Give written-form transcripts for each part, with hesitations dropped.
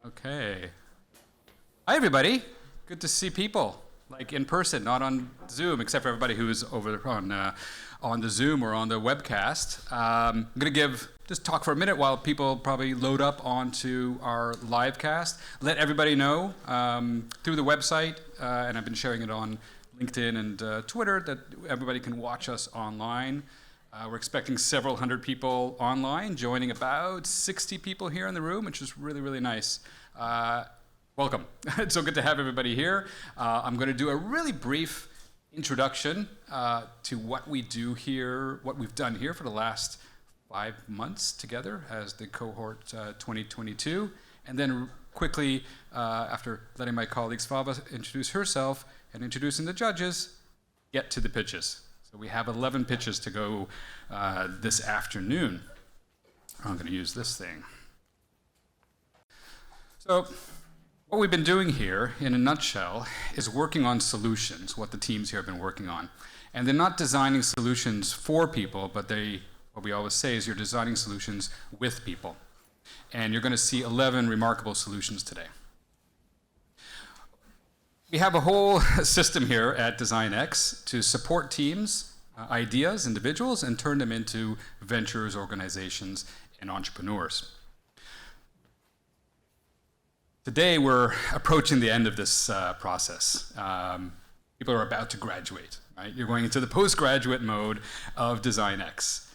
Okay. Hi, everybody. Good to see people, like in person, not on Zoom, except for everybody who's over on the Zoom or on the webcast. I'm going to just talk for a minute while people probably load up onto our live cast. Let everybody know through the website, and I've been sharing it on LinkedIn and Twitter, that everybody can watch us online. We're expecting several hundred people online, joining about 60 people here in the room, which is really, really nice. Welcome. It's so good to have everybody here. I'm going to do a really brief introduction to what we do here, what we've done here for the last 5 months together as the cohort 2022. And then quickly, after letting my colleague Svava introduce herself and introducing the judges, get to the pitches. So we have 11 pitches to go this afternoon. I'm going to use this thing. So what we've been doing here, in a nutshell, is working on solutions, what the teams here have been working on. And they're not designing solutions for people, but what we always say is you're designing solutions with people. And you're going to see 11 remarkable solutions today. We have a whole system here at MITdesignX to support teams, ideas, individuals, and turn them into ventures, organizations, and entrepreneurs. Today, we're approaching the end of this process. People are about to graduate, right? You're going into the postgraduate mode of MITdesignX.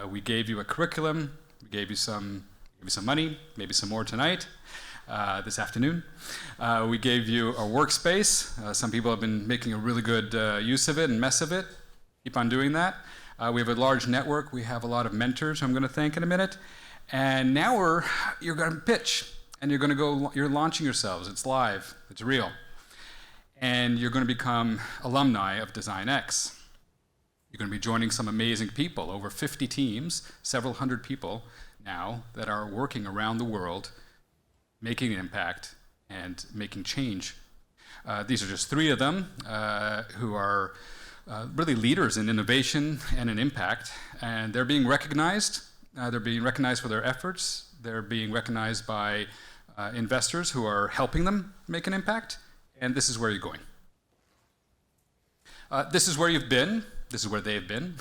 We gave you a curriculum, we gave you some money, maybe some more tonight. This afternoon. We gave you a workspace. Some people have been making a really good use of it and mess of it. Keep on doing that. We have a large network. We have a lot of mentors who I'm going to thank in a minute. And now you're going to pitch, and you're launching yourselves. It's live. It's real. And you're going to become alumni of MITdesignX. You're going to be joining some amazing people, over 50 teams, several hundred people now that are working around the world, making an impact and making change. These are just 3 of them who are really leaders in innovation and in impact, and they're being recognized. They're being recognized for their efforts. They're being recognized by investors who are helping them make an impact, and this is where you're going. This is where you've been. This is where they've been.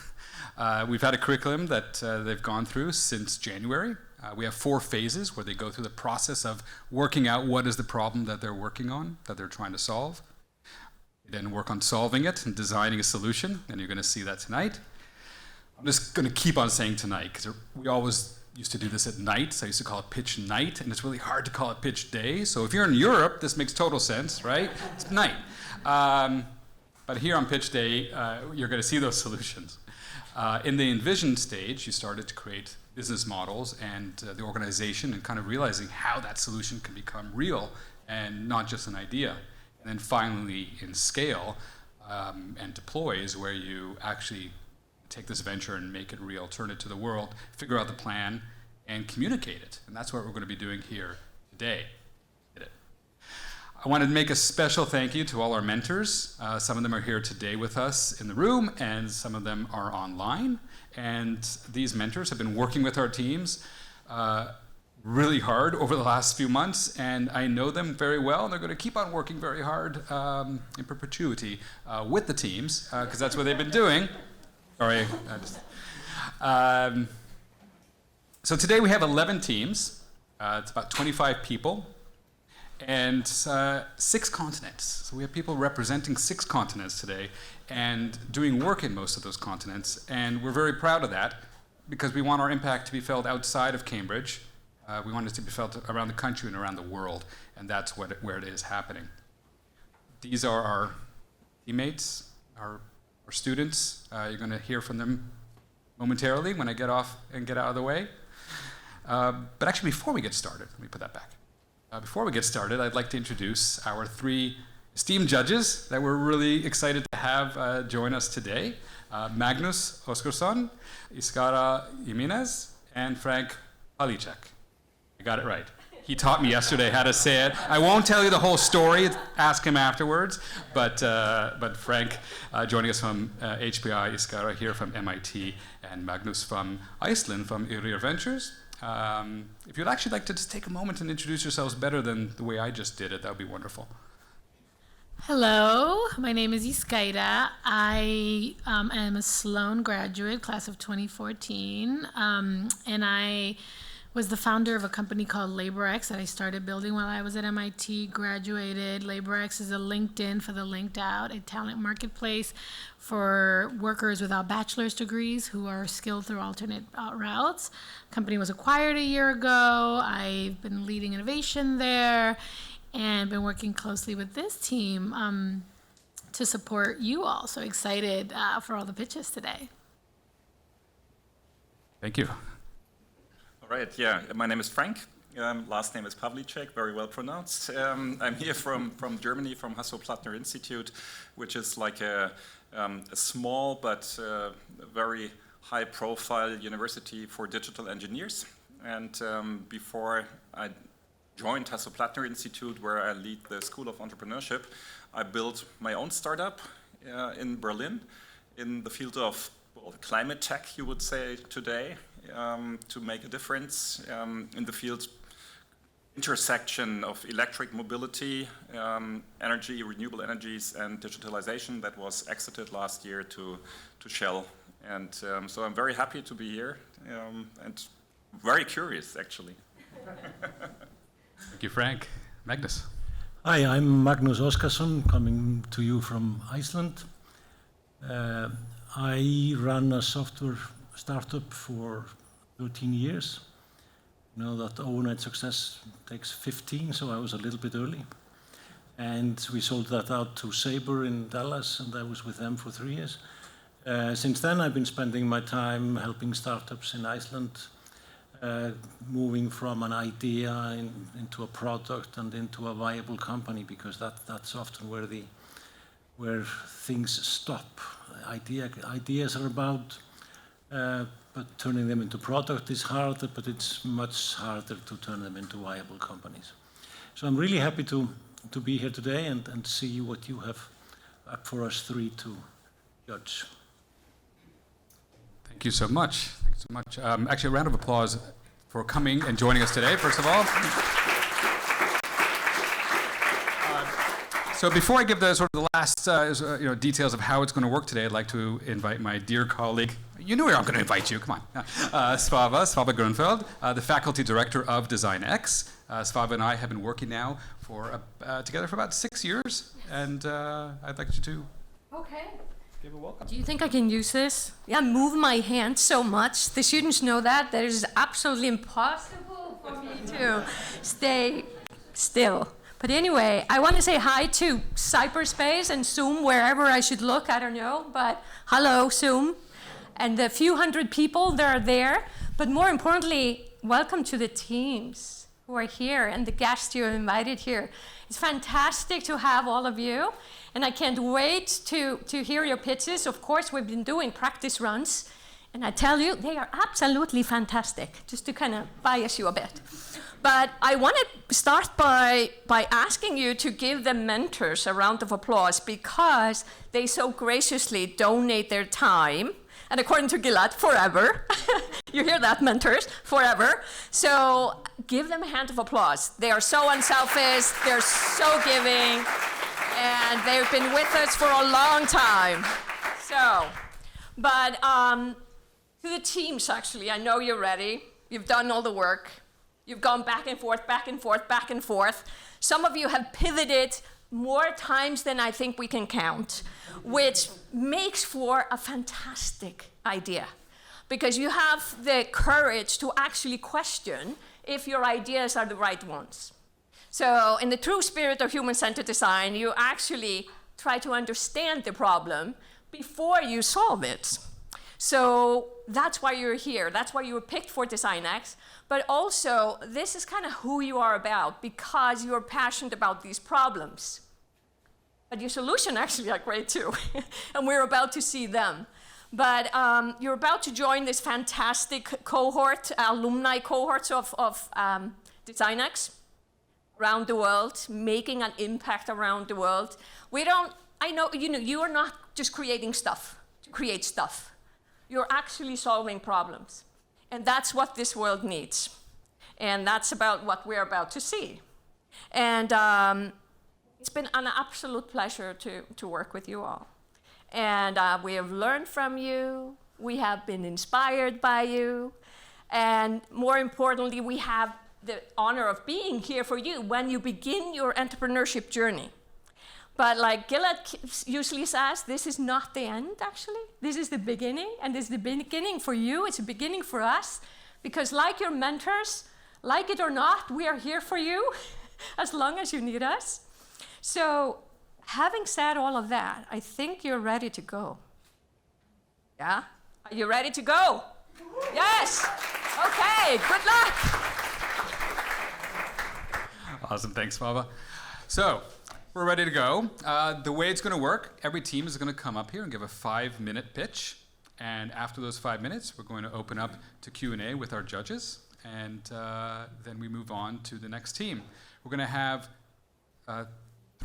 We've had a curriculum that they've gone through since January. We have 4 phases where they go through the process of working out what is the problem that they're working on, that they're trying to solve. They then work on solving it and designing a solution, and you're going to see that tonight. I'm just going to keep on saying tonight, because we always used to do this at night, so I used to call it pitch night, and it's really hard to call it pitch day. So if you're in Europe, this makes total sense, right? It's night. But here on pitch day, you're going to see those solutions. In the envision stage, you started to create business models and the organization, and kind of realizing how that solution can become real and not just an idea. And then finally, in scale and deploy is where you actually take this venture and make it real, turn it to the world, figure out the plan, and communicate it. And that's what we're going to be doing here today. I wanted to make a special thank you to all our mentors. Some of them are here today with us in the room, and some of them are online. And these mentors have been working with our teams really hard over the last few months, and I know them very well, and they're going to keep on working very hard in perpetuity with the teams, because that's what they've been doing. Sorry. So today we have 11 teams. It's about 25 people. And 6 continents. So we have people representing 6 continents today and doing work in most of those continents. And we're very proud of that because we want our impact to be felt outside of Cambridge. We want it to be felt around the country and around the world. And that's where it is happening. These are our teammates, our students. You're going to hear from them momentarily when I get off and get out of the way. But actually, before we get started, let me put that back. Before we get started, I'd like to introduce our 3 esteemed judges that we're really excited to have join us today. Magnus Oscarsson, Iskara Jimenez, and Frank Halicek. I got it right. He taught me yesterday how to say it. I won't tell you the whole story, ask him afterwards, but Frank joining us from HPI, Iskara here from MIT, and Magnus from Iceland from Urier Ventures. If you'd actually like to just take a moment and introduce yourselves better than the way I just did it, that would be wonderful. Hello, my name is Iskaida. I am a Sloan graduate, class of 2014, and I was the founder of a company called LaborX that I started building while I was at MIT, graduated. LaborX is a LinkedIn for the linked out, a talent marketplace for workers without bachelor's degrees who are skilled through alternate routes. The company was acquired a year ago. I've been leading innovation there and been working closely with this team to support you all. So excited for all the pitches today. Thank you. All right, yeah, my name is Frank. Last name is Pavlicek, very well pronounced. I'm here from Germany, from Hasso-Plattner Institute, which is like a small but very high-profile university for digital engineers. And before I joined Hasso-Plattner Institute, where I lead the School of Entrepreneurship, I built my own startup in Berlin in the field of climate tech, you would say today, to make a difference in the field intersection of electric mobility, energy, renewable energies, and digitalization that was exited last year to Shell. And so I'm very happy to be here and very curious, actually. Thank you, Frank. Magnus. Hi, I'm Magnus Oscarsson, coming to you from Iceland. I ran a software startup for 13 years. You know that overnight success takes 15, so I was a little bit early. And we sold that out to Sabre in Dallas, and I was with them for 3 years. Since then, I've been spending my time helping startups in Iceland, moving from an idea into a product and into a viable company, because that's often where things stop. Ideas are about, but turning them into product is harder, but it's much harder to turn them into viable companies. So I'm really happy to be here today and see what you have up for us three to judge. Thank you so much. Thank you so much. Actually, a round of applause for coming and joining us today, first of all. So before I give the sort of the last details of how it's going to work today, I'd like to invite my dear colleague. You knew I'm going to invite you. Come on, Svava Grunfeld, the faculty director of MITdesignX. Svava and I have been working now together for about 6 years, and I'd like you to give a welcome. Do you think I can use this? Yeah, move my hand so much. The students know that it is absolutely impossible for me to stay still. But anyway, I want to say hi to cyberspace and Zoom, wherever I should look, I don't know. But hello, Zoom. And the few hundred people that are there. But more importantly, welcome to the teams who are here and the guests you have invited here. It's fantastic to have all of you. And I can't wait to hear your pitches. Of course, we've been doing practice runs. And I tell you, they are absolutely fantastic, just to kind of bias you a bit. But I want to start by asking you to give the mentors a round of applause, because they so graciously donate their time, and according to Gilad, forever. You hear that, mentors? Forever. So give them a hand of applause. They are so unselfish, they're so giving, and they've been with us for a long time. So, but to the teams, actually, I know you're ready. You've done all the work. You've gone back and forth, back and forth, back and forth. Some of you have pivoted more times than I think we can count, which makes for a fantastic idea, because you have the courage to actually question if your ideas are the right ones. So in the true spirit of human-centered design, you actually try to understand the problem before you solve it. So that's why you're here. That's why you were picked for DesignX. But also, this is kind of who you are about, because you're passionate about these problems. But your solutions actually are great too. And we're about to see them. But you're about to join this fantastic cohort, alumni cohorts of DesignX around the world, making an impact around the world. I know, you are not just creating stuff to create stuff. You're actually solving problems. And that's what this world needs. And that's about what we're about to see. And it's been an absolute pleasure to work with you all. And we have learned from you. We have been inspired by you. And more importantly, we have the honor of being here for you when you begin your entrepreneurship journey. But like Gillett usually says, this is not the end, actually. This is the beginning, and this is the beginning for you. It's a beginning for us, because like your mentors, like it or not, we are here for you as long as you need us. So having said all of that, I think you're ready to go. Yeah? Are you ready to go? Yes! Okay, good luck! Awesome, thanks, Baba. So, we're ready to go. The way it's going to work, every team is going to come up here and give a 5-minute pitch. And after those 5 minutes, we're going to open up to Q&A with our judges. And then we move on to the next team. We're going to have we're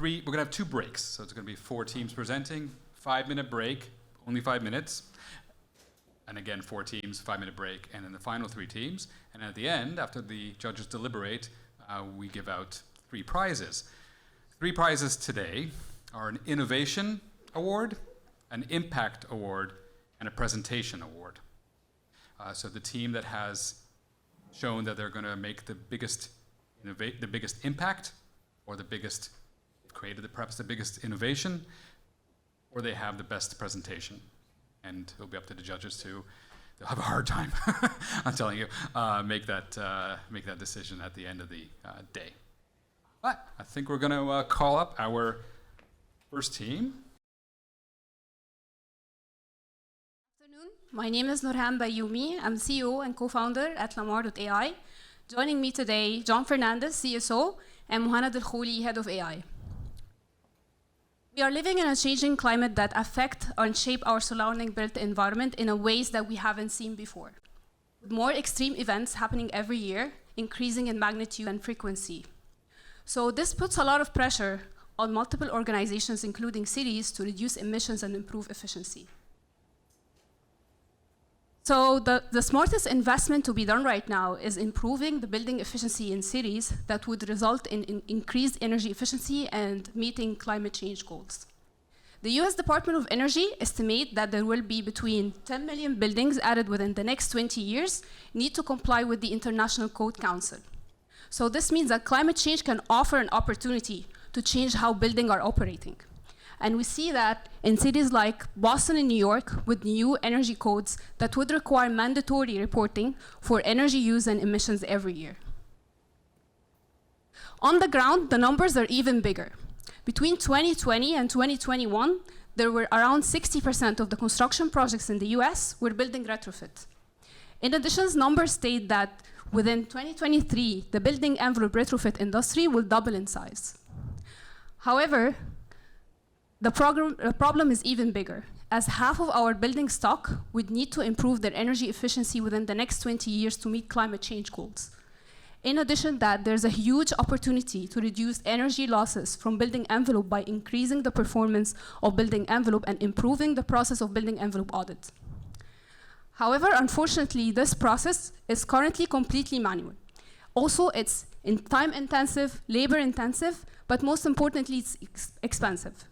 going to have 2 breaks. So it's going to be 4 teams presenting, 5-minute break, only 5 minutes. And again, 4 teams, 5-minute break, and then the final 3 teams. And at the end, after the judges deliberate, we give out 3 prizes. 3 prizes today are an Innovation Award, an Impact Award, and a Presentation Award. So the team that has shown that they're going to make the biggest impact, or perhaps the biggest innovation, or they have the best presentation. And it'll be up to the judges they'll have a hard time, I'm telling you, make that decision at the end of the day. But I think we're going to call up our first team. Good afternoon. My name is Nurhan Bayoumi. I'm CEO and co-founder at Lamar.ai. Joining me today, John Fernandez, CSO, and Muhannad Al-Khouli, head of AI. We are living in a changing climate that affect and shape our surrounding built environment in a ways that we haven't seen before. With more extreme events happening every year, increasing in magnitude and frequency. So this puts a lot of pressure on multiple organizations, including cities, to reduce emissions and improve efficiency. So the smartest investment to be done right now is improving the building efficiency in cities that would result in increased energy efficiency and meeting climate change goals. The US Department of Energy estimate that there will be between 10 million buildings added within the next 20 years need to comply with the International Code Council. So this means that climate change can offer an opportunity to change how buildings are operating. And we see that in cities like Boston and New York with new energy codes that would require mandatory reporting for energy use and emissions every year. On the ground, the numbers are even bigger. Between 2020 and 2021, there were around 60% of the construction projects in the US were building retrofit. In addition, numbers state that within 2023, the building envelope retrofit industry will double in size. However, the problem is even bigger, as half of our building stock would need to improve their energy efficiency within the next 20 years to meet climate change goals. In addition to that, there's a huge opportunity to reduce energy losses from building envelope by increasing the performance of building envelope and improving the process of building envelope audit. However, unfortunately, this process is currently completely manual. Also, it's time-intensive, labor-intensive, but most importantly, it's expensive.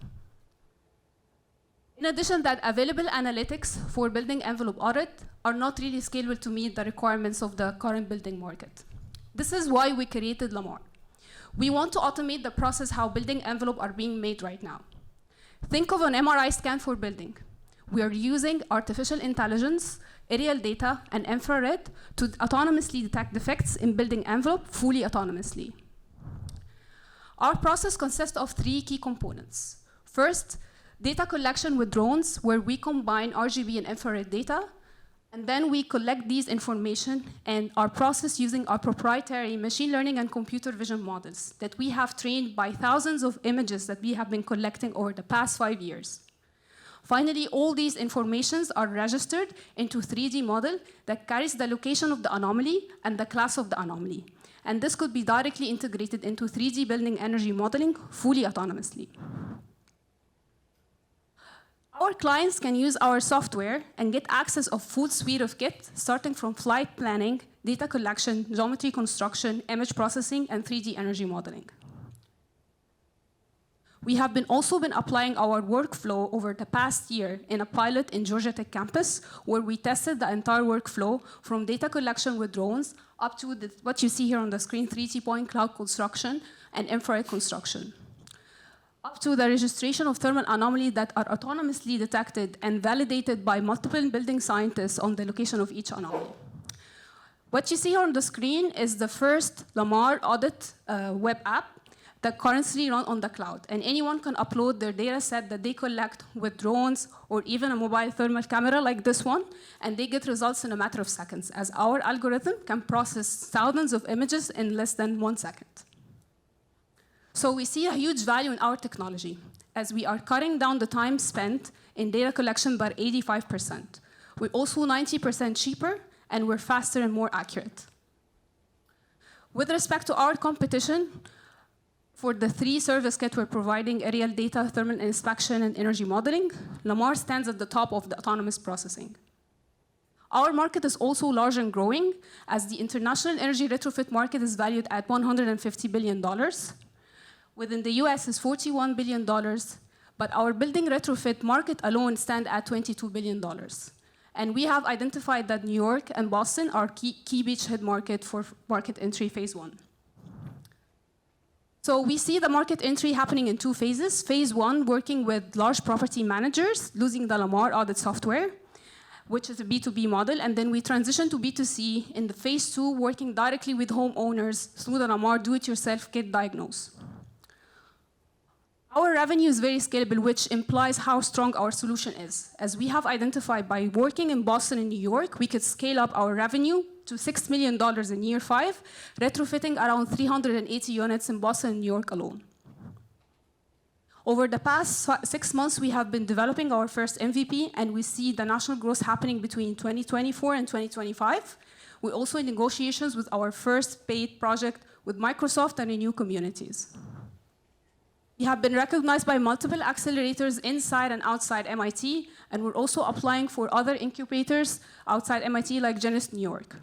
In addition, that available analytics for building envelope audit are not really scalable to meet the requirements of the current building market. This is why we created Lamar. We want to automate the process how building envelope are being made right now. Think of an MRI scan for building. We are using artificial intelligence, aerial data, and infrared to autonomously detect defects in building envelope fully autonomously. Our process consists of 3 key components. First, data collection with drones, where we combine RGB and infrared data, and then we collect these information and our process using our proprietary machine learning and computer vision models that we have trained by thousands of images that we have been collecting over the past 5 years. Finally, all these informations are registered into 3D model that carries the location of the anomaly and the class of the anomaly. And this could be directly integrated into 3D building energy modeling fully autonomously. Our clients can use our software and get access of full suite of kit, starting from flight planning, data collection, geometry construction, image processing, and 3D energy modeling. We have also been applying our workflow over the past year in a pilot in Georgia Tech campus, where we tested the entire workflow from data collection with drones up to what you see here on the screen, 3D point cloud construction and infrared construction, up to the registration of thermal anomalies that are autonomously detected and validated by multiple building scientists on the location of each anomaly. What you see here on the screen is the first Lamar audit web app that currently run on the cloud. And anyone can upload their data set that they collect with drones or even a mobile thermal camera like this one, and they get results in a matter of seconds, as our algorithm can process thousands of images in less than 1 second. So we see a huge value in our technology, as we are cutting down the time spent in data collection by 85%. We're also 90% cheaper, and we're faster and more accurate. With respect to our competition, for the 3 service kits we're providing, aerial data, thermal inspection, and energy modeling, Lamar stands at the top of the autonomous processing. Our market is also large and growing, as the international energy retrofit market is valued at $150 billion. Within the US is $41 billion, but our building retrofit market alone stands at $22 billion. And we have identified that New York and Boston are key beachhead market for market entry phase 1. So we see the market entry happening in 2 phases. Phase 1, working with large property managers, using the Lamar audit software, which is a B2B model, and then we transition to B2C in the phase 2, working directly with homeowners through the Lamar do-it-yourself kit diagnose. Our revenue is very scalable, which implies how strong our solution is. As we have identified, by working in Boston and New York, we could scale up our revenue to $6 million in year 5, retrofitting around 380 units in Boston and New York alone. Over the past 6 months, we have been developing our first MVP, and we see the national growth happening between 2024 and 2025. We're also in negotiations with our first paid project with Microsoft and Renew Communities. We have been recognized by multiple accelerators inside and outside MIT, and we're also applying for other incubators outside MIT, like Genesis New York.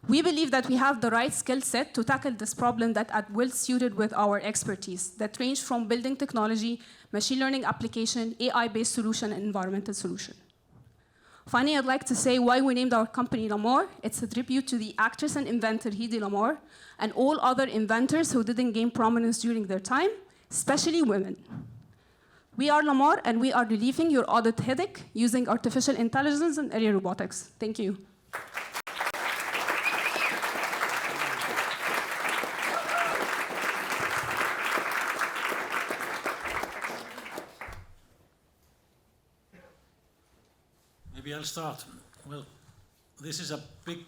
We believe that we have the right skill set to tackle this problem that are well suited with our expertise that range from building technology, machine learning application, AI-based solution, and environmental solution. Finally, I'd like to say why we named our company Lamar. It's a tribute to the actress and inventor Hedy Lamar and all other inventors who didn't gain prominence during their time, especially women. We are Lamar, and we are relieving your audit headache using artificial intelligence and aerial robotics. Thank you. Maybe I'll start. Well, this is a big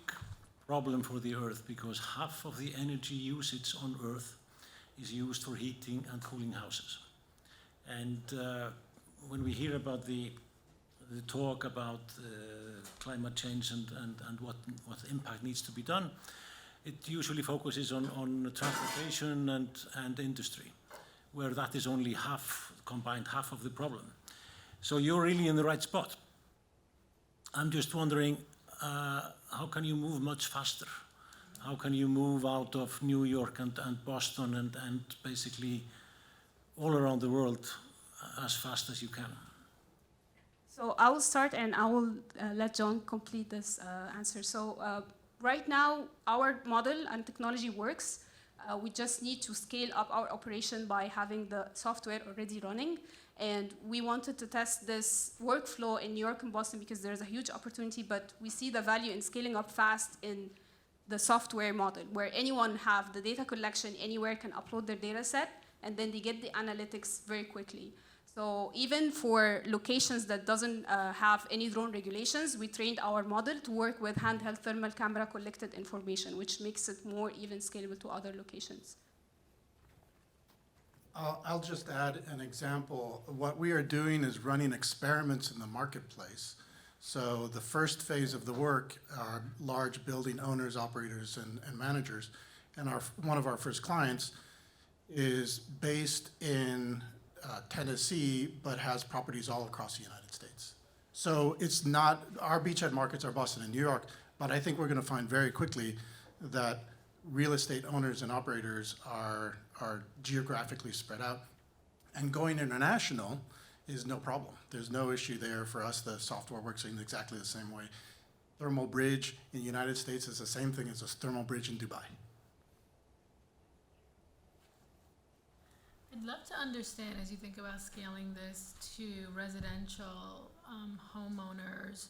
problem for the Earth because half of the energy usage on Earth is used for heating and cooling houses. And when we hear about the talk about climate change and what impact needs to be done, it usually focuses on transportation and industry, where that is only combined half of the problem. So you're really in the right spot. I'm just wondering, how can you move much faster? How can you move out of New York and Boston and basically all around the world as fast as you can? So I will start, and I will let John complete this answer. So right now, our model and technology works. We just need to scale up our operation by having the software already running. And we wanted to test this workflow in New York and Boston because there's a huge opportunity, but we see the value in scaling up fast in the software model, where anyone have the data collection anywhere, can upload their data set, and then they get the analytics very quickly. So even for locations that doesn't have any drone regulations, we trained our model to work with handheld thermal camera collected information, which makes it more even scalable to other locations. I'll just add an example. What we are doing is running experiments in the marketplace. So the first phase of the work are large building owners, operators, and managers. And one of our first clients is based in Tennessee, but has properties all across the United States. So it's not, our beachhead markets are Boston and New York, but I think we're going to find very quickly that real estate owners and operators are geographically spread out. And going international is no problem. There's no issue there for us. The software works in exactly the same way. Thermal bridge in the United States is the same thing as a thermal bridge in Dubai. I'd love to understand, as you think about scaling this to residential homeowners,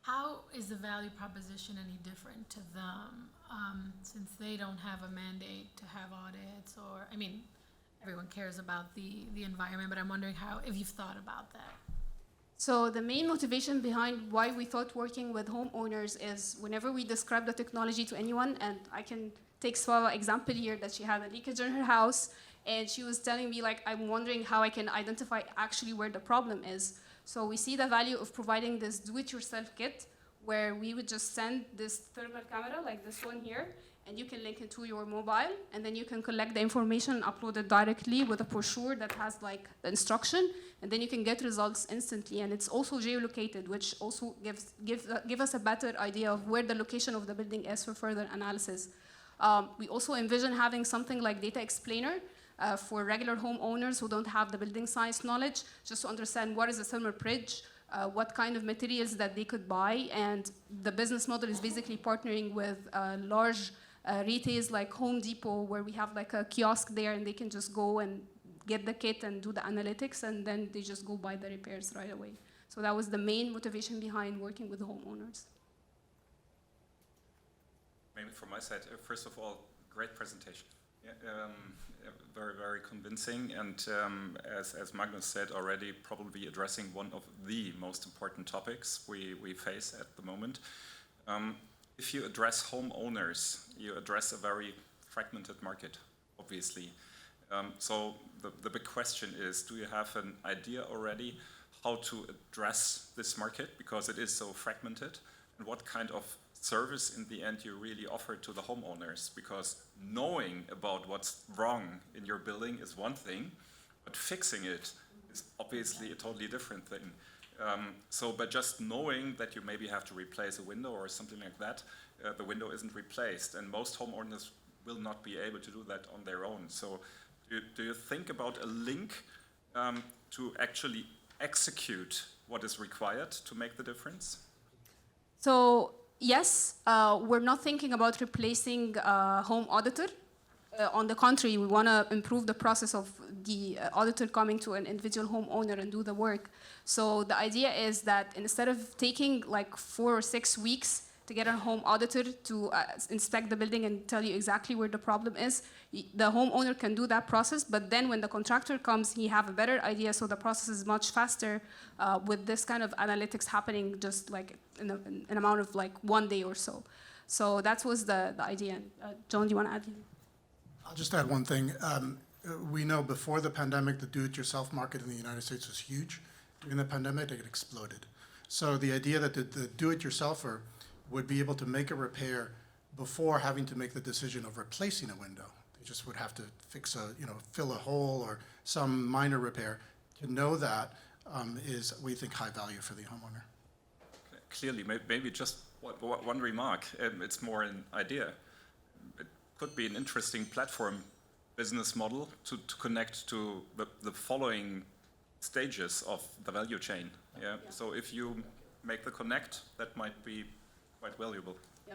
how is the value proposition any different to them, since they don't have a mandate to have audits, or, I mean, everyone cares about the environment, but I'm wondering if you've thought about that. So the main motivation behind why we thought working with homeowners is whenever we describe the technology to anyone, and I can take Swava example here, that she had a leakage in her house, and she was telling me, like, I'm wondering how I can identify actually where the problem is. So we see the value of providing this do-it-yourself kit, where we would just send this thermal camera, like this one here, and you can link it to your mobile, and then you can collect the information and upload it directly with a brochure that has like the instruction, and then you can get results instantly. And it's also geolocated, which also give us a better idea of where the location of the building is for further analysis. We also envision having something like data explainer for regular homeowners who don't have the building science knowledge, just to understand what is a thermal bridge, what kind of materials that they could buy. And the business model is basically partnering with large retailers like Home Depot, where we have like a kiosk there, and they can just go and get the kit and do the analytics, and then they just go buy the repairs right away. So that was the main motivation behind working with the homeowners. Maybe from my side, first of all, great presentation. Yeah, very, very convincing, and as Magnus said already, probably addressing one of the most important topics we face at the moment. If you address homeowners, you address a very fragmented market, obviously. So the big question is, do you have an idea already how to address this market, because it is so fragmented, and what kind of service in the end you really offer to the homeowners? Because knowing about what's wrong in your building is one thing, but fixing it is obviously a totally different thing. So by just knowing that you maybe have to replace a window or something like that, the window isn't replaced, and most homeowners will not be able to do that on their own. So do you think about a link to actually execute what is required to make the difference? So yes, we're not thinking about replacing a home auditor. On the contrary, we want to improve the process of the auditor coming to an individual homeowner and do the work. So the idea is that instead of taking like 4 or 6 weeks to get a home auditor to inspect the building and tell you exactly where the problem is, the homeowner can do that process, but then when the contractor comes, he have a better idea, so the process is much faster with this kind of analytics happening just like in an amount of like 1 day or so. So that was the idea. John, do you want to add? I'll just add one thing. We know before the pandemic, the do-it-yourself market in the United States was huge. During the pandemic, it exploded. So the idea that the do-it-yourselfer would be able to make a repair before having to make the decision of replacing a window. They just would have to fix fill a hole or some minor repair. To know that is, we think, high value for the homeowner. Clearly, maybe just one remark. It's more an idea. It could be an interesting platform business model to connect to the following stages of the value chain. Yeah. So if you make the connect, that might be quite valuable. Yeah.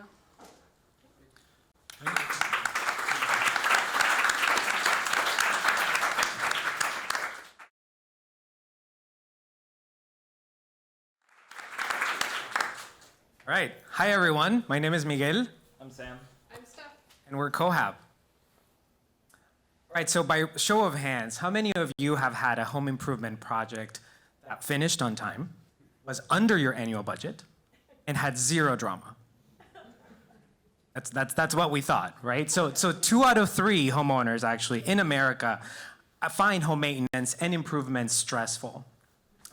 All right. Hi, everyone. My name is Miguel. I'm Sam. I'm Steph. And we're Cohab. All right, so by show of hands, how many of you have had a home improvement project that finished on time, was under your annual budget, and had zero drama? That's what we thought, right? So 2 out of 3 homeowners actually in America find home maintenance and improvements stressful.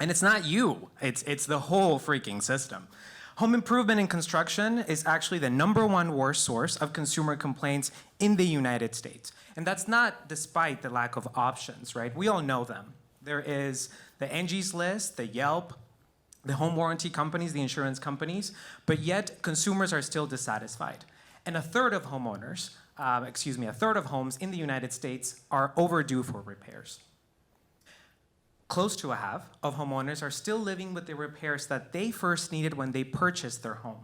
And it's not you, it's the whole freaking system. Home improvement and construction is actually the #1 worst source of consumer complaints in the United States. And that's not despite the lack of options, right? We all know them. There is the Angie's List, the Yelp, the home warranty companies, the insurance companies, but yet consumers are still dissatisfied. And a third of homes in the United States are overdue for repairs. Close to a half of homeowners are still living with the repairs that they first needed when they purchased their home.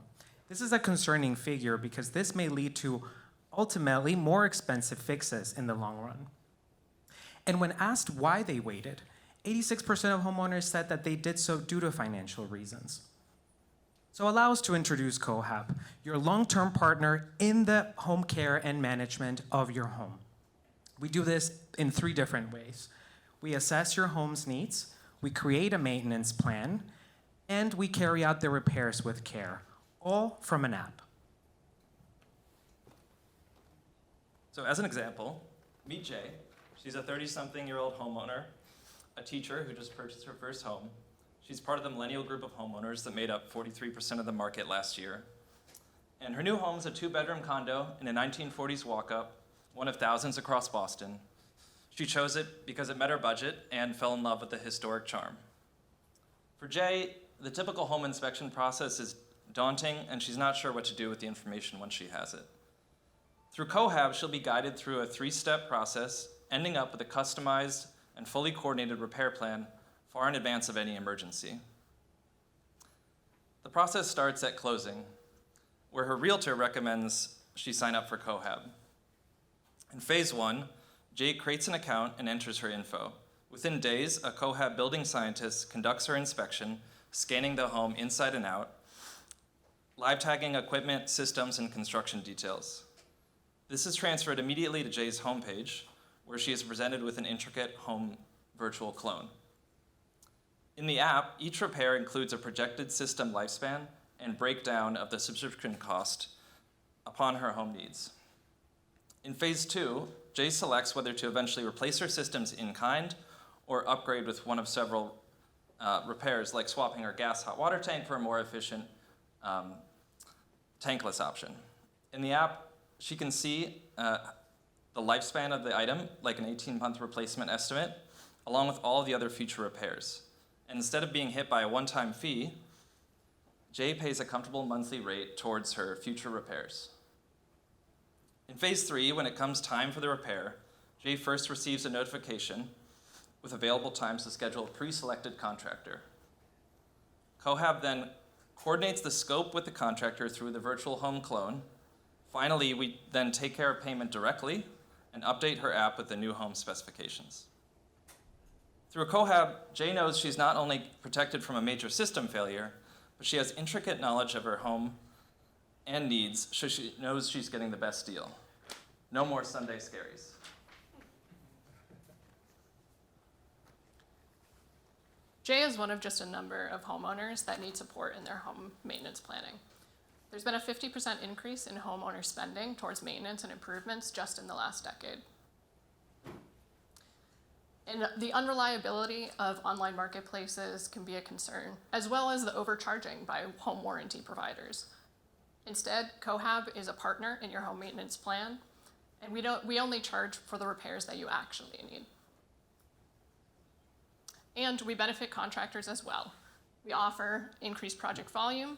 This is a concerning figure because this may lead to ultimately more expensive fixes in the long run. And when asked why they waited, 86% of homeowners said that they did so due to financial reasons. So allow us to introduce Cohab, your long-term partner in the home care and management of your home. We do this in 3 different ways. We assess your home's needs, we create a maintenance plan, and we carry out the repairs with care, all from an app. So as an example, meet Jay. She's a 30-something-year-old homeowner, a teacher who just purchased her first home. She's part of the millennial group of homeowners that made up 43% of the market last year. And her new home is a 2-bedroom condo in a 1940s walk-up, one of thousands across Boston. She chose it because it met her budget and fell in love with the historic charm. For Jay, the typical home inspection process is daunting, and she's not sure what to do with the information once she has it. Through Cohab, she'll be guided through a 3-step process, ending up with a customized and fully coordinated repair plan far in advance of any emergency. The process starts at closing, where her realtor recommends she sign up for Cohab. In phase 1, Jay creates an account and enters her info. Within days, a Cohab building scientist conducts her inspection, scanning the home inside and out, live tagging equipment, systems, and construction details. This is transferred immediately to Jay's homepage, where she is presented with an intricate home virtual clone. In the app, each repair includes a projected system lifespan and breakdown of the subscription cost upon her home needs. In phase 2, Jay selects whether to eventually replace her systems in kind or upgrade with one of several repairs, like swapping her gas hot water tank for a more efficient tankless option. In the app, she can see the lifespan of the item, like an 18-month replacement estimate, along with all the other future repairs. And instead of being hit by a one-time fee, Jay pays a comfortable monthly rate towards her future repairs. In phase 3, when it comes time for the repair, Jay first receives a notification with available times to schedule a pre-selected contractor. Cohab then coordinates the scope with the contractor through the virtual home clone. Finally, we then take care of payment directly and update her app with the new home specifications. Through Cohab, Jay knows she's not only protected from a major system failure, but she has intricate knowledge of her home and needs, so she knows she's getting the best deal. No more Sunday scaries. Jay is one of just a number of homeowners that need support in their home maintenance planning. There's been a 50% increase in homeowner spending towards maintenance and improvements just in the last decade. And the unreliability of online marketplaces can be a concern, as well as the overcharging by home warranty providers. Instead, Cohab is a partner in your home maintenance plan, and we only charge for the repairs that you actually need. And we benefit contractors as well. We offer increased project volume.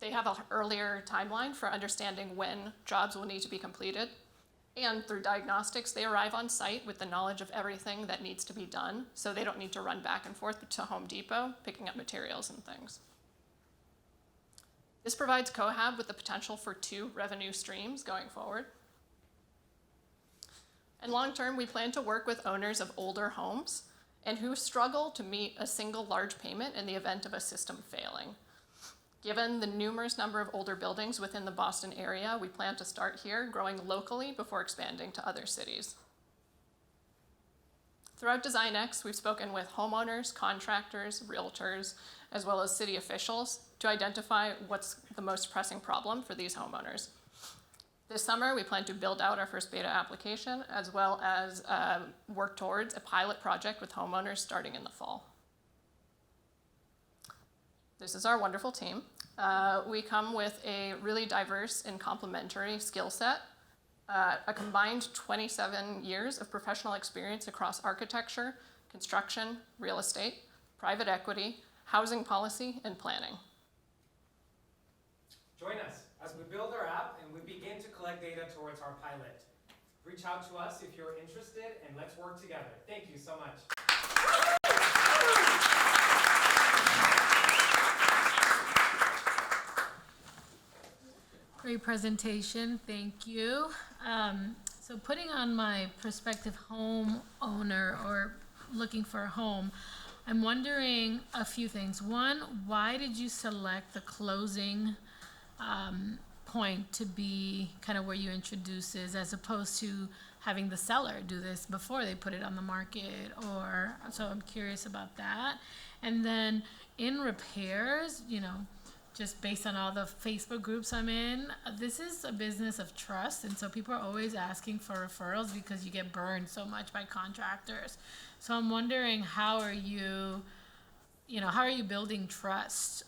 They have an earlier timeline for understanding when jobs will need to be completed. And through diagnostics, they arrive on site with the knowledge of everything that needs to be done, so they don't need to run back and forth to Home Depot, picking up materials and things. This provides Cohab with the potential for 2 revenue streams going forward. And long-term, we plan to work with owners of older homes and who struggle to meet a single large payment in the event of a system failing. Given the numerous number of older buildings within the Boston area, we plan to start here, growing locally before expanding to other cities. Throughout DesignX, we've spoken with homeowners, contractors, realtors, as well as city officials to identify what's the most pressing problem for these homeowners. This summer, we plan to build out our first beta application, as well as work towards a pilot project with homeowners starting in the fall. This is our wonderful team. We come with a really diverse and complementary skill set, a combined 27 years of professional experience across architecture, construction, real estate, private equity, housing policy, and planning. Join us as we build our app and we begin to collect data towards our pilot. Reach out to us if you're interested, and let's work together. Thank you so much. Great presentation, thank you. So putting on my prospective homeowner or looking for a home, I'm wondering a few things. One, why did you select the closing point to be kind of where you introduce this, as opposed to having the seller do this before they put it on the market? Or so I'm curious about that. And then in repairs, you know, just based on all the Facebook groups I'm in, this is a business of trust, and so people are always asking for referrals because you get burned so much by contractors. So I'm wondering, how are you building trust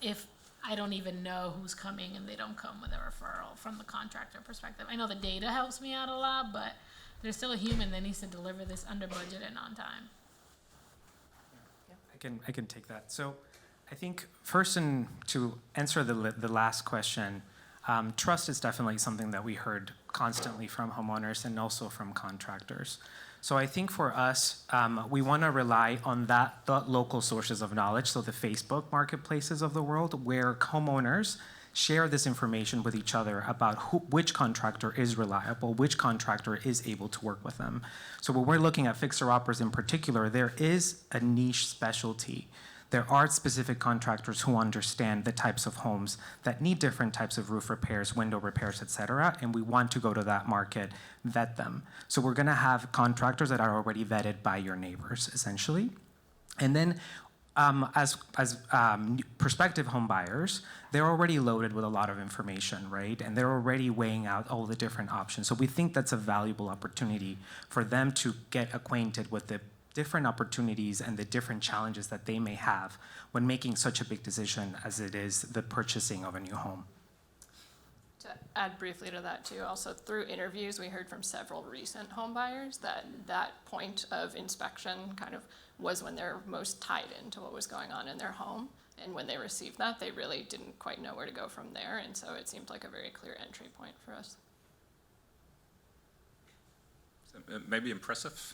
if I don't even know who's coming and they don't come with a referral from the contractor perspective? I know the data helps me out a lot, but there's still a human that needs to deliver this under budget and on time. I can take that. So I think first, to answer the last question, trust is definitely something that we heard constantly from homeowners and also from contractors. So I think for us, we want to rely on the local sources of knowledge, so the Facebook marketplaces of the world, where homeowners share this information with each other about which contractor is reliable, which contractor is able to work with them. So when we're looking at fixer-uppers in particular, there is a niche specialty. There are specific contractors who understand the types of homes that need different types of roof repairs, window repairs, et cetera, and we want to go to that market, vet them. So we're gonna have contractors that are already vetted by your neighbors, essentially. And then as prospective home buyers, they're already loaded with a lot of information, right? And they're already weighing out all the different options. So we think that's a valuable opportunity for them to get acquainted with the different opportunities and the different challenges that they may have when making such a big decision as it is the purchasing of a new home. To add briefly to that too, also through interviews, we heard from several recent home buyers that that point of inspection kind of was when they're most tied into what was going on in their home. And when they received that, they really didn't quite know where to go from there. And so it seemed like a very clear entry point for us. Maybe impressive,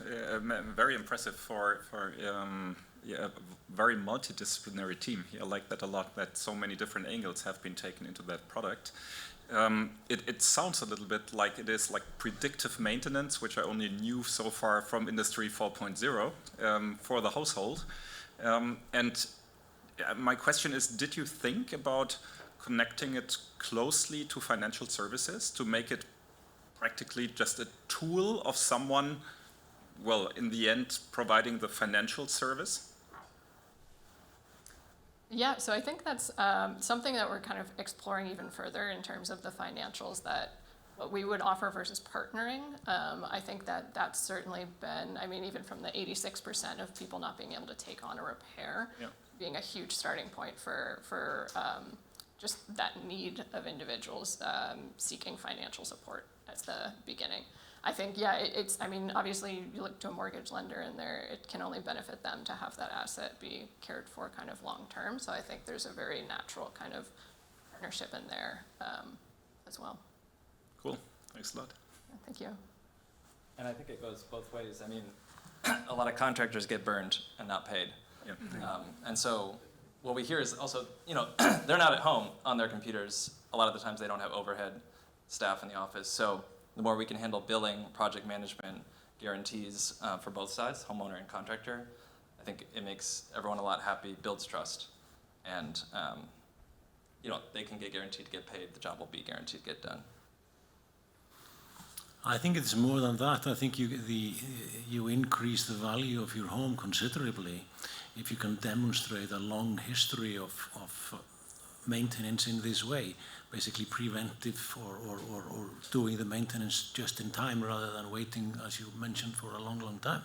very impressive for a very multidisciplinary team. I like that a lot, that so many different angles have been taken into that product. It sounds a little bit like it is like predictive maintenance, which I only knew so far from Industry 4.0 for the household. And my question is, did you think about connecting it closely to financial services to make it practically just a tool of someone, well, in the end, providing the financial service? Yeah, so I think that's something that we're kind of exploring even further in terms of the financials, that what we would offer versus partnering. I think that that's certainly been, I mean, even from the 86% of people not being able to take on a repair, being a huge starting point for just that need of individuals seeking financial support as the beginning. I think, yeah, it's, I mean, obviously you look to a mortgage lender and it can only benefit them to have that asset be cared for kind of long term. So I think there's a very natural kind of partnership in there as well. Cool, thanks a lot. Yeah, thank you. And I think it goes both ways. I mean, a lot of contractors get burned and not paid. And so what we hear is also, you know, they're not at home on their computers. A lot of the times they don't have overhead staff in the office. So the more we can handle billing, project management, guarantees for both sides, homeowner and contractor, I think it makes everyone a lot happy, builds trust, and you know, they can get guaranteed to get paid, the job will be guaranteed to get done. I think it's more than that. I think you increase the value of your home considerably if you can demonstrate a long history of maintenance in this way, basically preventive or doing the maintenance just in time rather than waiting, as you mentioned, for a long, long time.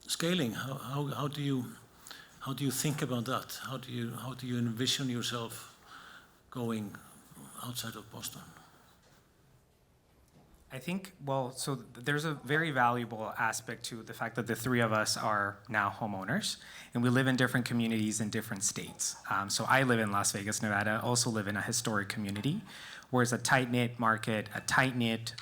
Scaling, how do you think about that? How do you envision yourself going outside of Boston? I think, well, so there's a very valuable aspect to the fact that the three of us are now homeowners, and we live in different communities in different states. So I live in Las Vegas, Nevada, also live in a historic community, whereas a tight-knit market, a tight-knit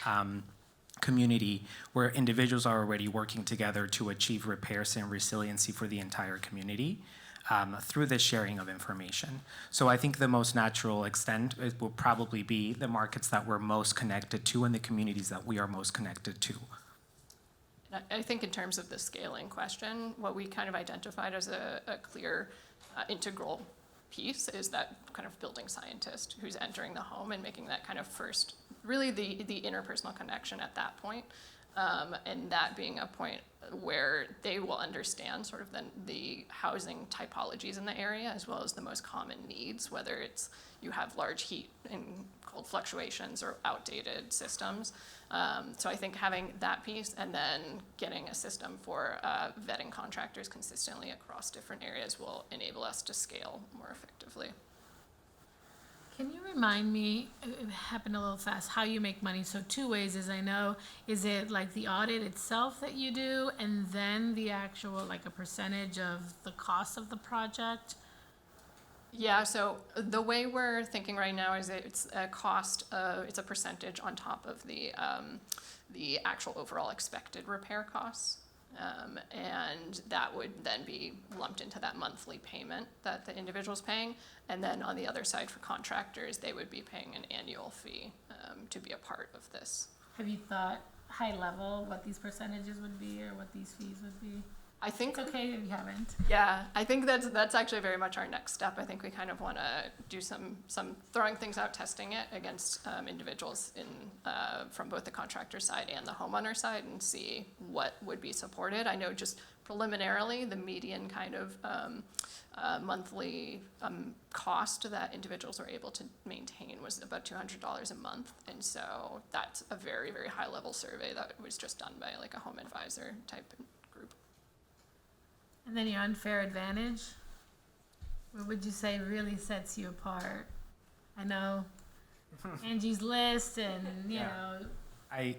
community where individuals are already working together to achieve repairs and resiliency for the entire community. Through the sharing of information. So I think the most natural extent will probably be the markets that we're most connected to and the communities that we are most connected to. I think in terms of the scaling question, what we kind of identified as a clear integral piece is that kind of building scientist who's entering the home and making that kind of first, really the interpersonal connection at that point. And that being a point where they will understand sort of the housing typologies in the area, as well as the most common needs, whether it's you have large heat and cold fluctuations or outdated systems. So I think having that piece and then getting a system for vetting contractors consistently across different areas will enable us to scale more effectively. Can you remind me, it happened a little fast, how you make money? So two ways, as I know, is it like the audit itself that you do and then the actual, like a percentage of the cost of the project? Yeah, so the way we're thinking right now is it's a cost of, it's a percentage on top of the actual overall expected repair costs. And that would then be lumped into that monthly payment that the individual's paying. And then on the other side for contractors, they would be paying an annual fee to be a part of this. Have you thought high level what these percentages would be or what these fees would be? I think it's okay if you haven't. Yeah, I think that's actually very much our next step. I think we kind of want to do some throwing things out, testing it against individuals in from both the contractor side and the homeowner side, and see what would be supported. I know just preliminarily the median kind of monthly cost that individuals were able to maintain was about $200 a month, and so that's a very, very high level survey that was just done by like a home advisor type group. And then your unfair advantage, what would you say really sets you apart? I know Angie's List and, you know. I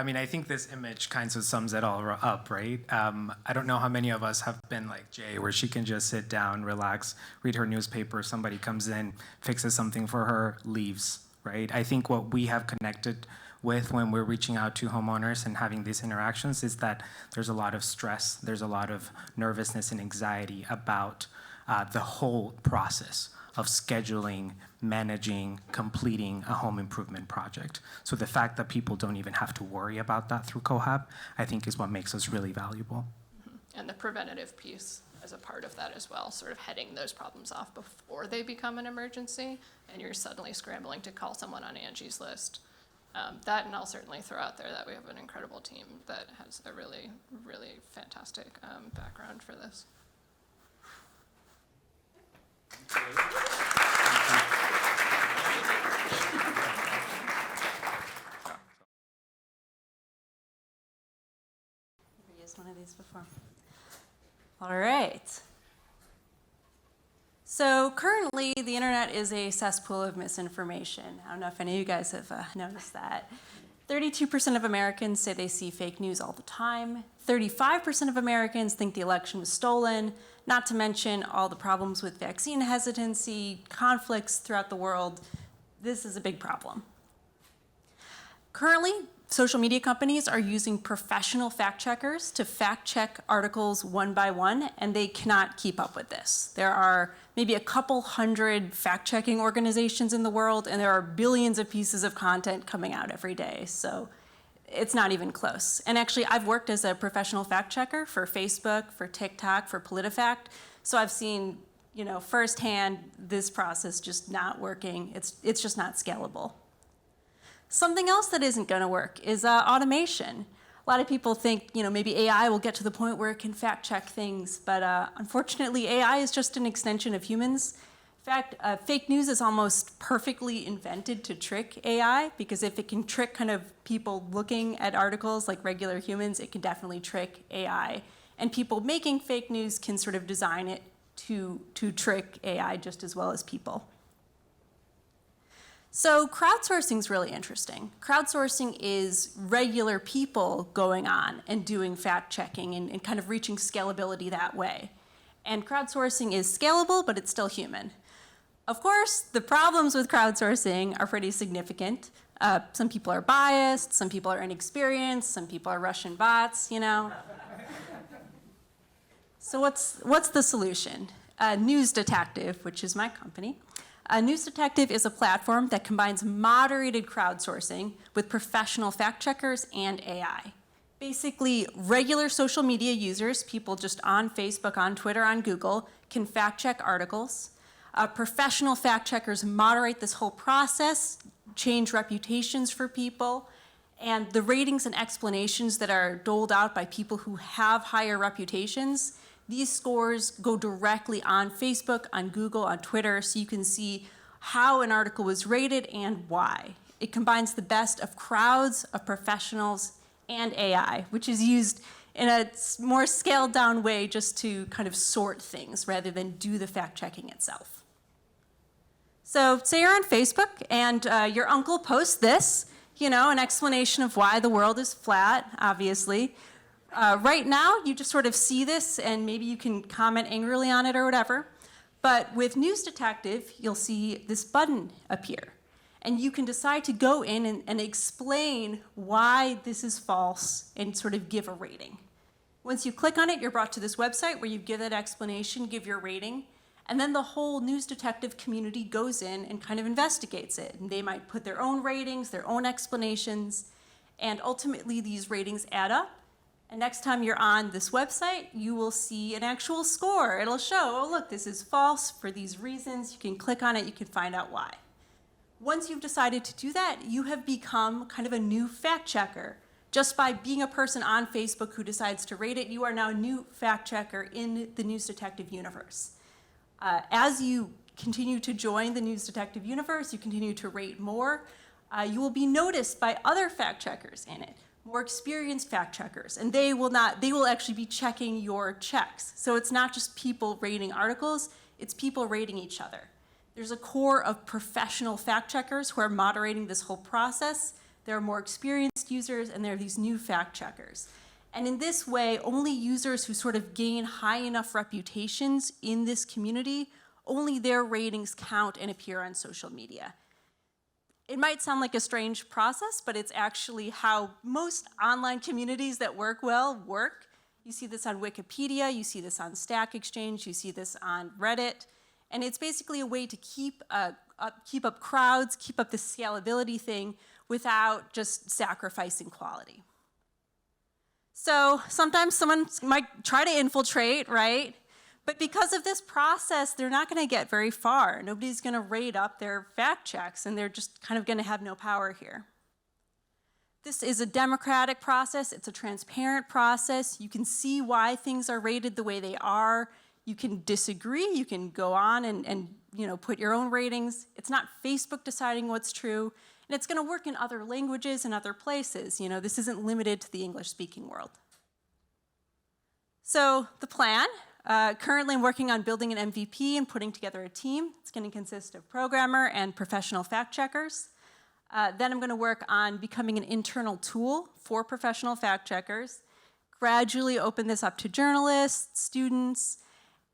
mean, I think this image kind of sums it all up, right? I don't know how many of us have been like Jay, where she can just sit down, relax, read her newspaper, somebody comes in, fixes something for her, leaves, right? I think what we have connected with when we're reaching out to homeowners and having these interactions is that there's a lot of stress, there's a lot of nervousness and anxiety about the whole process of scheduling, managing, completing a home improvement project. So the fact that people don't even have to worry about that through COHAB, I think is what makes us really valuable. Mm-hmm. And the preventative piece as a part of that as well, sort of heading those problems off before they become an emergency, and you're suddenly scrambling to call someone on Angie's List. That, and I'll certainly throw out there that we have an incredible team that has a really, really fantastic background for this. Never used one of these before. All right. So currently, the internet is a cesspool of misinformation. I don't know if any of you guys have noticed that. 32% of Americans say they see fake news all the time. 35% of Americans think the election was stolen, not to mention all the problems with vaccine hesitancy, conflicts throughout the world. This is a big problem. Currently, social media companies are using professional fact checkers to fact check articles one by one, and they cannot keep up with this. There are maybe a couple hundred fact checking organizations in the world, and there are billions of pieces of content coming out every day. So it's not even close. And actually, I've worked as a professional fact checker for Facebook, for TikTok, for PolitiFact. So I've seen, firsthand this process just not working. It's just not scalable. Something else that isn't going to work is automation. A lot of people think, maybe AI will get to the point where it can fact check things, but unfortunately, AI is just an extension of humans. In fact, fake news is almost perfectly invented to trick AI, because if it can trick kind of people looking at articles like regular humans, it can definitely trick AI. And people making fake news can sort of design it to trick AI just as well as people. So crowdsourcing is really interesting. Crowdsourcing is regular people going on and doing fact checking and kind of reaching scalability that way. And crowdsourcing is scalable, but it's still human. Of course, the problems with crowdsourcing are pretty significant. Some people are biased, some people are inexperienced, some people are Russian bots, you know. So what's the solution? News Detective, which is my company. News Detective is a platform that combines moderated crowdsourcing with professional fact checkers and AI. Basically, regular social media users, people just on Facebook, on Twitter, on Google, can fact check articles. Professional fact checkers moderate this whole process, change reputations for people, and the ratings and explanations that are doled out by people who have higher reputations, these scores go directly on Facebook, on Google, on Twitter, so you can see how an article was rated and why. It combines the best of crowds, of professionals, and AI, which is used in a more scaled down way just to kind of sort things rather than do the fact checking itself. So say you're on Facebook and your uncle posts this, you know, an explanation of why the world is flat, obviously. Right now, you just sort of see this and maybe you can comment angrily on it or whatever. But with News Detective, you'll see this button appear. And you can decide to go in and explain why this is false and sort of give a rating. Once you click on it, you're brought to this website where you give that explanation, give your rating, and then the whole News Detective community goes in and kind of investigates it. And they might put their own ratings, their own explanations, and ultimately these ratings add up. And next time you're on this website, you will see an actual score. It'll show, oh, look, this is false for these reasons. You can click on it, you can find out why. Once you've decided to do that, you have become kind of a new fact checker. Just by being a person on Facebook who decides to rate it, you are now a new fact checker in the News Detective universe. As you continue to join the News Detective universe, you continue to rate more, you will be noticed by other fact checkers in it. More experienced fact checkers, and they will actually be checking your checks. So it's not just people rating articles, it's people rating each other. There's a core of professional fact checkers who are moderating this whole process. There are more experienced users, and there are these new fact checkers. And in this way, only users who sort of gain high enough reputations in this community, only their ratings count and appear on social media. It might sound like a strange process, but it's actually how most online communities that work well work. You see this on Wikipedia, you see this on Stack Exchange, you see this on Reddit, and it's basically a way to keep up crowds, keep up the scalability thing without just sacrificing quality. So sometimes someone might try to infiltrate, right? But because of this process, they're not going to get very far. Nobody's going to rate up their fact checks, and they're just kind of going to have no power here. This is a democratic process. It's a transparent process. You can see why things are rated the way they are. You can disagree. You can go on and put your own ratings. It's not Facebook deciding what's true. And it's going to work in other languages and other places. You know, this isn't limited to the English-speaking world. So the plan. Currently, I'm working on building an MVP and putting together a team. It's going to consist of programmer and professional fact checkers. Then I'm going to work on becoming an internal tool for professional fact checkers, gradually open this up to journalists, students,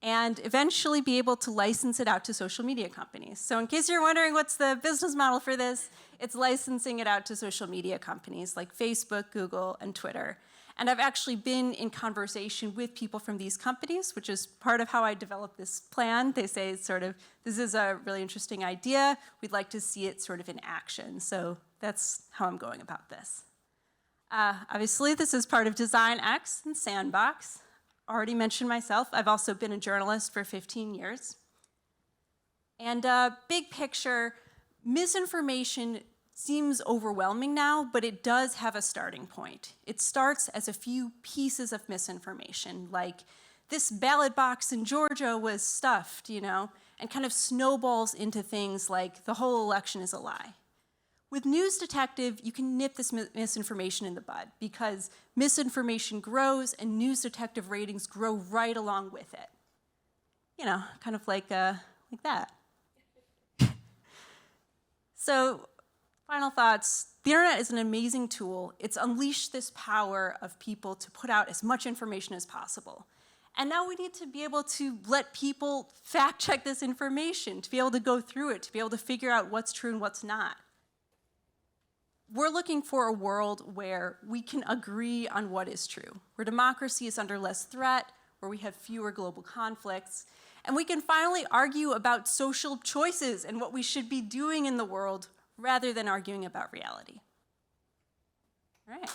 and eventually be able to license it out to social media companies. So in case you're wondering what's the business model for this, it's licensing it out to social media companies like Facebook, Google, and Twitter. And I've actually been in conversation with people from these companies, which is part of how I developed this plan. They say sort of, this is a really interesting idea. We'd like to see it sort of in action. So that's how I'm going about this. Obviously, this is part of MITdesignX and Sandbox. Already mentioned myself. I've also been a journalist for 15 years. And big picture, misinformation seems overwhelming now, but it does have a starting point. It starts as a few pieces of misinformation, like this ballot box in Georgia was stuffed, and kind of snowballs into things like the whole election is a lie. With News Detective, you can nip this misinformation in the bud because misinformation grows and News Detective ratings grow right along with it. Kind of like that. So, final thoughts. The internet is an amazing tool. It's unleashed this power of people to put out as much information as possible. And now we need to be able to let people fact check this information, to be able to go through it, to be able to figure out what's true and what's not. We're looking for a world where we can agree on what is true, where democracy is under less threat, where we have fewer global conflicts, and we can finally argue about social choices and what we should be doing in the world rather than arguing about reality. All right.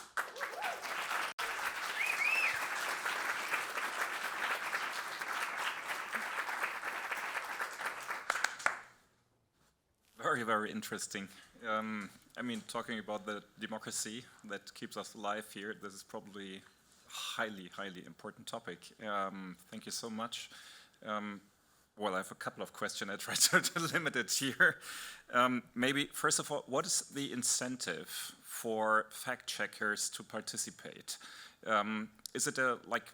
Very, very interesting. I mean, talking about the democracy that keeps us alive here, this is probably a highly, highly important topic. Thank you so much. Well, I have a couple of questions. I try to limit it here. Maybe, first of all, what is the incentive for fact checkers to participate? Is it like,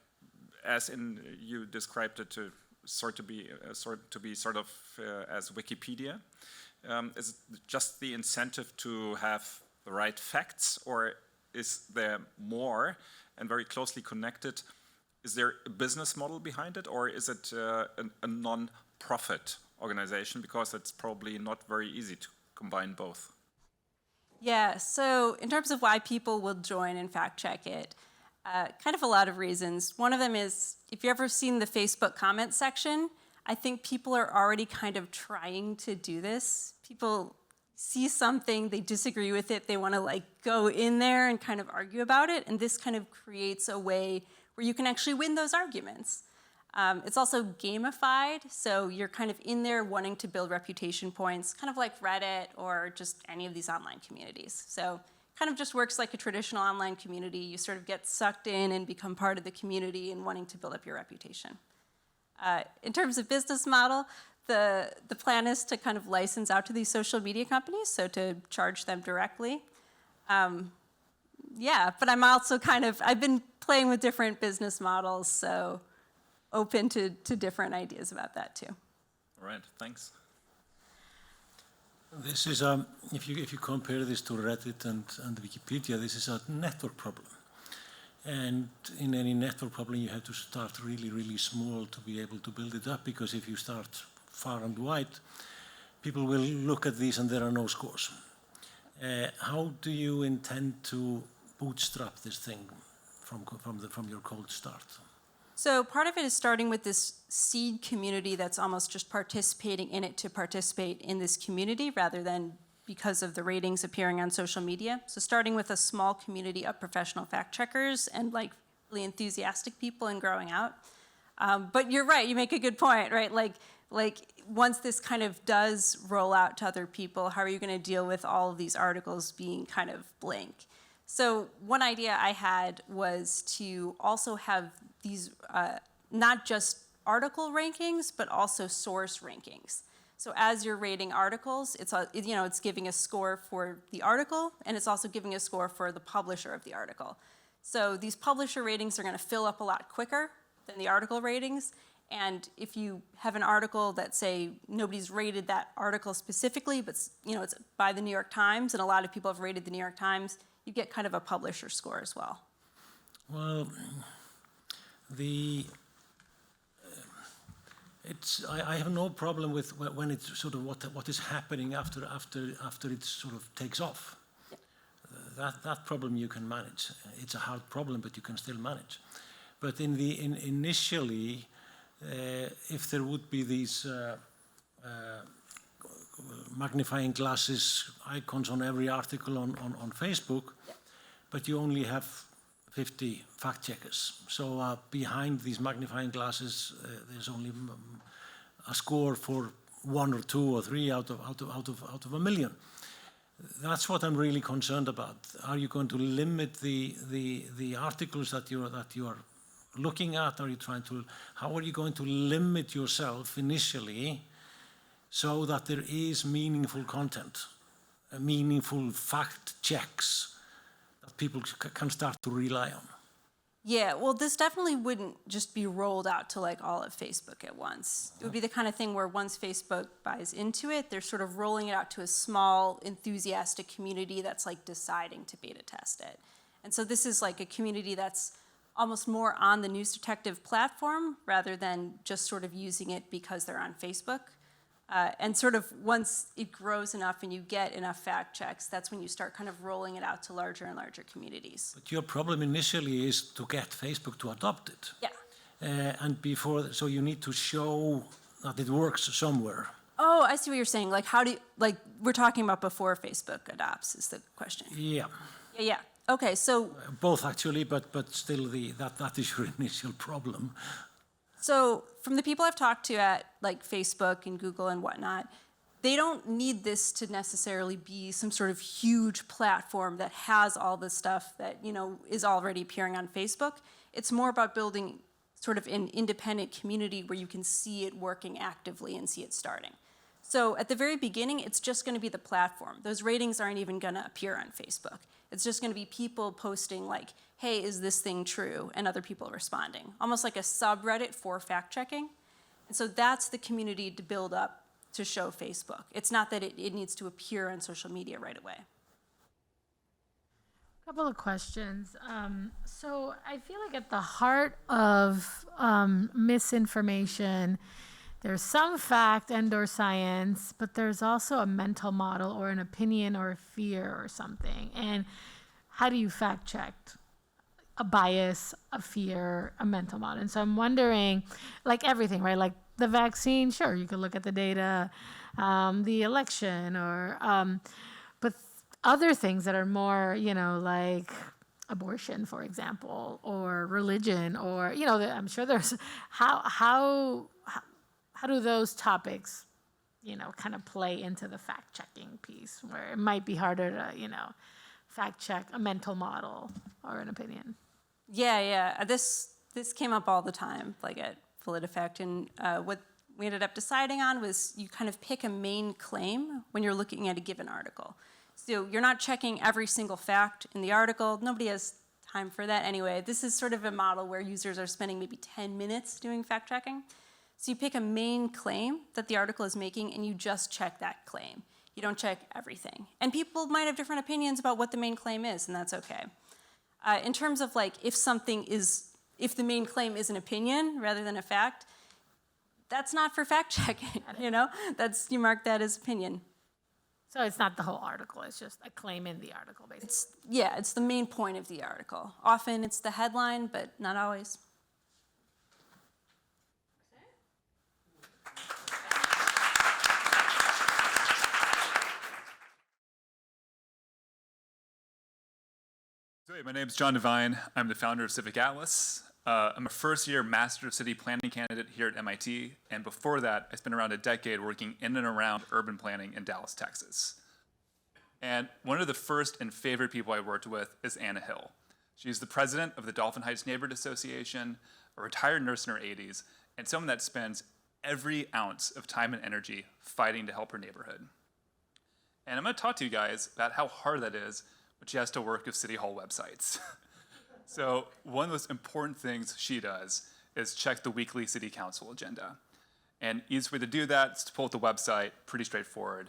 as in you described it, to sort of be as Wikipedia? Is it just the incentive to have the right facts, or is there more and very closely connected? Is there a business model behind it, or is it a non-profit organization? Because it's probably not very easy to combine both. Yeah, so in terms of why people will join and fact check it, kind of a lot of reasons. One of them is, if you've ever seen the Facebook comment section, I think people are already kind of trying to do this. People see something, they disagree with it, they want to like go in there and kind of argue about it, and this kind of creates a way where you can actually win those arguments. It's also gamified, so you're kind of in there wanting to build reputation points, kind of like Reddit or just any of these online communities. So kind of just works like a traditional online community. You sort of get sucked in and become part of the community and wanting to build up your reputation. In terms of business model, the plan is to kind of license out to these social media companies, so to charge them directly. Yeah, but I'm also I've been playing with different business models, so open to different ideas about that too. All right, thanks. This is, if you compare this to Reddit and Wikipedia, this is a network problem. And in any network problem, you have to start really, really small to be able to build it up, because if you start far and wide, people will look at these and there are no scores. How do you intend to bootstrap this thing from your cold start? So part of it is starting with this seed community that's almost just participating in it to participate in this community rather than because of the ratings appearing on social media. So starting with a small community of professional fact checkers and like really enthusiastic people and growing out. But you're right, you make a good point, right? Like once this kind of does roll out to other people, how are you going to deal with all of these articles being kind of blank? So one idea I had was to also have these not just article rankings, but also source rankings. So as you're rating articles, it's giving a score for the article, and it's also giving a score for the publisher of the article. So these publisher ratings are going to fill up a lot quicker than the article ratings. And if you have an article that, say, nobody's rated that article specifically, but it's by the New York Times, and a lot of people have rated the New York Times, you get kind of a publisher score as well. Well, I have no problem with when it's sort of what is happening after it sort of takes off. Yeah. That problem you can manage. It's a hard problem, but you can still manage. But initially, if there would be these magnifying glasses icons on every article on Facebook, yeah. But you only have 50 fact checkers. So behind these magnifying glasses, there's only a score for 1 or 2 or 3 out of a million. That's what I'm really concerned about. Are you going to limit the articles that you are looking at? How are you going to limit yourself initially so that there is meaningful content, meaningful fact checks that people can start to rely on? Yeah, well, this definitely wouldn't just be rolled out to like all of Facebook at once. It would be the kind of thing where once Facebook buys into it, they're sort of rolling it out to a small, enthusiastic community that's like deciding to beta test it. And so this is like a community that's almost more on the News Detective platform rather than just sort of using it because they're on Facebook. And sort of once it grows enough and you get enough fact checks, that's when you start kind of rolling it out to larger and larger communities. But your problem initially is to get Facebook to adopt it. Yeah. And before, so you need to show that it works somewhere. Oh, I see what you're saying. Like, how do you, like, we're talking about before Facebook adopts is the question. Yeah. Yeah. Okay, so. Both actually, but still that is your initial problem. So from the people I've talked to at like Facebook and Google and whatnot, they don't need this to necessarily be some sort of huge platform that has all the stuff that, you know, is already appearing on Facebook. It's more about building sort of an independent community where you can see it working actively and see it starting. So at the very beginning, it's just going to be the platform. Those ratings aren't even going to appear on Facebook. It's just going to be people posting like, hey, is this thing true? And other people responding. Almost like a subreddit for fact-checking. And so that's the community to build up to show Facebook. It's not that it needs to appear on social media right away. A couple of questions. So I feel like at the heart of misinformation, there's some fact and/or science, but there's also a mental model or an opinion or a fear or something. And how do you fact check a bias, a fear, a mental model? And so I'm wondering, like everything, right? Like the vaccine, sure, you could look at the data, the election, or but other things that are more, you know, like abortion, for example, or religion, or, you know, I'm sure there's how do those topics, you know, kind of play into the fact-checking piece where it might be harder to, you know, fact-check a mental model or an opinion? Yeah. This came up all the time, like at PolitiFact, and what we ended up deciding on was you kind of pick a main claim when you're looking at a given article. So you're not checking every single fact in the article. Nobody has time for that anyway. This is sort of a model where users are spending maybe 10 minutes doing fact-checking. So you pick a main claim that the article is making and you just check that claim. You don't check everything. And people might have different opinions about what the main claim is, and that's okay. In terms of like if the main claim is an opinion rather than a fact, that's not for fact checking, you know? You mark that as opinion. So it's not the whole article, it's just a claim in the article, basically. It's the main point of the article. Often it's the headline, but not always. So, hey, my name is John Devine. I'm the founder of Civic Atlas. I'm a first-year Master of City Planning candidate here at MIT, and before that, I spent around a decade working in and around urban planning in Dallas, Texas. And one of the first and favorite people I worked with is Anna Hill. She's the president of the Dolphin Heights Neighborhood Association, a retired nurse in her 80s, and someone that spends every ounce of time and energy fighting to help her neighborhood. And I'm going to talk to you guys about how hard that is when she has to work with City Hall websites. So one of the most important things she does is check the weekly City Council agenda. And the easiest way to do that is to pull up the website, pretty straightforward.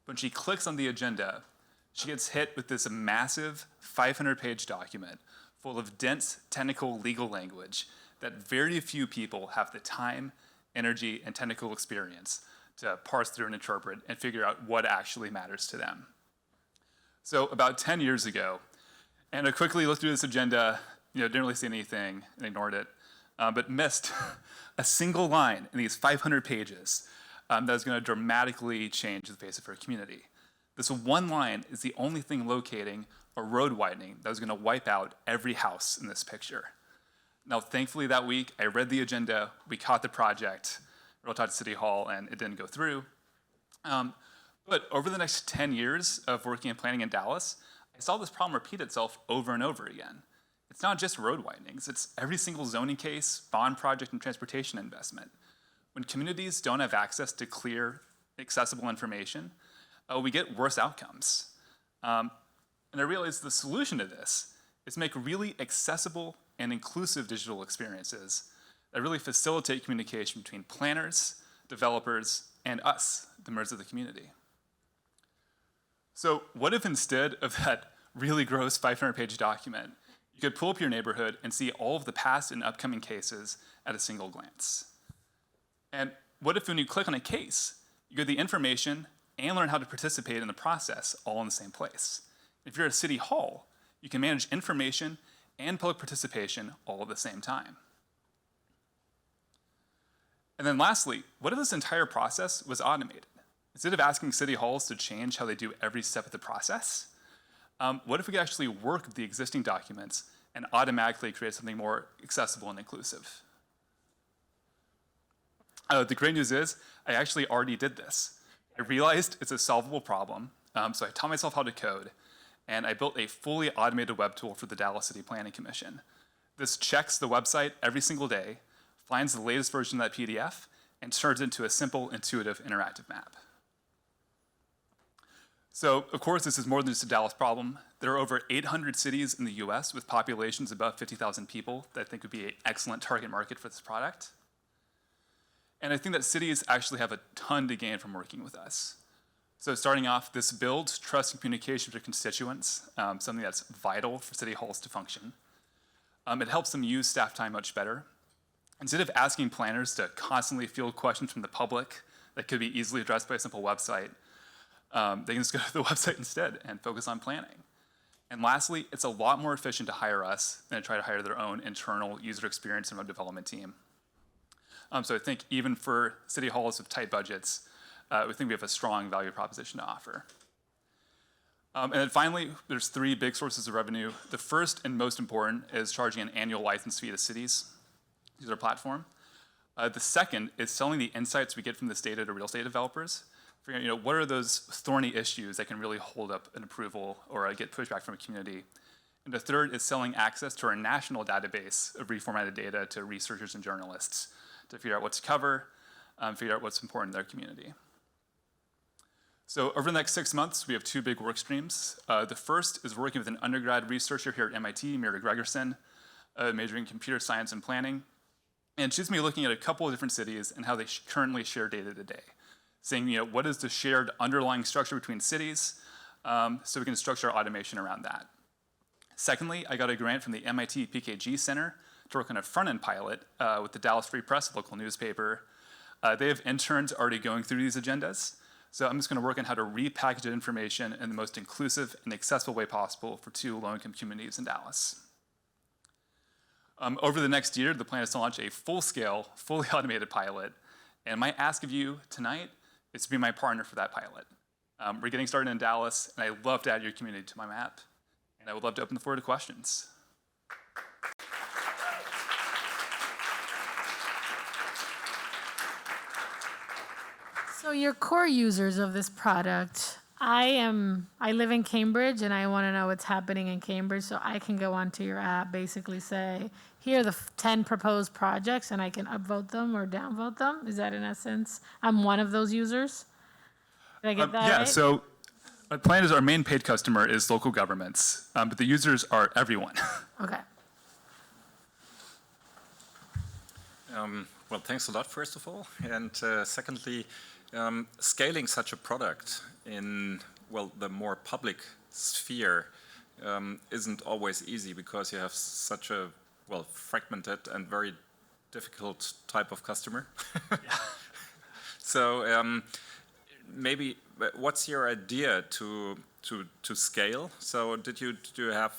When she clicks on the agenda, she gets hit with this massive 500-page document full of dense, technical legal language that very few people have the time, energy, and technical experience to parse through and interpret and figure out what actually matters to them. So about 10 years ago, Anna quickly looked through this agenda, didn't really see anything and ignored it, but missed a single line in these 500 pages that was going to dramatically change the face of her community. This one line is the only thing locating a road widening that was going to wipe out every house in this picture. Now, thankfully that week, I read the agenda, we caught the project, wrote out to City Hall, and it didn't go through. But over the next 10 years of working and planning in Dallas, I saw this problem repeat itself over and over again. It's not just road widenings, it's every single zoning case, bond project, and transportation investment. When communities don't have access to clear, accessible information, we get worse outcomes. And I realized the solution to this is make really accessible, and inclusive digital experiences that really facilitate communication between planners, developers, and us, the members of the community. So what if instead of that really gross 500-page document, you could pull up your neighborhood and see all of the past and upcoming cases at a single glance? And what if when you click on a case, you get the information and learn how to participate in the process all in the same place? If you're at City Hall, you can manage information and public participation all at the same time. And then lastly, what if this entire process was automated? Instead of asking city halls to change how they do every step of the process, what if we could actually work with the existing documents and automatically create something more accessible and inclusive? The great news is, I actually already did this. I realized it's a solvable problem, so I taught myself how to code, and I built a fully automated web tool for the Dallas City Planning Commission. This checks the website every single day, finds the latest version of that PDF, and turns it into a simple, intuitive, interactive map. So, of course, this is more than just a Dallas problem. There are over 800 cities in the US with populations above 50,000 people that I think would be an excellent target market for this product. And I think that cities actually have a ton to gain from working with us. So starting off, this builds trust and communication with their constituents, something that's vital for city halls to function. It helps them use staff time much better. Instead of asking planners to constantly field questions from the public that could be easily addressed by a simple website, they can just go to the website instead and focus on planning. And lastly, it's a lot more efficient to hire us than to try to hire their own internal user experience and web development team. So I think even for city halls with tight budgets, we think we have a strong value proposition to offer. And then finally, there's 3 big sources of revenue. The first and most important is charging an annual license fee to cities to use our platform. The second is selling the insights we get from this data to real estate developers. Figuring out, what are those thorny issues that can really hold up an approval or get pushback from a community. And the third is selling access to our national database of reformatted data to researchers and journalists to figure out what to cover, figure out what's important in their community. So over the next 6 months, we have 2 big work streams. The first is working with an undergrad researcher here at MIT, Mira Gregerson, majoring in computer science and planning. And she's going to be looking at a couple of different cities and how they currently share data today. Saying, what is the shared underlying structure between cities, so we can structure our automation around that. Secondly, I got a grant from the MIT PKG Center to work on a front-end pilot with the Dallas Free Press, a local newspaper. They have interns already going through these agendas, so I'm just going to work on how to repackage the information in the most inclusive and accessible way possible for 2 low-income communities in Dallas. Over the next year, the plan is to launch a full-scale, fully automated pilot, and my ask of you tonight is to be my partner for that pilot. We're getting started in Dallas, and I'd love to add your community to my map, and I would love to open the floor to questions. So your core users of this product, I live in Cambridge and I want to know what's happening in Cambridge, so I can go onto your app, basically say, here are the 10 proposed projects, and I can upvote them or downvote them. Is that in essence? I'm one of those users. Did I get that yeah, right? so our plan is our main paid customer is local governments, but the users are everyone. Okay. Well, thanks a lot, first of all. And secondly, scaling such a product in, well, the more public sphere isn't always easy because you have such a, well, fragmented and very difficult type of customer. So maybe, what's your idea to scale? So do you have,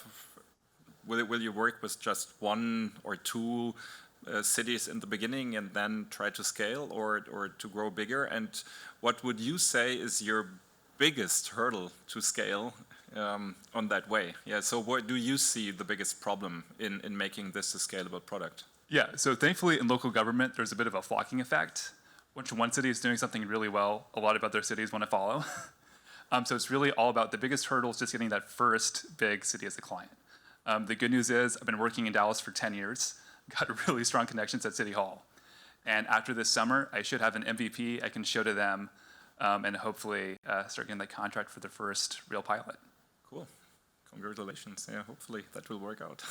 will you work with just 1 or 2 cities in the beginning and then try to scale or to grow bigger? And what would you say is your biggest hurdle to scale on that way? Yeah, so what do you see the biggest problem in making this a scalable product? Yeah, so thankfully in local government, there's a bit of a flocking effect. Once one city is doing something really well, a lot of other cities want to follow. So it's really all about the biggest hurdle is just getting that first big city as a client. The good news is I've been working in Dallas for 10 years, got really strong connections at City Hall. And after this summer, I should have an MVP I can show to them and hopefully start getting that contract for the first real pilot. Cool. Congratulations. Yeah, hopefully that will work out.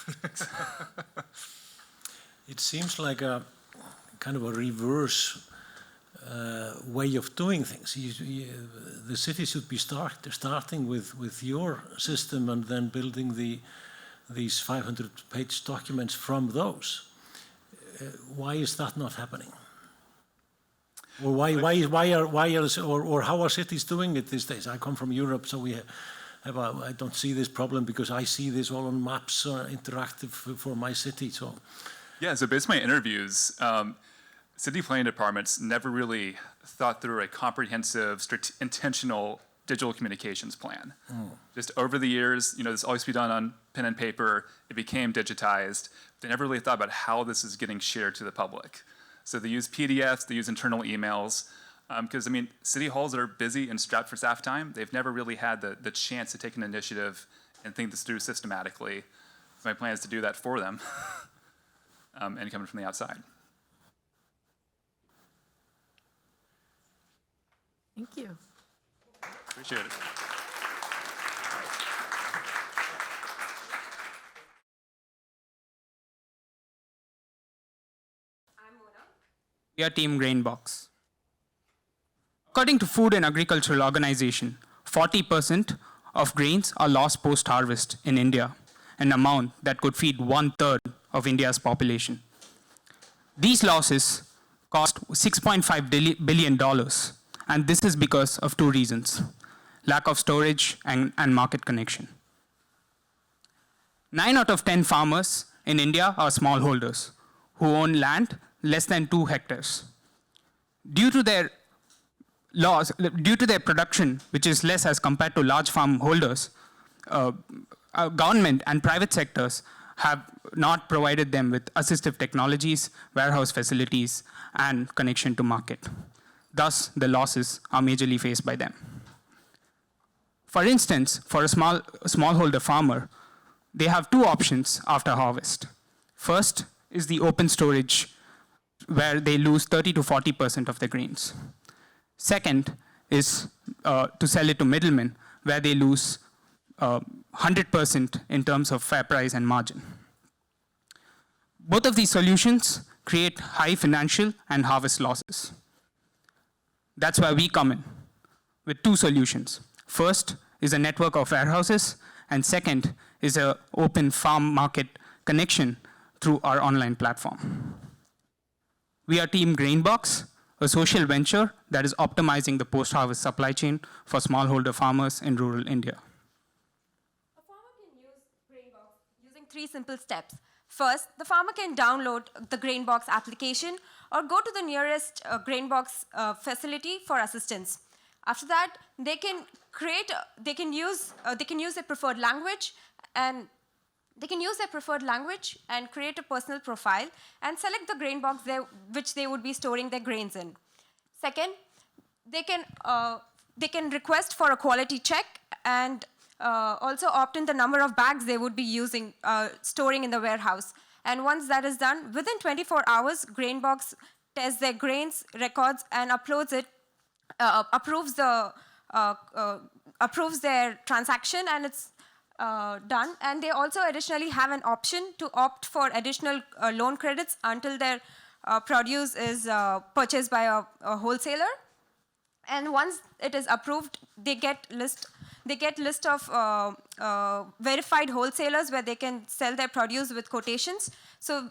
It seems like a kind of a reverse way of doing things. The city should be starting with your system and then building these 500-page documents from those. Why is that not happening? Or how are cities doing it these days? I come from Europe, so I don't see this problem because I see this all on maps, interactive for my city. So. Yeah, so based on my interviews, city planning departments never really thought through a comprehensive, intentional digital communications plan. Just over the years, this always be done on pen and paper. It became digitized. They never really thought about how this is getting shared to the public. So they use PDFs, they use internal emails, because city halls that are busy and strapped for staff time, they've never really had the chance to take an initiative and think this through systematically. So my plan is to do that for them, and coming from the outside. Thank you. Appreciate it. We are Team Grainbox. According to Food and Agricultural Organization, 40% of grains are lost post-harvest in India, an amount that could feed 1/3 of India's population. These losses cost $6.5 billion, and this is because of two reasons: lack of storage and market connection. 9 out of 10 farmers in India are smallholders who own land less than 2 hectares. Due to their production, which is less as compared to large farm holders, government and private sectors have not provided them with assistive technologies, warehouse facilities, and connection to market. Thus, the losses are majorly faced by them. For instance, for a smallholder farmer, they have 2 options after harvest. First is the open storage, where they lose 30 to 40% of the grains. Second is to sell it to middlemen, where they lose 100% in terms of fair price and margin. Both of these solutions create high financial and harvest losses. That's why we come in with 2 solutions. First is a network of warehouses, and second is an open farm market connection through our online platform. We are Team Grainbox, a social venture that is optimizing the post-harvest supply chain for smallholder farmers in rural India. A farmer can use Grainbox using 3 simple steps. First, the farmer can download the Grainbox application or go to the nearest Grainbox facility for assistance. After that, they can use their preferred language and create a personal profile and select the grain box which they would be storing their grains in. Second, they can request for a quality check and also opt in the number of bags they would be storing in the warehouse. And once that is done, within 24 hours, Grainbox tests their grains, records, and approves their transaction, and it's done. And they also additionally have an option to opt for additional loan credits until their produce is purchased by a wholesaler. And once it is approved, they get list of verified wholesalers where they can sell their produce with quotations. So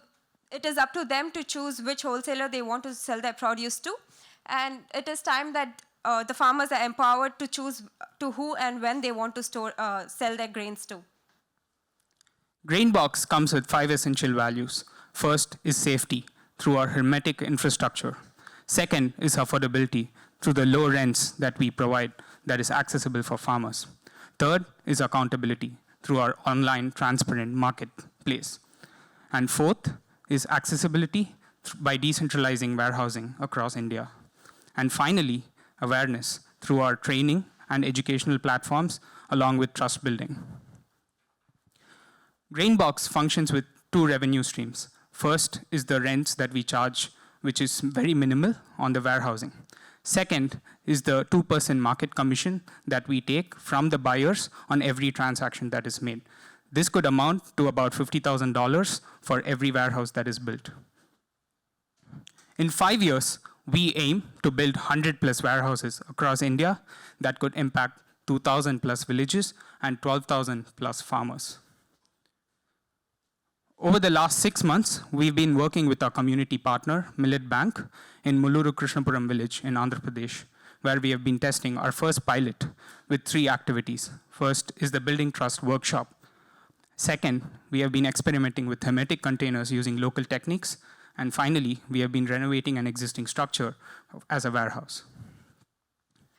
it is up to them to choose which wholesaler they want to sell their produce to. And it is time that the farmers are empowered to choose to who and when they want to sell their grains to. Grainbox comes with 5 essential values. First is safety through our hermetic infrastructure. Second is affordability through the low rents that we provide that is accessible for farmers. Third is accountability through our online transparent marketplace. And fourth is accessibility by decentralizing warehousing across India. And finally, awareness through our training and educational platforms along with trust building. Grainbox functions with 2 revenue streams. First is the rents that we charge, which is very minimal on the warehousing. Second is the 2% market commission that we take from the buyers on every transaction that is made. This could amount to about $50,000 for every warehouse that is built. In 5 years, we aim to build 100+ warehouses across India that could impact 2,000+ villages and 12,000+ farmers. Over the last 6 months, we've been working with our community partner, Millet Bank, in Mulluru Krishnapuram village in Andhra Pradesh, where we have been testing our first pilot with 3 activities. First is the Building Trust workshop. Second, we have been experimenting with hermetic containers using local techniques. And finally, we have been renovating an existing structure as a warehouse.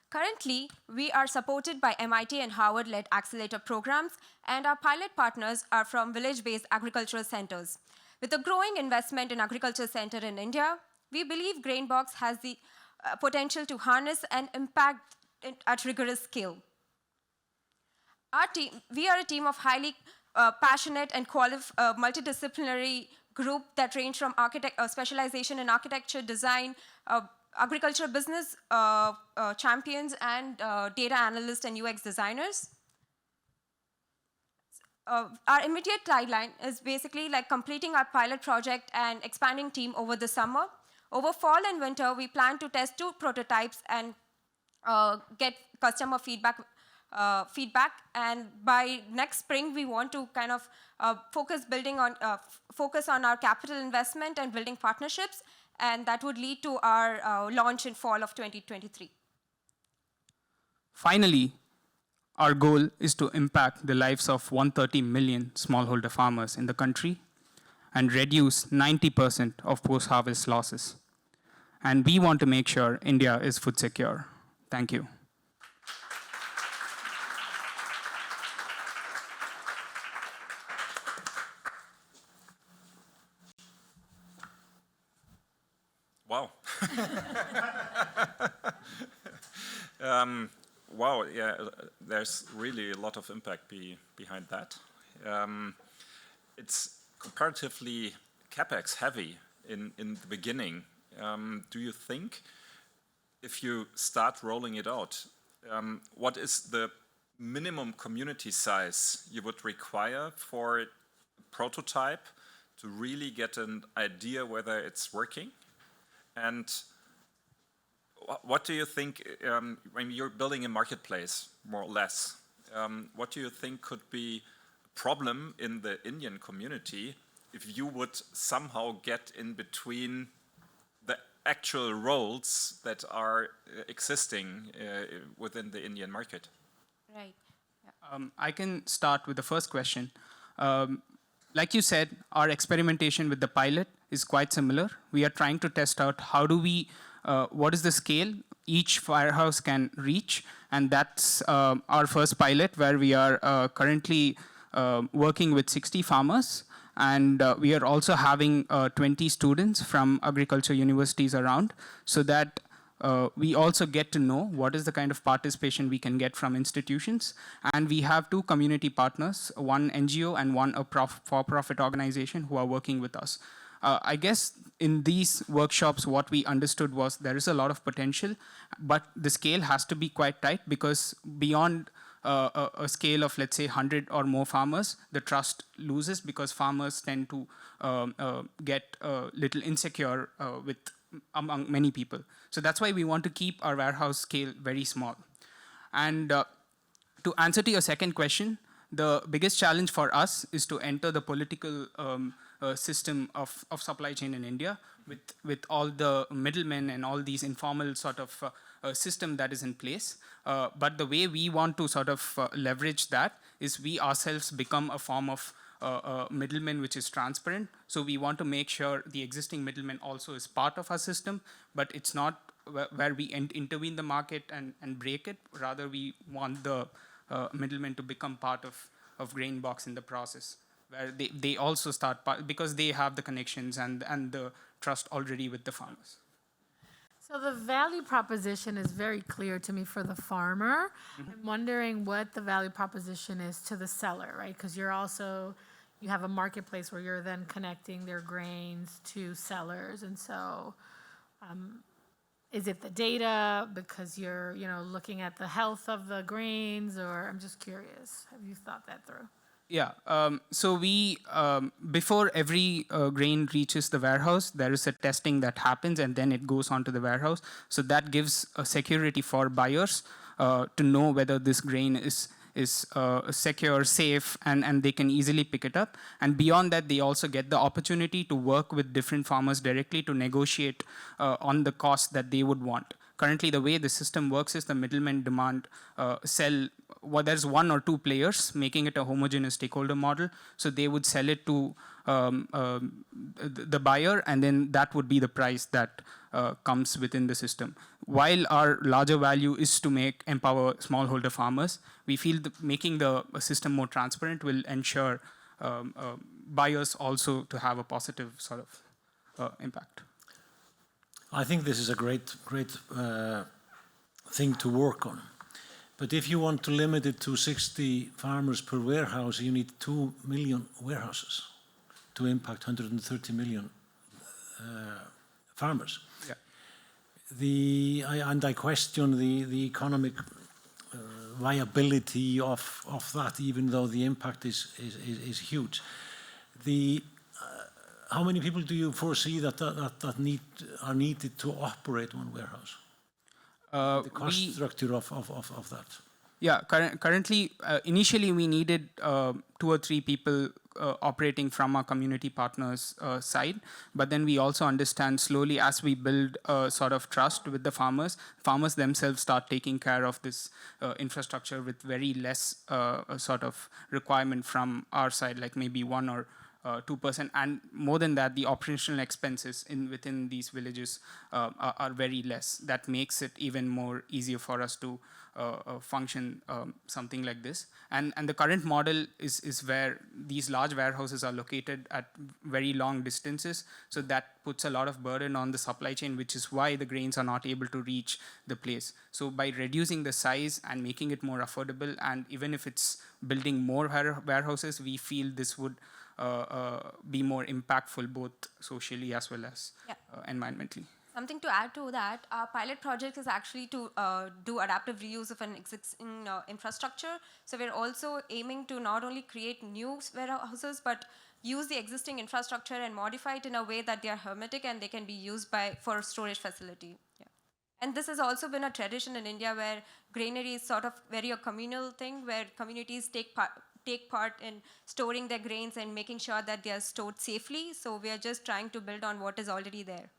Currently, we are supported by MIT and Harvard-led accelerator programs, and our pilot partners are from village-based agricultural centers. With a growing investment in agriculture center in India, we believe Grainbox has the potential to harness and impact it at rigorous scale. We are a team of highly passionate and multidisciplinary group that range from specialization in architecture, design, agriculture business champions, and data analysts and UX designers. Our immediate timeline is basically like completing our pilot project and expanding team over the summer. Over fall and winter, we plan to test 2 prototypes and get customer feedback. And by next spring, we want to kind of focus on our capital investment and building partnerships, and that would lead to our launch in fall of 2023. Finally, our goal is to impact the lives of 130 million smallholder farmers in the country and reduce 90% of post-harvest losses. And we want to make sure India is food secure. Thank you. Wow. Wow, yeah, there's really a lot of impact behind that. It's comparatively CapEx heavy in the beginning. Do you think, if you start rolling it out, what is the minimum community size you would require for a prototype to really get an idea whether it's working? And what do you think, when you're building a marketplace, more or less, what do you think could be a problem in the Indian community if you would somehow get in between the actual roles that are existing within the Indian market? Right. Yeah. I can start with the first question. Like you said, our experimentation with the pilot is quite similar. We are trying to test out what is the scale each warehouse can reach, and that's our first pilot, where we are currently working with 60 farmers, and we are also having 20 students from agriculture universities around, so that we also get to know what is the kind of participation we can get from institutions. And we have 2 community partners, one NGO and one for-profit organization, who are working with us. I guess in these workshops, what we understood was there is a lot of potential, but the scale has to be quite tight, because beyond a scale of, let's say, 100 or more farmers, the trust loses, because farmers tend to get a little insecure among many people. So that's why we want to keep our warehouse scale very small. And to answer to your second question, the biggest challenge for us is to enter the political system of supply chain in India with all the middlemen and all these informal sort of system that is in place. But the way we want to sort of leverage that is we ourselves become a form of middleman which is transparent. So we want to make sure the existing middleman also is part of our system, but it's not where we intervene the market and break it. Rather, we want the middlemen to become part of Grainbox in the process, where they also start, because they have the connections and the trust already with the farmers. So the value proposition is very clear to me for the farmer. Mm-hmm. I'm wondering what the value proposition is to the seller, right? Because you have a marketplace where you're then connecting their grains to sellers. And so Is it the data because you're, looking at the health of the grains, or I'm just curious. Have you thought that through? Yeah, so we, before every grain reaches the warehouse, there is a testing that happens and then it goes on to the warehouse. So that gives a security for buyers to know whether this grain is secure, safe, and they can easily pick it up. And beyond that, they also get the opportunity to work with different farmers directly to negotiate on the cost that they would want. Currently, the way the system works is the middlemen demand there's one or two players, making it a homogeneous stakeholder model. So they would sell it to the buyer, and then that would be the price that comes within the system. While our larger value is to empower smallholder farmers, we feel making the system more transparent will ensure buyers also to have a positive sort of impact. I think this is a great thing to work on. But if you want to limit it to 60 farmers per warehouse, you need 2 million warehouses to impact 130 million farmers. Yeah. I question the economic viability of that, even though the impact is huge. How many people do you foresee that are needed to operate one warehouse? The cost structure of that. Yeah, currently, initially we needed 2 or 3 people operating from our community partners' side, but then we also understand slowly as we build a sort of trust with the farmers themselves start taking care of this infrastructure with very less sort of requirement from our side, like maybe 1 or 2%, and more than that, the operational expenses within these villages are very less. That makes it even more easier for us to function something like this. And the current model is where these large warehouses are located at very long distances, so that puts a lot of burden on the supply chain, which is why the grains are not able to reach the place. So by reducing the size and making it more affordable, and even if it's building more warehouses, we feel this would be more impactful both socially as well as environmentally. Something to add to that, our pilot project is actually to do adaptive reuse of an existing infrastructure. So we're also aiming to not only create new warehouses, but use the existing infrastructure and modify it in a way that they are hermetic and they can be used for storage facility. Yeah. And this has also been a tradition in India where granary is sort of very a communal thing where communities take part in storing their grains and making sure that they are stored safely. So we are just trying to build on what is already there.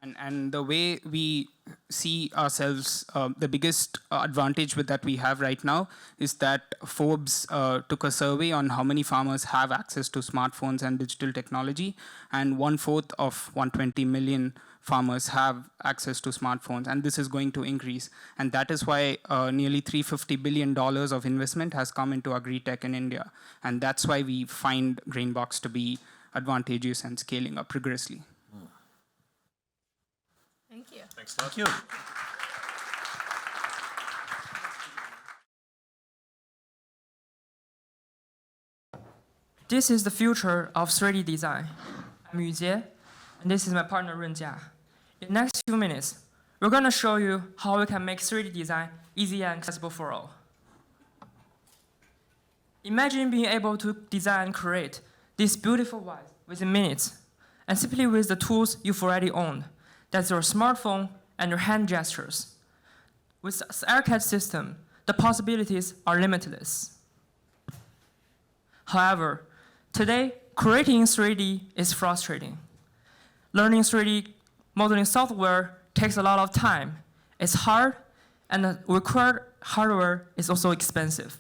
And the way we see ourselves, the biggest advantage that we have right now is that Forbes took a survey on how many farmers have access to smartphones and digital technology, and 1/4 of 120 million farmers have access to smartphones, and this is going to increase. And that is why nearly $350 billion of investment has come into agri-tech in India. And that's why we find GrainBox to be advantageous and scaling up rigorously. Thank you. Thanks a lot. Thank you. This is the future of 3D design. I'm Yu Jie, and this is my partner Ren Jia. In the next few minutes, we're going to show you how we can make 3D design easy and accessible for all. Imagine being able to design and create this beautiful vase within minutes, and simply with the tools you've already owned. That's your smartphone and your hand gestures. With the AirCAD system, the possibilities are limitless. However, today, creating in 3D is frustrating. Learning 3D modeling software takes a lot of time. It's hard, and the required hardware is also expensive.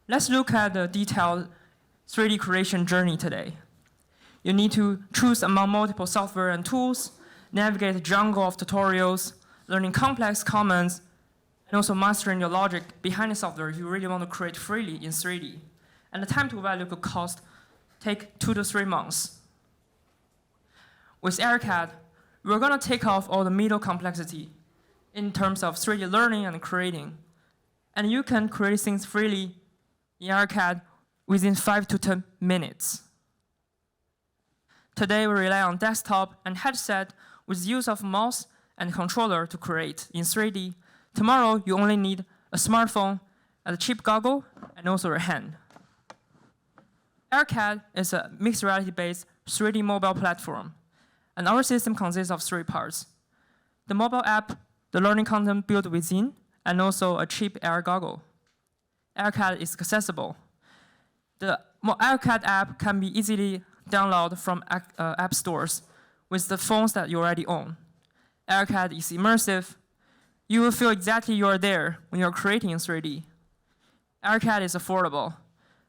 Let's look at the detailed 3D creation journey today. You need to choose among multiple software and tools, navigate the jungle of tutorials, learning complex commands, and also mastering your logic behind the software if you really want to create freely in 3D. And the time to value could take 2 to 3 months. With AirCAD, we're going to take off all the middle complexity in terms of 3D learning and creating. And you can create things freely in AirCAD within 5 to 10 minutes. Today, we rely on desktop and headset with use of mouse and controller to create in 3D. Tomorrow, you only need a smartphone, a cheap goggle, and also your hand. AirCAD is a mixed reality-based 3D mobile platform, and our system consists of 3 parts: the mobile app, the learning content built within, and also a cheap AR goggle. AirCAD is accessible. The AirCAD app can be easily downloaded from app stores with the phones that you already own. AirCAD is immersive. You will feel exactly you are there when you're creating in 3D. AirCAD is affordable.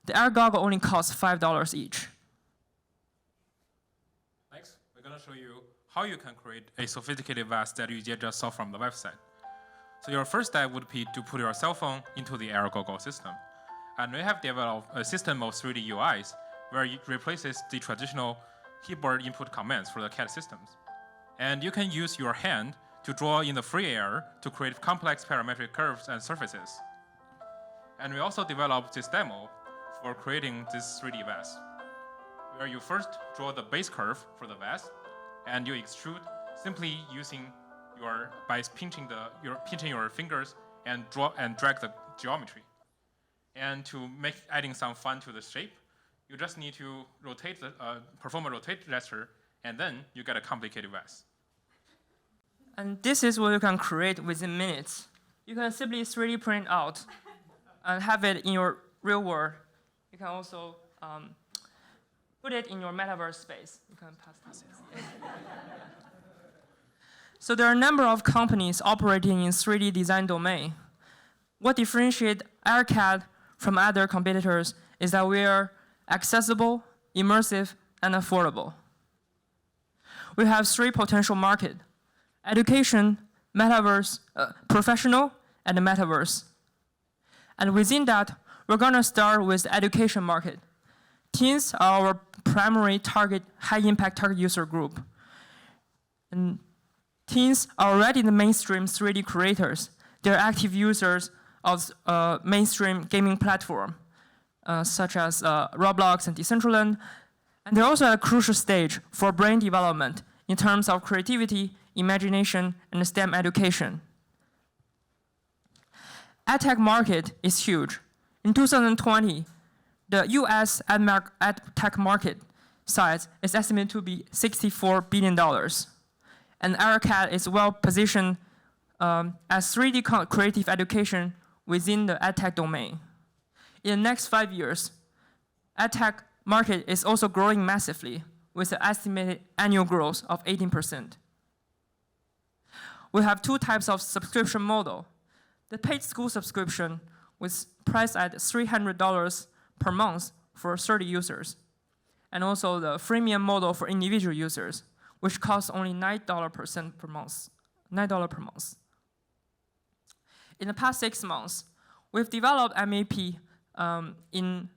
The AR goggle only costs $5 each. Next, we're going to show you how you can create a sophisticated vest that you just saw from the website. So your first step would be to put your cell phone into the AR goggle system. And we have developed a system of 3D UIs where it replaces the traditional keyboard input commands for the CAD systems. And you can use your hand to draw in the free air to create complex parametric curves and surfaces. And we also developed this demo for creating this 3D vest, where you first draw the base curve for the vest, and you extrude simply using by pinching your fingers and drag the geometry. And to make adding some fun to the shape, you just need to perform a rotate gesture, and then you get a complicated vest. And this is what you can create within minutes. You can simply 3D print out and have it in your real world. You can also put it in your metaverse space. You can pass this. So there are a number of companies operating in 3D design domain. What differentiates AirCAD from other competitors is that we are accessible, immersive, and affordable. We have 3 potential markets: education, metaverse, professional, and the metaverse. And within that, we're going to start with the education market. Teens are our primary target, high-impact target user group. And teens are already the mainstream 3D creators. They're active users of mainstream gaming platform, such as Roblox and Decentraland. And they're also at a crucial stage for brain development in terms of creativity, imagination, and STEM education. EdTech market is huge. In 2020, the US EdTech market size is estimated to be $64 billion. And AirCAD is well positioned as 3D creative education within the EdTech domain. In the next 5 years, EdTech market is also growing massively with an estimated annual growth of 18%. We have 2 types of subscription model. The paid school subscription was priced at $300 per month for 30 users. And also the freemium model for individual users, which costs only $9 per month. In the past 6 months, we've developed MAP in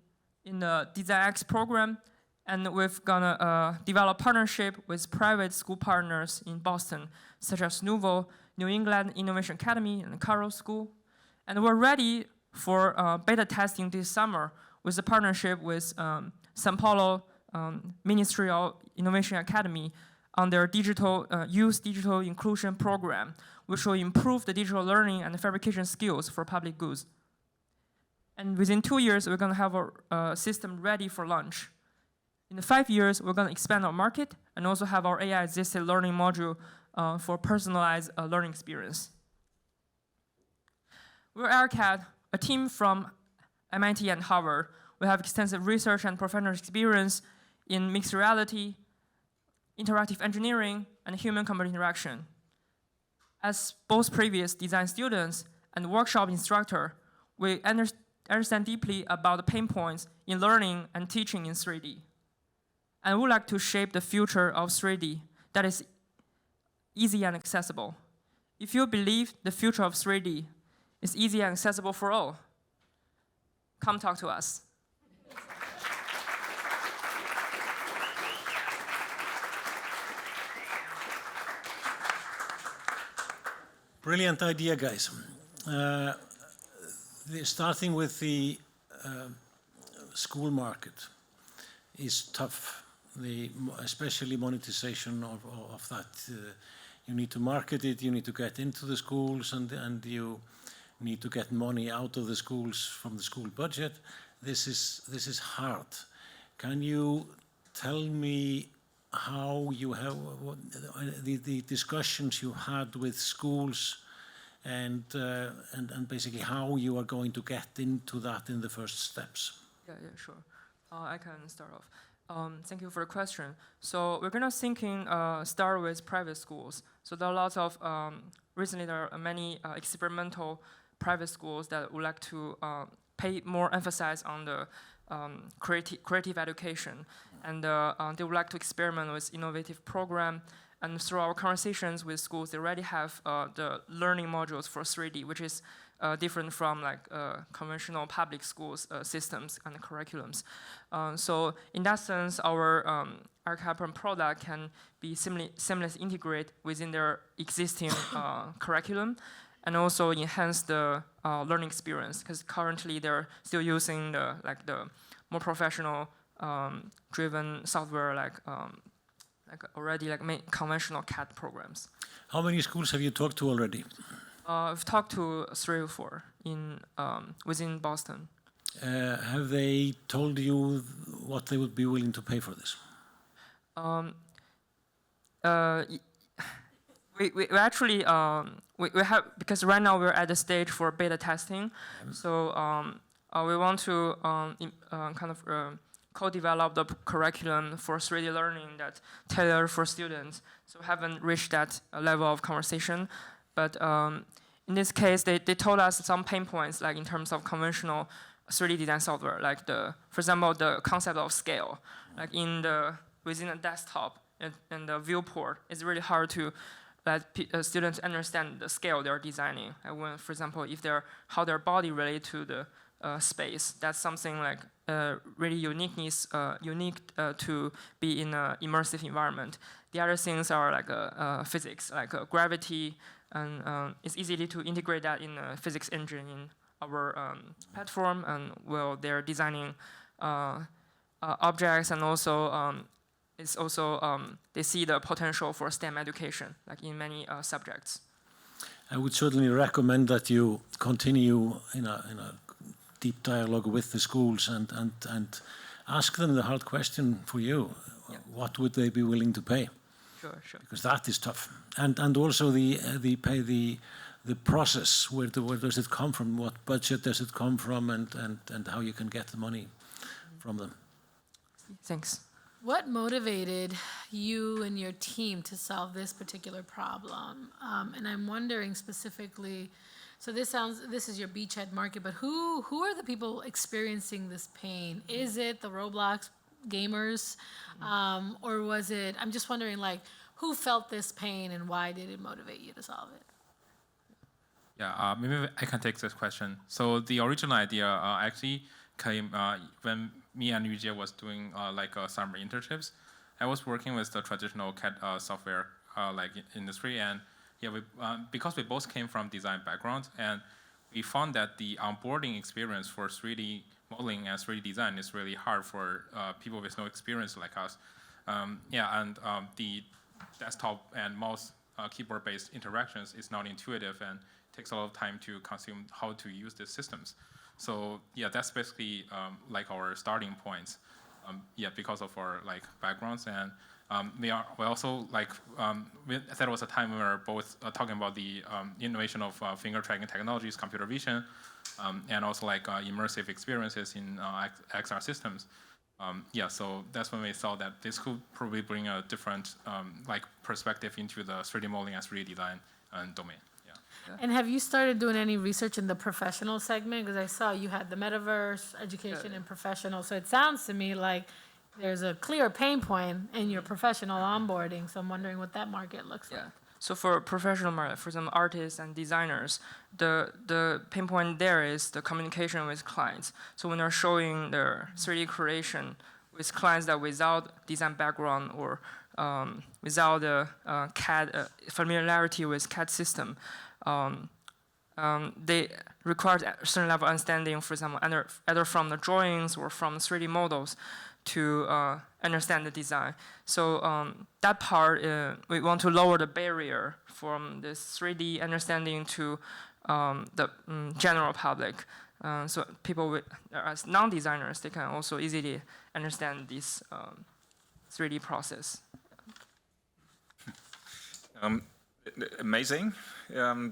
the MITdesignX program, and we've gonna develop partnership with private school partners in Boston, such as Nouveau, New England Innovation Academy, and Carroll School. And we're ready for beta testing this summer with a partnership with São Paulo Ministry of Innovation Academy on their youth digital inclusion program, which will improve the digital learning and fabrication skills for public goods. And within 2 years, we're gonna have our system ready for launch. In the 5 years, we're gonna expand our market and also have our AI-assisted learning module for personalized learning experience. We're AirCAD, a team from MIT and Harvard. We have extensive research and professional experience in mixed reality, interactive engineering, and human-computer interaction. As both previous design students and workshop instructor, we understand deeply about the pain points in learning and teaching in 3D. And we would like to shape the future of 3D that is easy and accessible. If you believe the future of 3D is easy and accessible for all, come talk to us. Brilliant idea, guys. Starting with the school market is tough. especially monetization of that. You need to market it, you need to get into the schools, and you need to get money out of the schools from the school budget. This is hard. Can you tell me how you have the discussions you had with schools, and basically how you are going to get into that in the first steps? Yeah, sure. I can start off. Thank you for the question. So we're gonna start with private schools. So there are lots of recently there are many experimental private schools that would like to pay more emphasis on the creative education, and they would like to experiment with innovative program. And through our conversations with schools, they already have the learning modules for 3D, which is different from like conventional public schools systems and curriculums. So in that sense, our Atacama product can be seamlessly integrated within their existing curriculum, and also enhance the learning experience, because currently they're still using the more professional driven software like conventional CAD programs. How many schools have you talked to already? I've talked to 3 or 4 within Boston. Have they told you what they would be willing to pay for this? We actually we have, because right now we're at the stage for beta testing, so we want to co-develop the curriculum for 3D learning that tailored for students. So we haven't reached that level of conversation, but in this case, they told us some pain points, like in terms of conventional 3D design software, like for example, the concept of scale, like within a desktop and the viewport, it's really hard to let students understand the scale they're designing. Like when, for example, how their body relate to the space, that's something like really unique to be in an immersive environment. The other things are like physics, like gravity, and it's easy to integrate that in a physics engine in our platform, and they're designing objects, and also it's also they see the potential for STEM education, like in many subjects. I would certainly recommend that you continue in a deep dialogue with the schools and ask them the hard question for you. Yeah. What would they be willing to pay? Sure. Because that is tough. And also the process, where does it come from? What budget does it come from, and how you can get the money from them? Thanks. What motivated you and your team to solve this particular problem? And I'm wondering specifically, so this is your beachhead market, but who are the people experiencing this pain? Is it the Roblox gamers, or was it? I'm just wondering, like, who felt this pain and why did it motivate you to solve it? Yeah, maybe I can take this question. So the original idea actually came when me and Vijay was doing summer internships. I was working with the traditional CAD software industry, and because we both came from design backgrounds, and we found that the onboarding experience for 3D modeling and 3D design is really hard for people with no experience like us. The desktop and mouse keyboard-based interactions is not intuitive and takes a lot of time to consume how to use these systems. So that's basically our starting points. Because of our backgrounds, and we also there was a time we were both talking about the innovation of finger tracking technologies, computer vision, and also immersive experiences in XR systems. So that's when we saw that this could probably bring a different perspective into the 3D modeling and 3D design domain. And have you started doing any research in the professional segment? Because I saw you had the metaverse, education, and professional. So it sounds to me like there's a clear pain point in your professional onboarding. So I'm wondering what that market looks like. So for professional market, for some artists and designers, the pain point there is the communication with clients. So when they're showing their 3D creation with clients that without design background or without the CAD familiarity with CAD system, they require a certain level of understanding, for example, either from the drawings or from 3D models, to understand the design. So that part, we want to lower the barrier from this 3D understanding to the general public. So people as non-designers, they can also easily understand this 3D process. Amazing,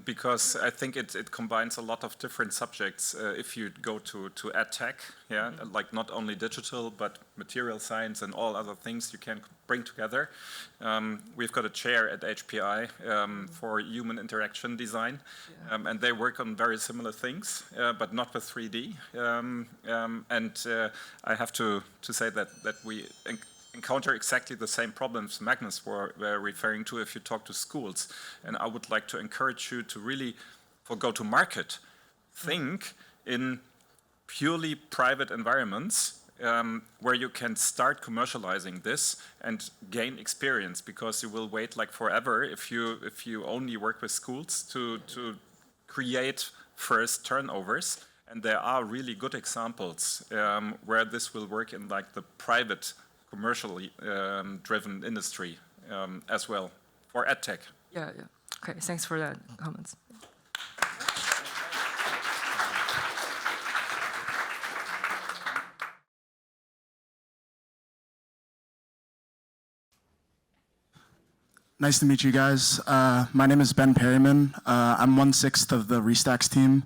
because I think it combines a lot of different subjects. If you go to EdTech, yeah, like not only digital, but material science and all other things you can bring together. We've got a chair at HPI for human interaction design, and they work on very similar things, but not with 3D. I have to say that we encounter exactly the same problems Magnus were referring to if you talk to schools. And I would like to encourage you to really, for go-to-market, think in purely private environments where you can start commercializing this and gain experience, because you will wait like forever if you only work with schools to create first turnovers. And there are really good examples where this will work in like the private commercially driven industry as well for EdTech. Yeah. Okay, thanks for that comments. Nice to meet you guys. My name is Ben Perryman. I'm 1/6 of the Restacks team.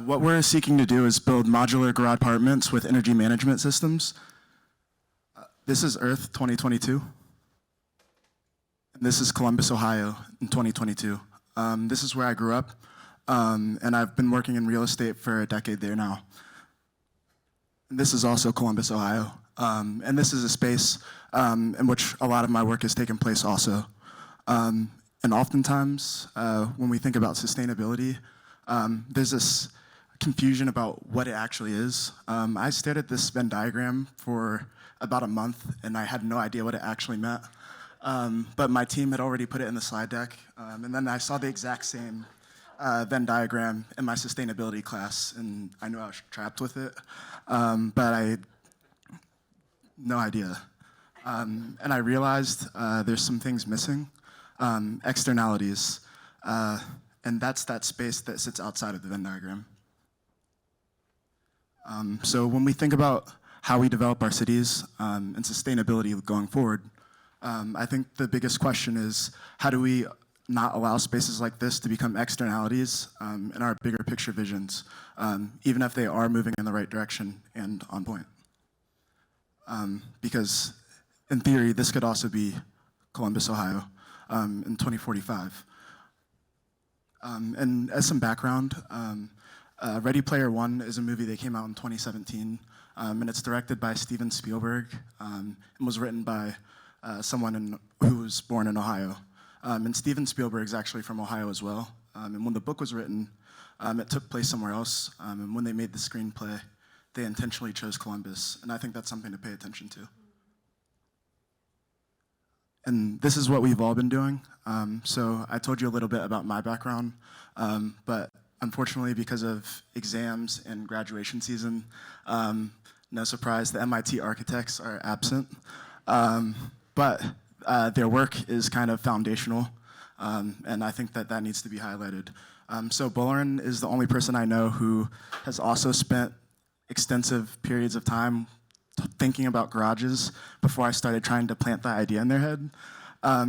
What we're seeking to do is build modular garage apartments with energy management systems. This is Earth 2022. And this is Columbus, Ohio in 2022. This is where I grew up, and I've been working in real estate for a decade there now. And this is also Columbus, Ohio. And this is a space in which a lot of my work has taken place also. And oftentimes, when we think about sustainability, there's this confusion about what it actually is. I stared at this Venn diagram for about a month, and I had no idea what it actually meant. But my team had already put it in the slide deck, and then I saw the exact same Venn diagram in my sustainability class, and I knew I was trapped with it, but I had no idea. And I realized there's some things missing, externalities. And that's that space that sits outside of the Venn diagram. So when we think about how we develop our cities and sustainability going forward, I think the biggest question is, how do we not allow spaces like this to become externalities in our bigger picture visions, even if they are moving in the right direction and on point? Because in theory, this could also be Columbus, Ohio in 2045. And as some background, Ready Player One is a movie that came out in 2017, and it's directed by Steven Spielberg, and was written by someone who was born in Ohio. And Steven Spielberg is actually from Ohio as well. And when the book was written, it took place somewhere else. And when they made the screenplay, they intentionally chose Columbus, and I think that's something to pay attention to. And this is what we've all been doing. So I told you a little bit about my background, but unfortunately, because of exams and graduation season, no surprise, the MIT architects are absent. But their work is kind of foundational, and I think that needs to be highlighted. So Bolarin is the only person I know who has also spent extensive periods of time thinking about garages before I started trying to plant the idea in their head.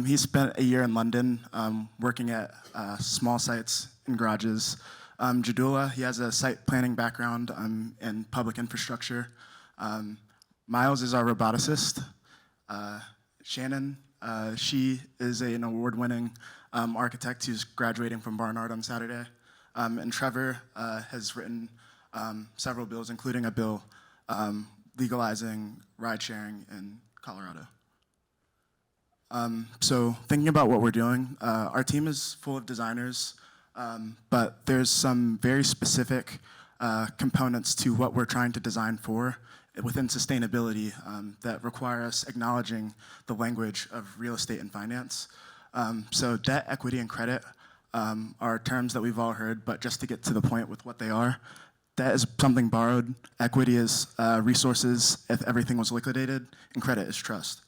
He spent a year in London working at small sites in garages. Jadula, he has a site planning background in public infrastructure. Miles is our roboticist. Shannon, she is an award-winning architect who's graduating from Barnard on Saturday. And Trevor has written several bills, including a bill legalizing ride-sharing in Colorado. So thinking about what we're doing, our team is full of designers, but there's some very specific components to what we're trying to design for within sustainability that require us acknowledging the language of real estate and finance. So debt, equity, and credit are terms that we've all heard, but just to get to the point with what they are, debt is something borrowed, equity is resources if everything was liquidated, and credit is trust.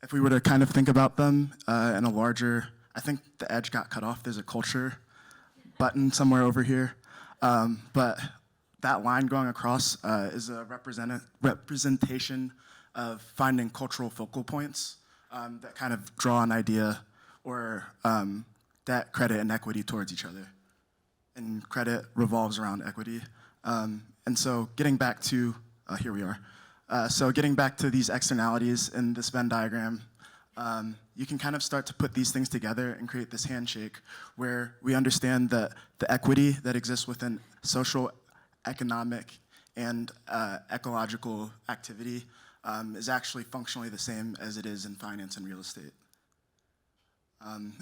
If we were to kind of think about them in a larger, I think the edge got cut off. There's a culture button somewhere over here. But that line going across is a representation of finding cultural focal points that kind of draw an idea or debt, credit, and equity towards each other. And credit revolves around equity. And so getting back to, here we are. So getting back to these externalities in this Venn diagram, you can kind of start to put these things together and create this handshake where we understand that the equity that exists within social, economic, and ecological activity is actually functionally the same as it is in finance and real estate.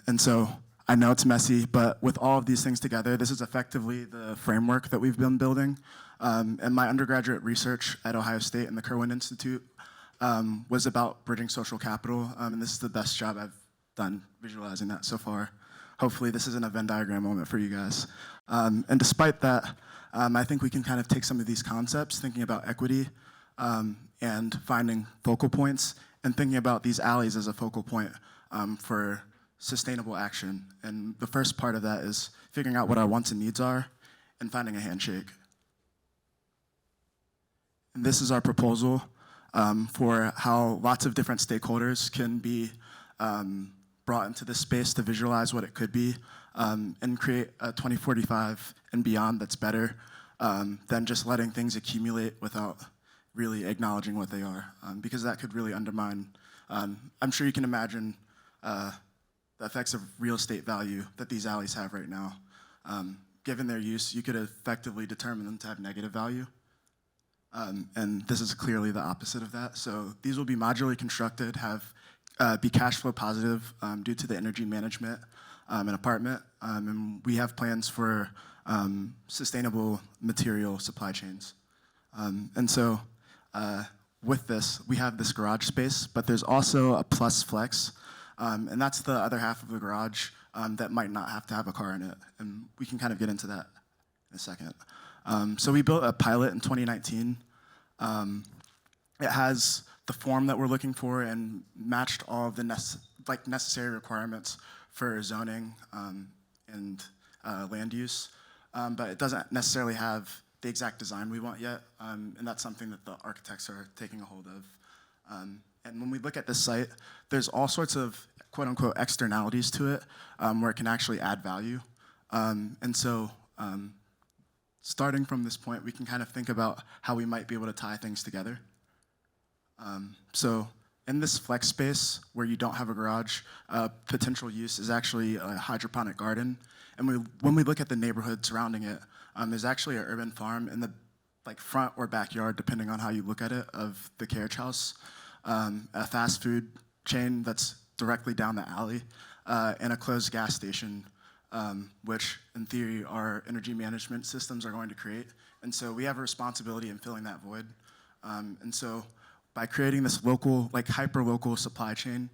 And so I know it's messy, but with all of these things together, this is effectively the framework that we've been building. And my undergraduate research at Ohio State and the Kirwan Institute was about bridging social capital, and this is the best job I've done visualizing that so far. Hopefully this isn't a Venn diagram moment for you guys. And despite that, I think we can kind of take some of these concepts, thinking about equity and finding focal points, and thinking about these alleys as a focal point for sustainable action. And the first part of that is figuring out what our wants and needs are and finding a handshake. And this is our proposal for how lots of different stakeholders can be brought into this space to visualize what it could be and create a 2045 and beyond that's better than just letting things accumulate without really acknowledging what they are, because that could really undermine, I'm sure you can imagine the effects of real estate value that these alleys have right now. Given their use, you could effectively determine them to have negative value. And this is clearly the opposite of that. So these will be modularly constructed, be cash flow positive due to the energy management and apartment. And we have plans for sustainable material supply chains. And so with this, we have this garage space, but there's also a plus flex. And that's the other half of the garage that might not have to have a car in it. And we can kind of get into that in a second. So we built a pilot in 2019. It has the form that we're looking for and matched all of the necessary requirements for zoning and land use. But it doesn't necessarily have the exact design we want yet. And that's something that the architects are taking a hold of. And when we look at this site, there's all sorts of quote unquote externalities to it where it can actually add value. And so starting from this point, we can kind of think about how we might be able to tie things together. So in this flex space where you don't have a garage, potential use is actually a hydroponic garden. And when we look at the neighborhood surrounding it, there's actually an urban farm in the front or backyard, depending on how you look at it, of the carriage house, a fast food chain that's directly down the alley, and a closed gas station, which in theory our energy management systems are going to create. And so we have a responsibility in filling that void. And so by creating this local, hyper-local supply chain,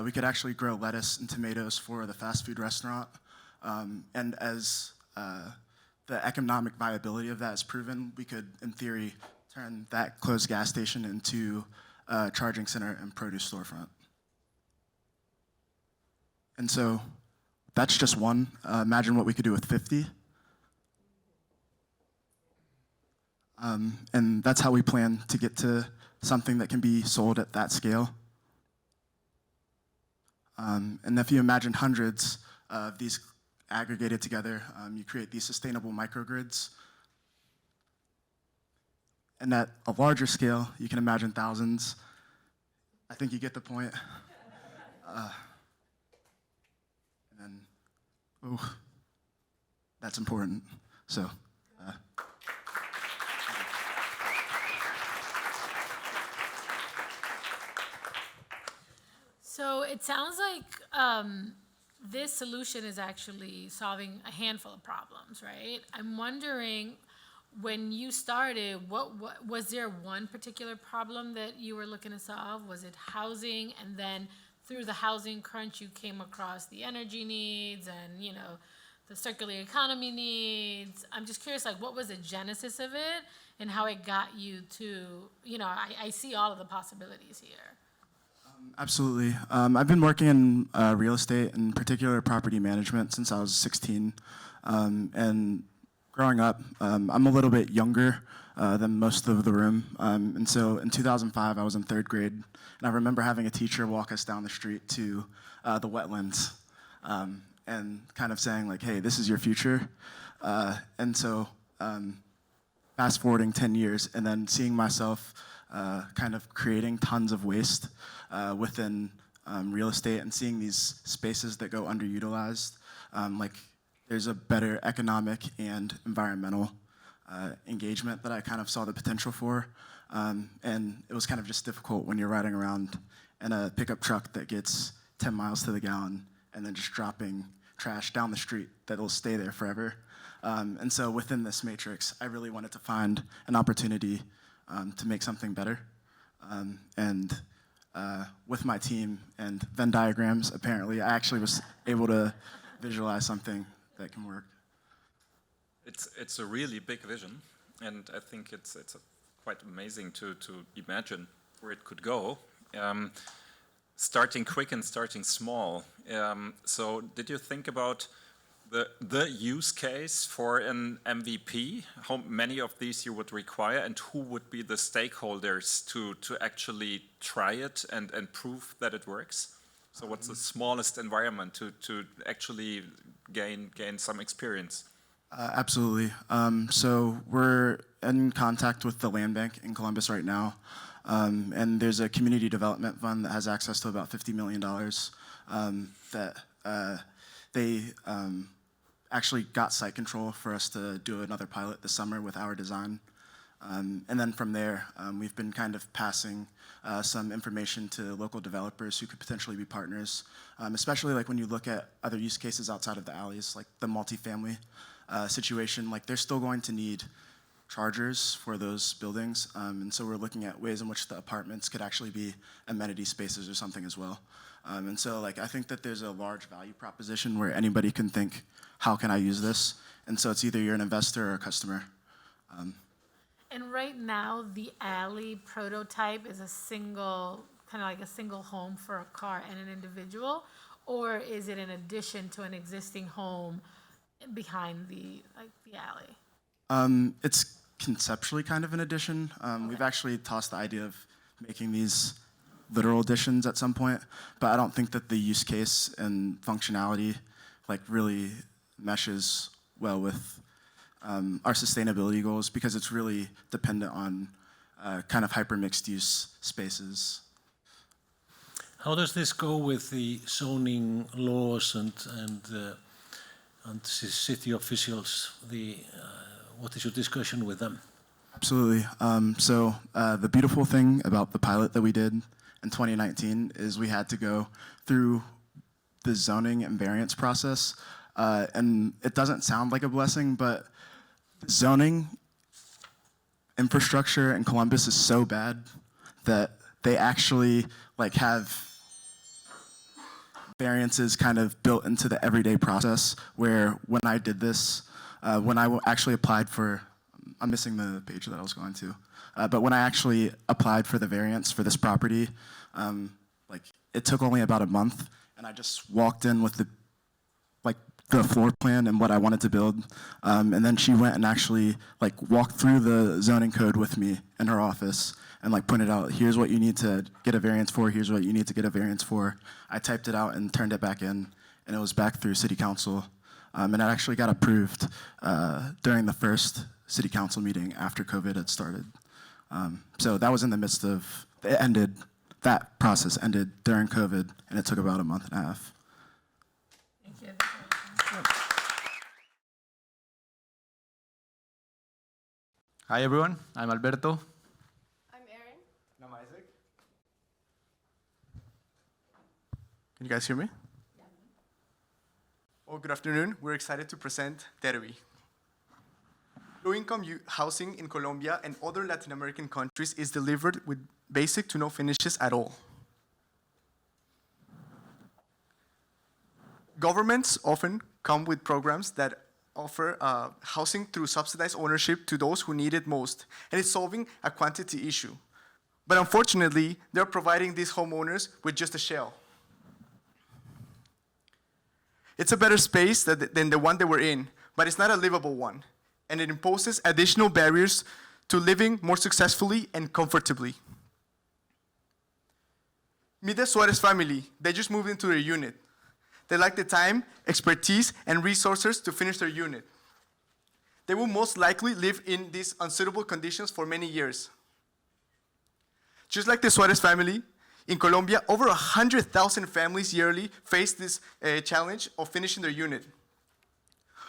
we could actually grow lettuce and tomatoes for the fast food restaurant. And as the economic viability of that is proven, we could, in theory, turn that closed gas station into a charging center and produce storefront. And so that's just one. Imagine what we could do with 50. And that's how we plan to get to something that can be sold at that scale. And if you imagine hundreds of these aggregated together, you create these sustainable microgrids. And at a larger scale, you can imagine thousands. I think you get the point. And then, that's important. So. So it sounds like this solution is actually solving a handful of problems, right? I'm wondering, when you started, what was there one particular problem that you were looking to solve? Was it housing, and then through the housing crunch you came across the energy needs and the circular economy needs. I'm just curious, like, what was the genesis of it and how it got you to, I see all of the possibilities here. Absolutely. I've been working in real estate, in particular property management, since I was 16. And growing up, I'm a little bit younger than most of the room. And so in 2005, I was in 3rd grade, and I remember having a teacher walk us down the street to the wetlands and kind of saying, like, hey, this is your future. And so fast forwarding 10 years and then seeing myself kind of creating tons of waste within real estate and seeing these spaces that go underutilized, like there's a better economic and environmental engagement that I kind of saw the potential for. And it was kind of just difficult when you're riding around in a pickup truck that gets 10 miles to the gallon and then just dropping trash down the street that'll stay there forever. And so within this matrix, I really wanted to find an opportunity to make something better. And with my team and Venn diagrams, apparently, I actually was able to visualize something that can work. It's a really big vision, and I think it's quite amazing to imagine where it could go. Starting quick and starting small. So did you think about the use case for an MVP? How many of these you would require, and who would be the stakeholders to actually try it and prove that it works? So what's the smallest environment to actually gain some experience? Absolutely. So we're in contact with the land bank in Columbus right now. And there's a community development fund that has access to about $50 million that they actually got site control for us to do another pilot this summer with our design. And then from there, we've been kind of passing some information to local developers who could potentially be partners, especially like when you look at other use cases outside of the alleys, like the multifamily situation, like they're still going to need chargers for those buildings. And so we're looking at ways in which the apartments could actually be amenity spaces or something as well. And so like I think that there's a large value proposition where anybody can think, how can I use this? And so it's either you're an investor or a customer. And right now, the alley prototype is kind of like a single home for a car and an individual, or is it in addition to an existing home behind the alley? It's conceptually kind of an addition. We've actually tossed the idea of making these literal additions at some point, but I don't think that the use case and functionality like really meshes well with our sustainability goals, because it's really dependent on kind of hyper mixed use spaces. How does this go with the zoning laws and the city officials? What is your discussion with them? Absolutely. So the beautiful thing about the pilot that we did in 2019 is we had to go through the zoning and variance process. And it doesn't sound like a blessing, but zoning infrastructure in Columbus is so bad that they actually like have variances kind of built into the everyday process, where when I did this, when I actually applied for, I'm missing the page that I was going to, but when I actually applied for the variance for this property, like it took only about a month, and I just walked in with the floor plan and what I wanted to build, and then she went and actually like walked through the zoning code with me in her office and like pointed out, here's what you need to get a variance for, here's what you need to get a variance for. I typed it out and turned it back in, and it was back through city council, and it actually got approved during the first city council meeting after COVID had started. So that was in the midst of, that process ended during COVID, and it took about a month and a half. Thank you. Hi everyone, I'm Alberto. I'm Erin. And I'm Isaac. Can you guys hear me? Yeah. Oh, good afternoon. We're excited to present Tervi. Low-income housing in Colombia and other Latin American countries is delivered with basic to no finishes at all. Governments often come with programs that offer housing through subsidized ownership to those who need it most, and it's solving a quantity issue. But unfortunately, they're providing these homeowners with just a shell. It's a better space than the one they were in, but it's not a livable one, and it imposes additional barriers to living more successfully and comfortably. Meet the Suarez family. They just moved into their unit. They lack the time, expertise, and resources to finish their unit. They will most likely live in these unsuitable conditions for many years. Just like the Suarez family, in Colombia, over 100,000 families yearly face this challenge of finishing their unit.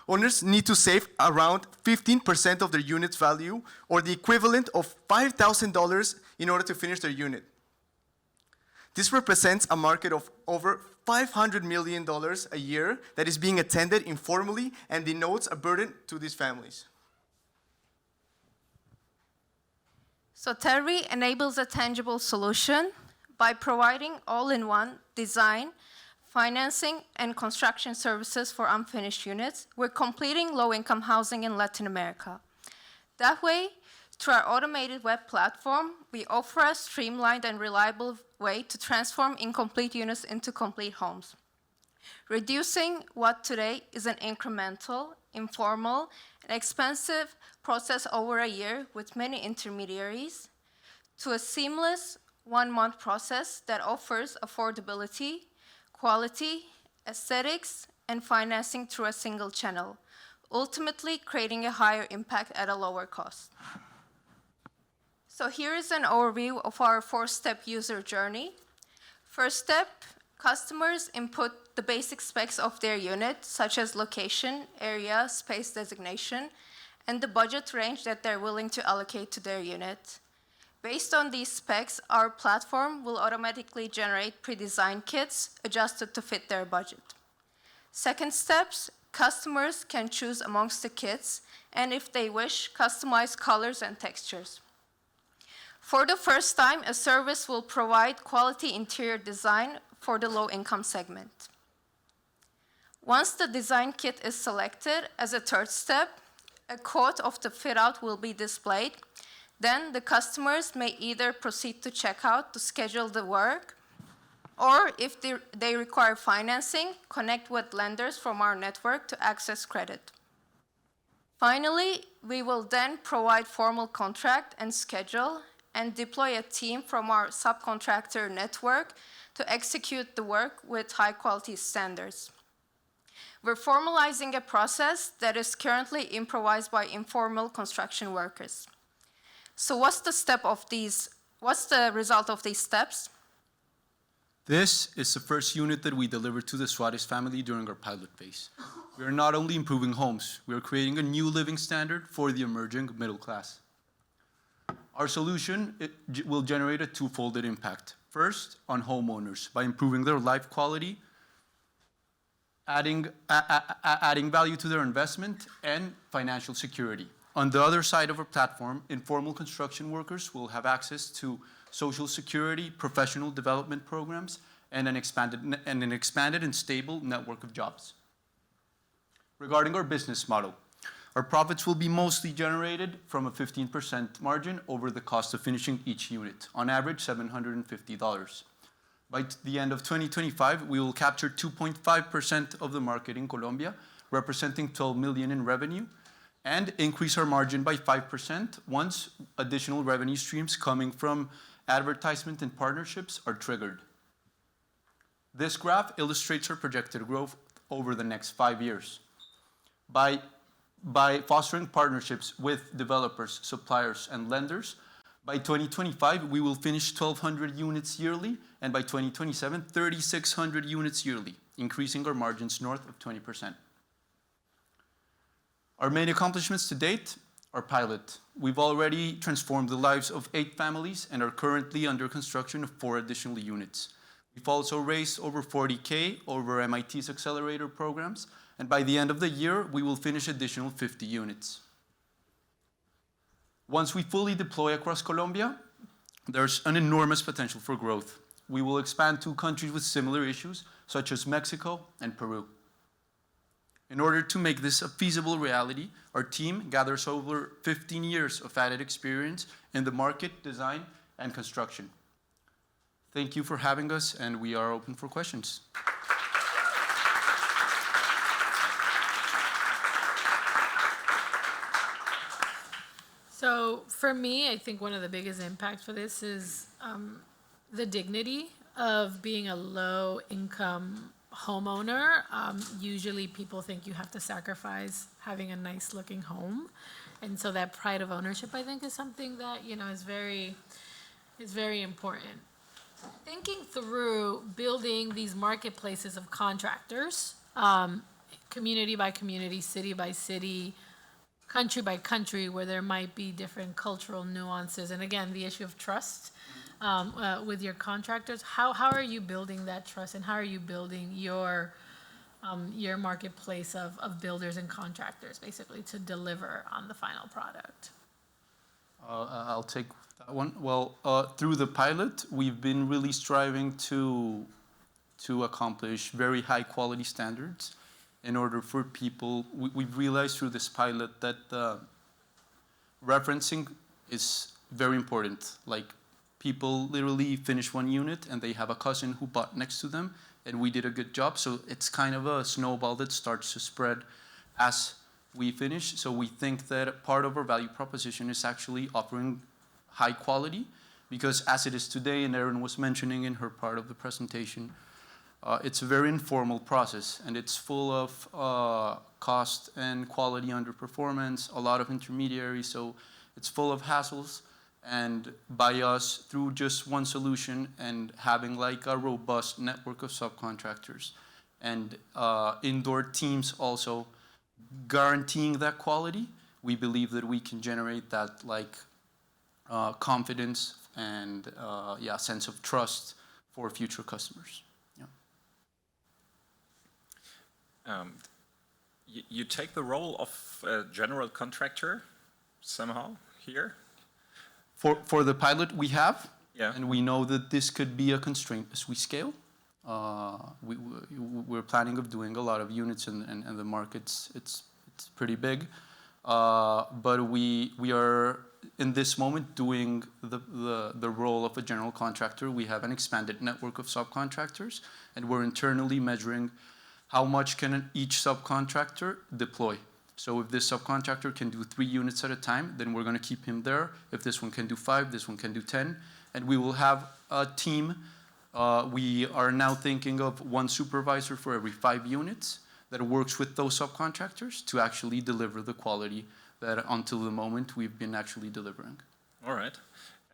Owners need to save around 15% of their unit's value, or the equivalent of $5,000 in order to finish their unit. This represents a market of over $500 million a year that is being attended informally and denotes a burden to these families. So Terry enables a tangible solution by providing all-in-one design, financing, and construction services for unfinished units. We're completing low-income housing in Latin America. That way, through our automated web platform, we offer a streamlined and reliable way to transform incomplete units into complete homes, reducing what today is an incremental, informal, and expensive process over a year with many intermediaries to a seamless one-month process that offers affordability, quality, aesthetics, and financing through a single channel, ultimately creating a higher impact at a lower cost. So here is an overview of our 4-step user journey. First step, customers input the basic specs of their unit, such as location, area, space designation, and the budget range that they're willing to allocate to their unit. Based on these specs, our platform will automatically generate pre-designed kits adjusted to fit their budget. Second steps, customers can choose amongst the kits, and if they wish, customize colors and textures. For the first time, a service will provide quality interior design for the low-income segment. Once the design kit is selected, as a third step, a quote of the fit-out will be displayed. Then the customers may either proceed to checkout to schedule the work, or if they require financing, connect with lenders from our network to access credit. Finally, we will then provide formal contract and schedule and deploy a team from our subcontractor network to execute the work with high-quality standards. We're formalizing a process that is currently improvised by informal construction workers. So what's the result of these steps? This is the first unit that we delivered to the Suarez family during our pilot phase. We are not only improving homes, we are creating a new living standard for the emerging middle class. Our solution will generate a two-folded impact. First, on homeowners, by improving their life quality, adding value to their investment, and financial security. On the other side of our platform, informal construction workers will have access to social security, professional development programs, and an expanded and stable network of jobs. Regarding our business model, our profits will be mostly generated from a 15% margin over the cost of finishing each unit, on average $750. By the end of 2025, we will capture 2.5% of the market in Colombia, representing 12 million in revenue, and increase our margin by 5% once additional revenue streams coming from advertisement and partnerships are triggered. This graph illustrates our projected growth over the next 5 years. By fostering partnerships with developers, suppliers, and lenders, by 2025, we will finish 1,200 units yearly, and by 2027, 3,600 units yearly, increasing our margins north of 20%. Our main accomplishments to date are pilot. We've already transformed the lives of 8 families and are currently under construction of 4 additional units. We've also raised over 40K over MIT's accelerator programs, and by the end of the year, we will finish additional 50 units. Once we fully deploy across Colombia, there's an enormous potential for growth. We will expand to countries with similar issues, such as Mexico and Peru. In order to make this a feasible reality, our team gathers over 15 years of added experience in the market, design, and construction. Thank you for having us, and we are open for questions. So for me, I think one of the biggest impacts for this is the dignity of being a low-income homeowner. Usually people think you have to sacrifice having a nice-looking home. And so that pride of ownership, I think, is something that, is very important. Thinking through building these marketplaces of contractors, community by community, city by city, country by country, where there might be different cultural nuances. And again, the issue of trust with your contractors. How are you building that trust, and how are you building your marketplace of builders and contractors, basically, to deliver on the final product? I'll take that one. Well, through the pilot, we've been really striving to accomplish very high quality standards in order for people. We've realized through this pilot that referencing is very important. Like, people literally finish one unit and they have a cousin who bought next to them, and we did a good job. So it's kind of a snowball that starts to spread as we finish. So we think that part of our value proposition is actually offering high quality, because as it is today, and Erin was mentioning in her part of the presentation, it's a very informal process, and it's full of cost and quality underperformance, a lot of intermediaries, so it's full of hassles. And by us, through just one solution and having like a robust network of subcontractors and indoor teams also guaranteeing that quality, we believe that we can generate that like confidence and sense of trust for future customers. You take the role of a general contractor somehow here? For the pilot we have, yeah. And we know that this could be a constraint as we scale. We're planning of doing a lot of units, and the market's it's pretty big. But we are in this moment doing the role of a general contractor. We have an expanded network of subcontractors, and we're internally measuring how much can each subcontractor deploy. So if this subcontractor can do 3 units at a time, then we're going to keep him there. If this one can do 5, this one can do 10. And we will have a team. We are now thinking of 1 supervisor for every 5 units that works with those subcontractors to actually deliver the quality that until the moment we've been actually delivering. All right.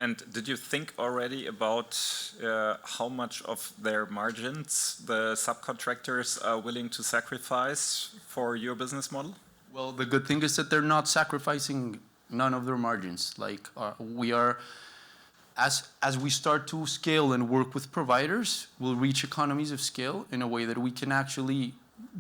And did you think already about how much of their margins the subcontractors are willing to sacrifice for your business model? Well, the good thing is that they're not sacrificing none of their margins. Like we are, as we start to scale and work with providers, we'll reach economies of scale in a way that we can actually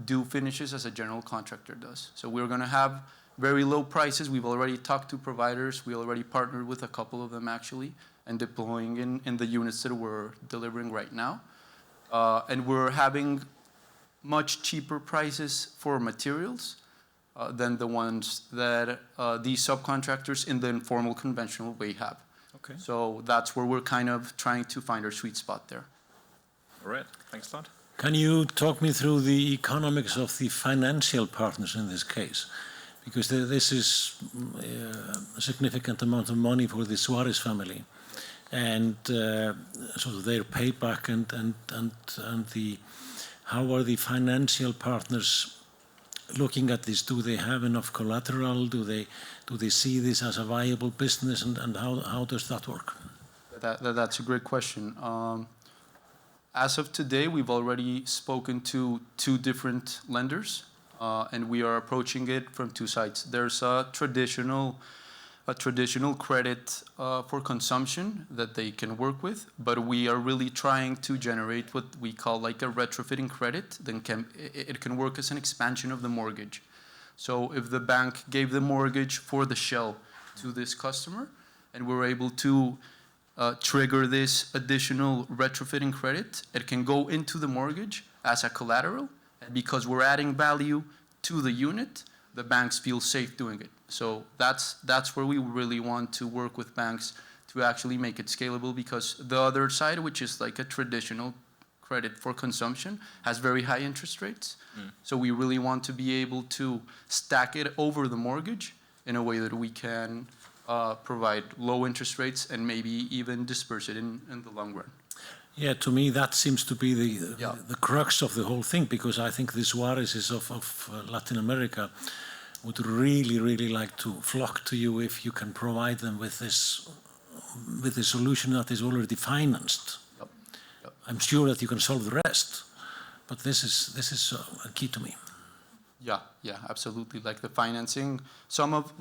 do finishes as a general contractor does. So we're going to have very low prices. We've already talked to providers. We already partnered with a couple of them actually, and deploying in the units that we're delivering right now. And we're having much cheaper prices for materials than the ones that these subcontractors in the informal conventional way have. Okay. So that's where we're kind of trying to find our sweet spot there. All right, thanks a lot. Can you talk me through the economics of the financial partners in this case? Because this is a significant amount of money for the Suarez family. And so their payback and how are the financial partners looking at this? Do they have enough collateral? Do they see this as a viable business, and how does that work? That's a great question. As of today, we've already spoken to 2 different lenders, and we are approaching it from 2 sides. There's a traditional credit for consumption that they can work with, but we are really trying to generate what we call like a retrofitting credit. Then it can work as an expansion of the mortgage. So if the bank gave the mortgage for the shell to this customer, and we're able to trigger this additional retrofitting credit, it can go into the mortgage as a collateral, and because we're adding value to the unit, the banks feel safe doing it. So that's where we really want to work with banks to actually make it scalable, because the other side, which is like a traditional credit for consumption, has very high interest rates. So we really want to be able to stack it over the mortgage in a way that we can provide low interest rates and maybe even disperse it in the long run. Yeah, to me that seems to be the crux of the whole thing, because I think the Suarezes of Latin America would really, really like to flock to you if you can provide them with a solution that is already financed. I'm sure that you can solve the rest, but this is a key to me. Yeah, absolutely. Like the financing, some of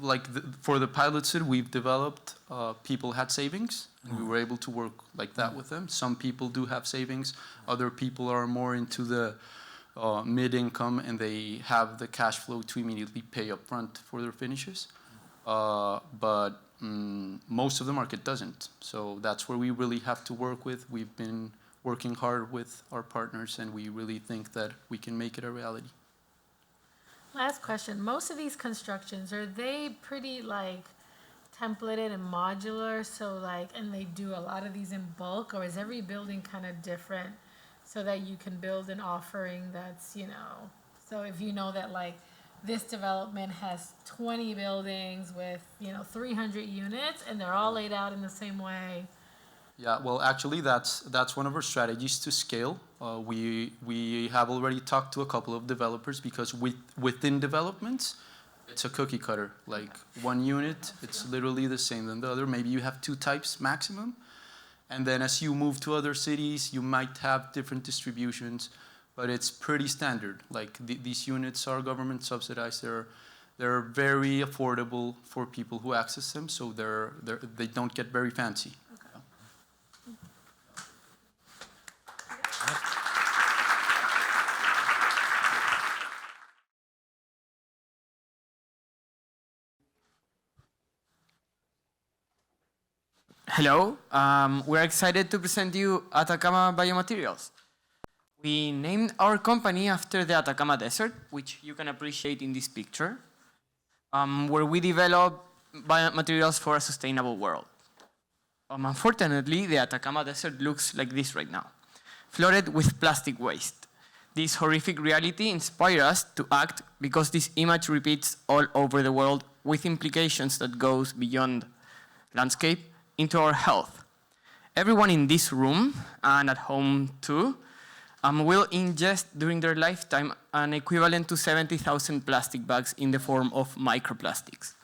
for the pilots that we've developed, people had savings, and we were able to work like that with them. Some people do have savings. Other people are more into the mid-income, and they have the cash flow to immediately pay up front for their finishes. But most of the market doesn't. So that's where we really have to work with. We've been working hard with our partners, and we really think that we can make it a reality. Last question. Most of these constructions, are they pretty like templated and modular? So like, and they do a lot of these in bulk, or is every building kind of different so that you can build an offering that's, so if you know that like this development has 20 buildings with, 300 units and they're all laid out in the same way. Yeah, well, actually, that's one of our strategies to scale. We have already talked to a couple of developers, because within developments, it's a cookie cutter. Like one unit, it's literally the same than the other. Maybe you have 2 types maximum. And then as you move to other cities, you might have different distributions, but it's pretty standard. Like these units are government subsidized. They're very affordable for people who access them, so they don't get very fancy. Hello, we're excited to present you Atacama Biomaterials. We named our company after the Atacama Desert, which you can appreciate in this picture, where we develop biomaterials for a sustainable world. Unfortunately, the Atacama Desert looks like this right now, flooded with plastic waste. This horrific reality inspired us to act, because this image repeats all over the world, with implications that goes beyond landscape into our health. Everyone in this room, and at home too, will ingest during their lifetime an equivalent to 70,000 plastic bags in the form of microplastics.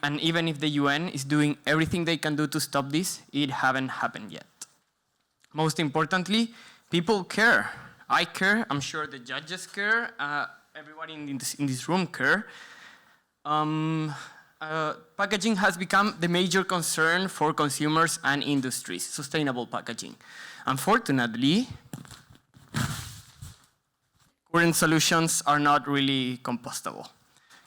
And even if the UN is doing everything they can do to stop this, it hasn't happened yet. Most importantly, people care. I care, I'm sure the judges care, everybody in this room care. Packaging has become the major concern for consumers and industries, sustainable packaging. Unfortunately, current solutions are not really compostable.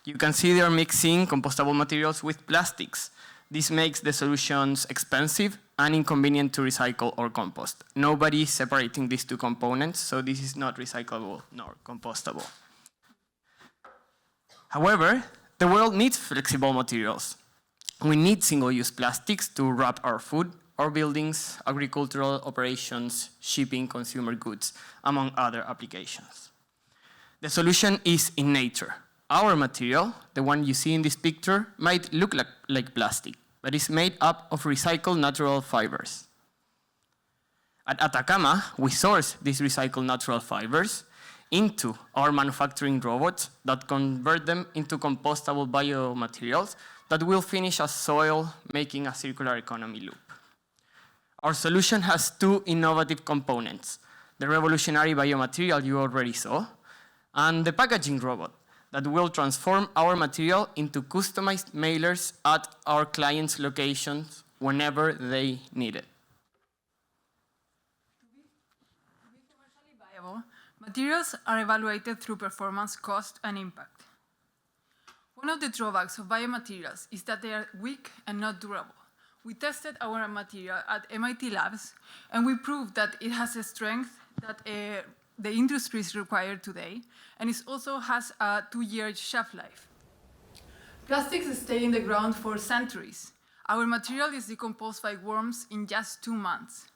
You can see they're mixing compostable materials with plastics. This makes the solutions expensive and inconvenient to recycle or compost. Nobody is separating these 2 components, so this is not recyclable nor compostable. However, the world needs flexible materials. We need single-use plastics to wrap our food, our buildings, agricultural operations, shipping, consumer goods, among other applications. The solution is in nature. Our material, the one you see in this picture, might look like plastic, but is made up of recycled natural fibers. At Atacama, we source these recycled natural fibers into our manufacturing robots that convert them into compostable biomaterials that will finish as soil, making a circular economy loop. Our solution has 2 innovative components: the revolutionary biomaterial you already saw, and the packaging robot that will transform our material into customized mailers at our clients' locations whenever they need it. Materials are evaluated through performance, cost, and impact. One of the drawbacks of biomaterials is that they are weak and not durable. We tested our material at MIT labs, and we proved that it has a strength that the industries require today, and it also has a 2-year shelf life. Plastics stay in the ground for centuries. Our material is decomposed by worms in just 2 months.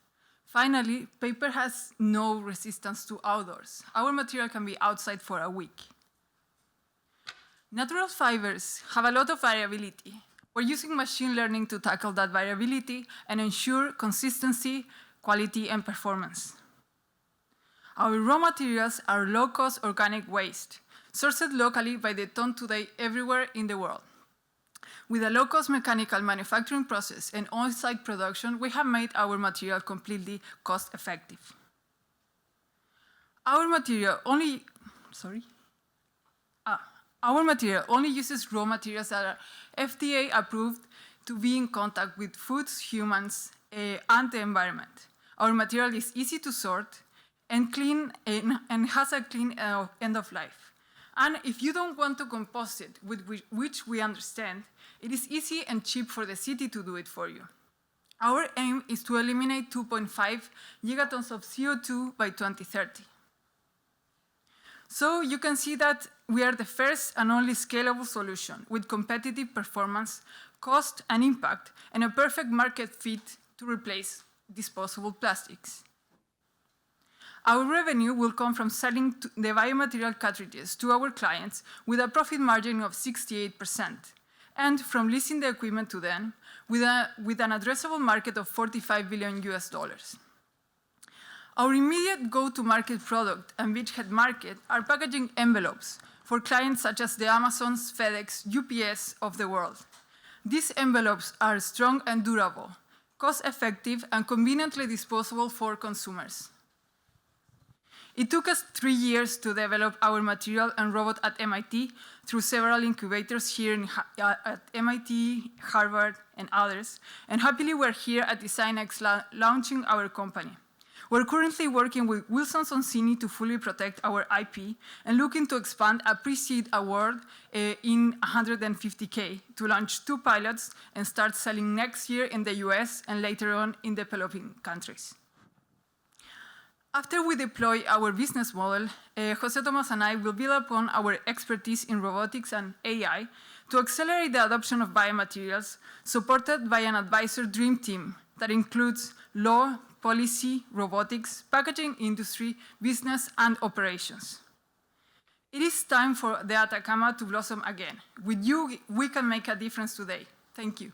Finally, paper has no resistance to outdoors. Our material can be outside for a week. Natural fibers have a lot of variability. We're using machine learning to tackle that variability and ensure consistency, quality, and performance. Our raw materials are low-cost organic waste, sourced locally by the ton today everywhere in the world. With a low-cost mechanical manufacturing process and on-site production, we have made our material completely cost-effective. Our material only uses raw materials that are FDA approved to be in contact with foods, humans, and the environment. Our material is easy to sort and clean and has a clean end of life. And if you don't want to compost it, which we understand, it is easy and cheap for the city to do it for you. Our aim is to eliminate 2.5 gigatons of CO2 by 2030. So you can see that we are the first and only scalable solution with competitive performance, cost, and impact, and a perfect market fit to replace disposable plastics. Our revenue will come from selling the biomaterial cartridges to our clients with a profit margin of 68%, and from leasing the equipment to them with an addressable market of $45 billion. Our immediate go-to-market product and beachhead market are packaging envelopes for clients such as the Amazons, FedEx, UPS of the world. These envelopes are strong and durable, cost-effective, and conveniently disposable for consumers. It took us 3 years to develop our material and robot at MIT through several incubators here at MIT, Harvard, and others, and happily we're here at MITdesignX launching our company. We're currently working with Wilson Sonsini to fully protect our IP and looking to expand a pre-seed award in $150K to launch 2 pilots and start selling next year in the US and later on in developing countries. After we deploy our business model, José Tomás and I will build upon our expertise in robotics and AI to accelerate the adoption of biomaterials, supported by an advisor dream team that includes law, policy, robotics, packaging industry, business, and operations. It is time for the Atacama to blossom again. With you, we can make a difference today. Thank you.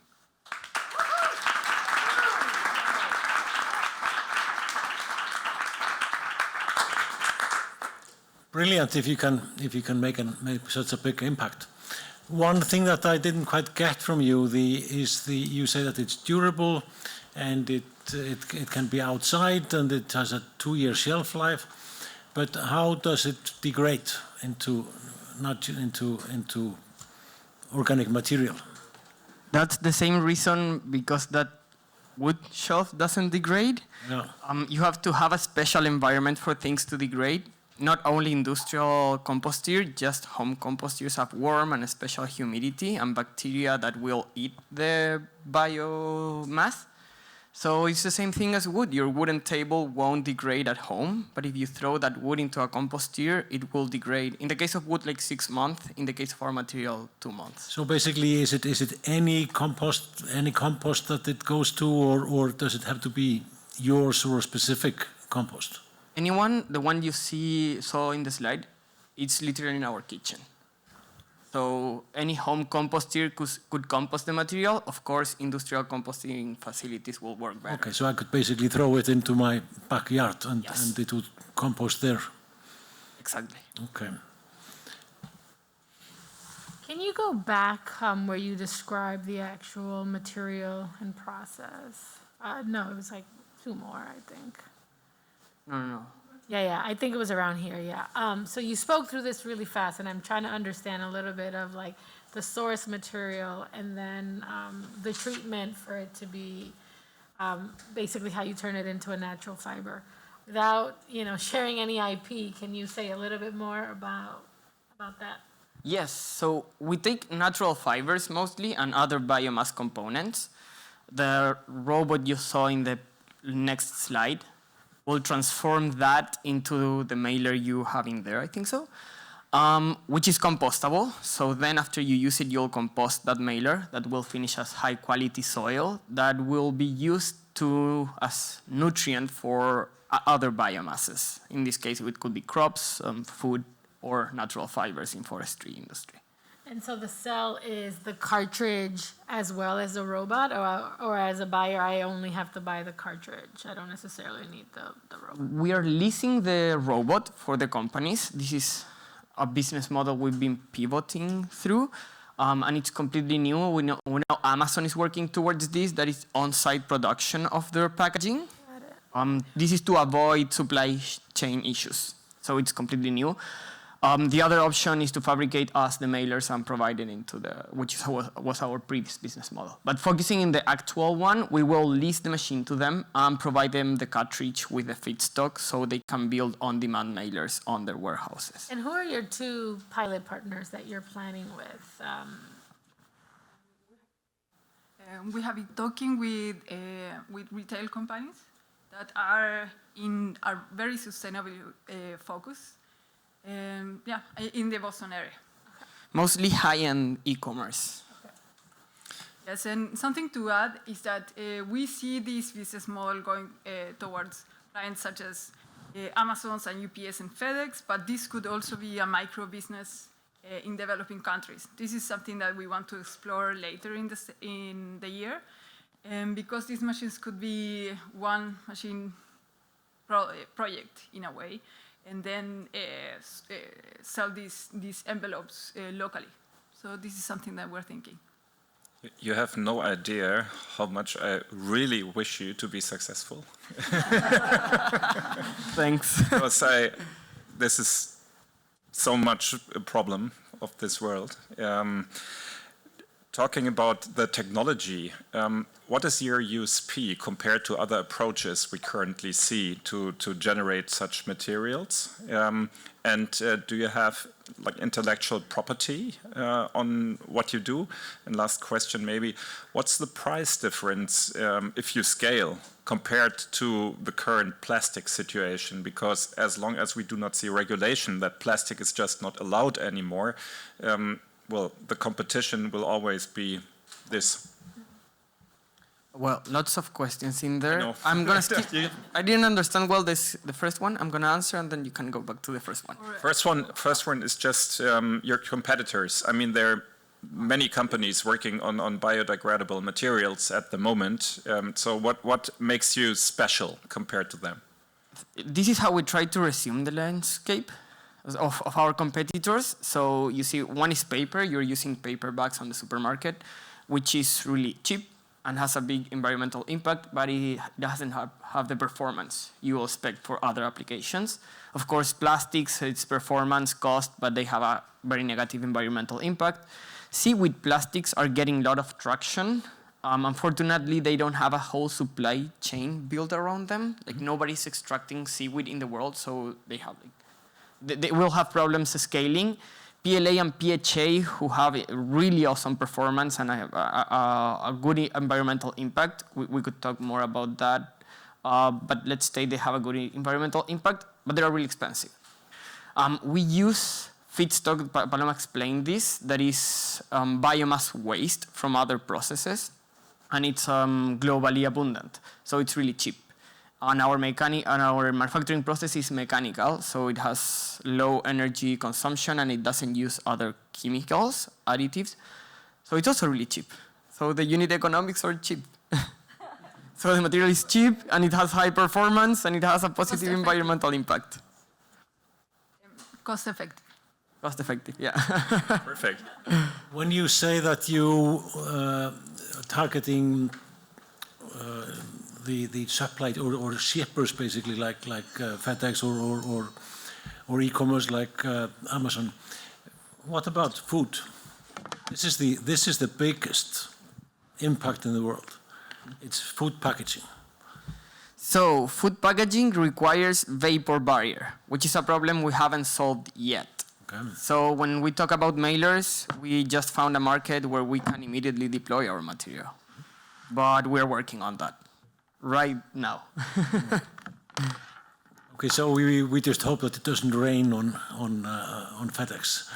Brilliant if you can make such a big impact. One thing that I didn't quite get from you you say that it's durable and it can be outside and it has a 2-year shelf life, but how does it degrade into organic material? That's the same reason because that wood shelf doesn't degrade. Yeah. You have to have a special environment for things to degrade. Not only industrial compostier, just home compostiers have warm and a special humidity and bacteria that will eat the biomass. So it's the same thing as wood. Your wooden table won't degrade at home, but if you throw that wood into a compostier, it will degrade. In the case of wood, like 6 months. In the case of our material, 2 months. So basically, is it any compost that it goes to, or does it have to be yours or a specific compost? Anyone, the one you saw in the slide, it's literally in our kitchen. So any home composter could compost the material. Of course, industrial composting facilities will work better. Okay, so I could basically throw it into my backyard and it would compost there. Exactly. Okay. Can you go back where you describe the actual material and process? No, it was like 2 more, I think. No. Yeah, I think it was around here, yeah. So you spoke through this really fast, and I'm trying to understand a little bit of like the source material and then the treatment for it to be basically how you turn it into a natural fiber. Without, sharing any IP, can you say a little bit more about that? Yes, so we take natural fibers mostly and other biomass components. The robot you saw in the next slide will transform that into the mailer you have in there, I think so, which is compostable. So then after you use it, you'll compost that mailer that will finish as high quality soil that will be used as nutrient for other biomasses. In this case, it could be crops, food, or natural fibers in forestry industry. And so the cell is the cartridge as well as the robot, or as a buyer, I only have to buy the cartridge. I don't necessarily need the robot. We are leasing the robot for the companies. This is a business model we've been pivoting through, and it's completely new. We know Amazon is working towards this, that is on-site production of their packaging. This is to avoid supply chain issues, so it's completely new. The other option is to fabricate us the mailers and provide it which was our previous business model. But focusing in the actual one, we will lease the machine to them and provide them the cartridge with the feedstock so they can build on-demand mailers on their warehouses. And who are your two pilot partners that you're planning with? We have been talking with retail companies that are very sustainable focused. In the Boston area. Mostly high-end e-commerce. Okay. Yes, and something to add is that we see this business model going towards clients such as Amazon's and UPS and FedEx, but this could also be a micro business in developing countries. This is something that we want to explore later in the year, because these machines could be one machine project in a way, and then sell these envelopes locally. So this is something that we're thinking. You have no idea how much I really wish you to be successful. Thanks. Because this is so much a problem of this world. Talking about the technology, what is your USP compared to other approaches we currently see to generate such materials? And do you have intellectual property on what you do? And last question maybe, what's the price difference if you scale compared to the current plastic situation? Because as long as we do not see regulation that plastic is just not allowed anymore, well, the competition will always be this. Well, lots of questions in there. I'm gonna skip. I didn't understand well the first one. I'm gonna answer, and then you can go back to the first one. First one is just your competitors. I mean, there are many companies working on biodegradable materials at the moment. So what makes you special compared to them? This is how we try to resume the landscape of our competitors. So you see, one is paper. You're using paper bags on the supermarket, which is really cheap and has a big environmental impact, but it doesn't have the performance you will expect for other applications. Of course, plastics, it's performance, cost, but they have a very negative environmental impact. Seaweed plastics are getting a lot of traction. Unfortunately, they don't have a whole supply chain built around them. Like, nobody's extracting seaweed in the world, so they will have problems scaling. PLA and PHA, who have really awesome performance and a good environmental impact. We could talk more about that. But let's say they have a good environmental impact, but they're really expensive. We use feedstock, Paloma explained this, that is biomass waste from other processes, and it's globally abundant, so it's really cheap. And our manufacturing process is mechanical, so it has low energy consumption and it doesn't use other chemicals, additives. So it's also really cheap. So the unit economics are cheap. So the material is cheap and it has high performance and it has a positive environmental impact. Cost effective. Cost effective, yeah. Perfect. When you say that you targeting the supply or shippers basically like FedEx or e-commerce like Amazon, what about food? This is the biggest impact in the world. It's food packaging. So food packaging requires vapor barrier, which is a problem we haven't solved yet. Okay. So when we talk about mailers, we just found a market where we can immediately deploy our material. But we're working on that right now. Okay, so we just hope that it doesn't rain on FedEx.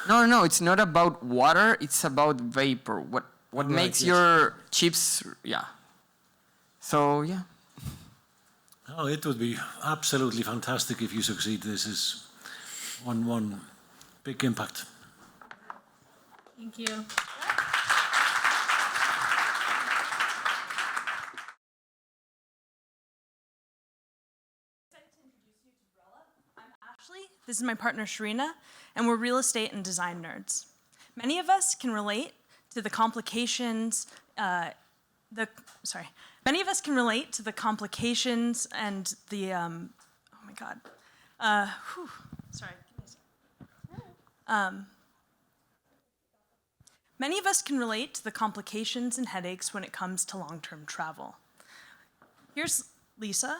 No, it's not about water. It's about vapor. What Right, makes yes. your chips? Yeah. So yeah. Oh, it would be absolutely fantastic if you succeed. This is one big impact. Thank you. This is my partner Sharina, and we're real estate and design nerds. Many of us can relate to the complications. Many of us can relate to the complications and the. Oh my God. Sorry. Many of us can relate to the complications and headaches when it comes to long-term travel. Here's Lisa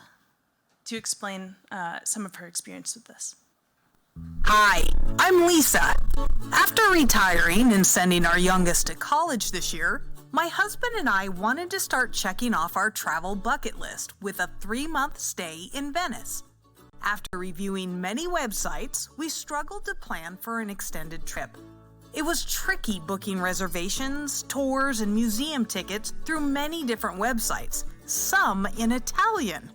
to explain some of her experience with this. Hi, I'm Lisa. After retiring and sending our youngest to college this year, my husband and I wanted to start checking off our travel bucket list with a 3-month stay in Venice. After reviewing many websites, we struggled to plan for an extended trip. It was tricky booking reservations, tours, and museum tickets through many different websites, some in Italian.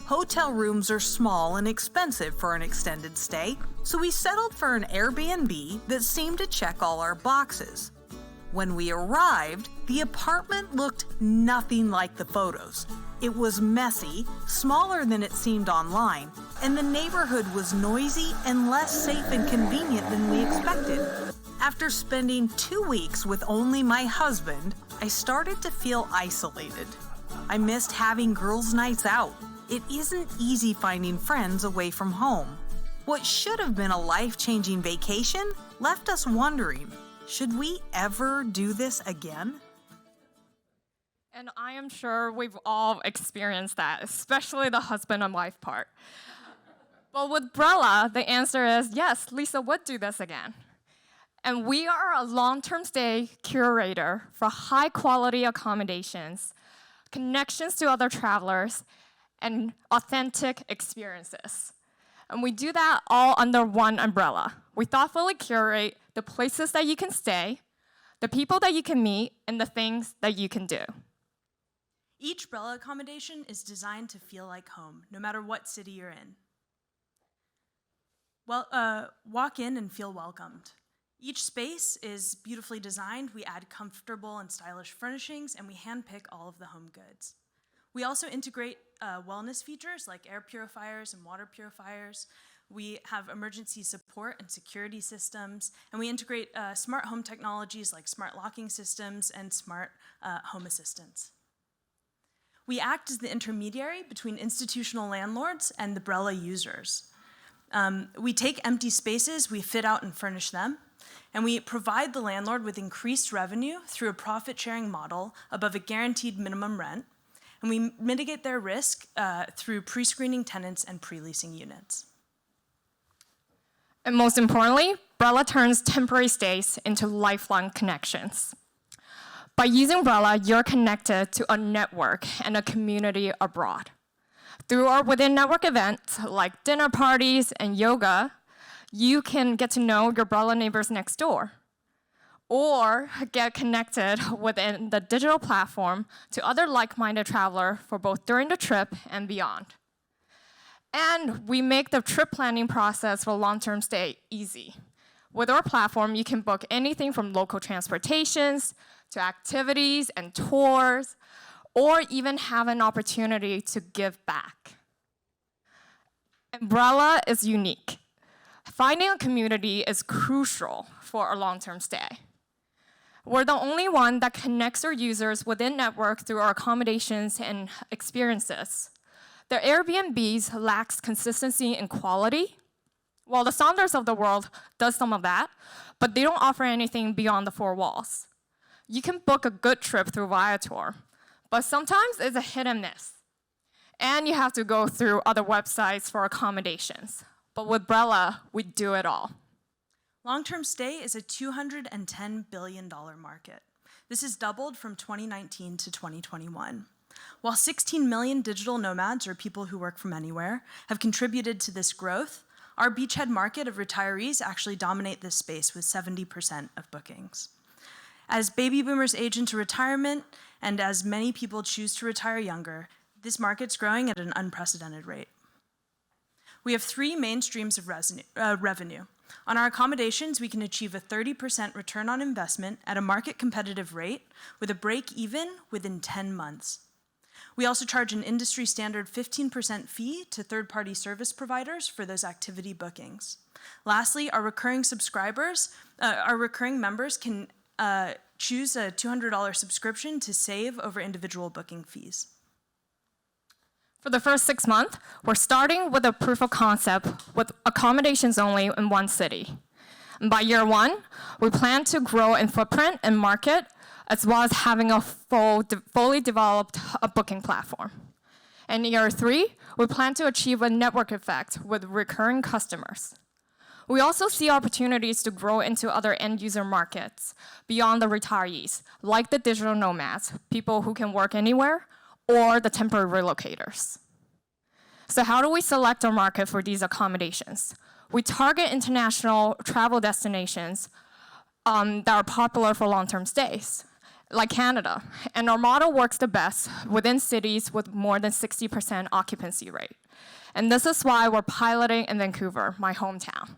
Hotel rooms are small and expensive for an extended stay, so we settled for an Airbnb that seemed to check all our boxes. When we arrived, the apartment looked nothing like the photos. It was messy, smaller than it seemed online, and the neighborhood was noisy and less safe and convenient than we expected. After spending 2 weeks with only my husband, I started to feel isolated. I missed having girls' nights out. It isn't easy finding friends away from home. What should have been a life-changing vacation left us wondering, should we ever do this again? And I am sure we've all experienced that, especially the husband and wife part. But with Brella, the answer is yes, Lisa would do this again. And we are a long-term stay curator for high-quality accommodations, connections to other travelers, and authentic experiences. And we do that all under one umbrella. We thoughtfully curate the places that you can stay, the people that you can meet, and the things that you can do. Each Brella accommodation is designed to feel like home, no matter what city you're in. Well, walk in and feel welcomed. Each space is beautifully designed. We add comfortable and stylish furnishings, and we handpick all of the home goods. We also integrate wellness features like air purifiers and water purifiers. We have emergency support and security systems, and we integrate smart home technologies like smart locking systems and smart home assistants. We act as the intermediary between institutional landlords and the Brella users. We take empty spaces, we fit out and furnish them, and we provide the landlord with increased revenue through a profit-sharing model above a guaranteed minimum rent, and we mitigate their risk through pre-screening tenants and pre-leasing units. And most importantly, Brella turns temporary stays into lifelong connections. By using Brella, you're connected to a network and a community abroad. Through our within-network events like dinner parties and yoga, you can get to know your Brella neighbors next door, or get connected within the digital platform to other like-minded travelers for both during the trip and beyond. And we make the trip planning process for long-term stay easy. With our platform, you can book anything from local transportations to activities and tours, or even have an opportunity to give back. Brella is unique. Finding a community is crucial for a long-term stay. We're the only one that connects our users within network through our accommodations and experiences. The Airbnbs lacks consistency and quality. Well, the Sonders of the world does some of that, but they don't offer anything beyond the 4 walls. You can book a good trip through Viator, but sometimes it's a hit and miss. And you have to go through other websites for accommodations. But with Brella, we do it all. Long-term stay is a $210 billion market. This has doubled from 2019 to 2021. While 16 million digital nomads, or people who work from anywhere, have contributed to this growth, our beachhead market of retirees actually dominate this space with 70% of bookings. As baby boomers age into retirement, and as many people choose to retire younger, this market's growing at an unprecedented rate. We have three main streams of revenue. On our accommodations, we can achieve a 30% return on investment at a market competitive rate with a break even within 10 months. We also charge an industry standard 15% fee to third-party service providers for those activity bookings. Lastly, our recurring members can choose a $200 subscription to save over individual booking fees. For the first 6 months, we're starting with a proof of concept with accommodations only in one city. And by year 1, we plan to grow in footprint and market, as well as having a fully developed booking platform. In year 3, we plan to achieve a network effect with recurring customers. We also see opportunities to grow into other end-user markets beyond the retirees, like the digital nomads, people who can work anywhere, or the temporary relocators. So how do we select our market for these accommodations? We target international travel destinations that are popular for long-term stays, like Canada. And our model works the best within cities with more than 60% occupancy rate. And this is why we're piloting in Vancouver, my hometown.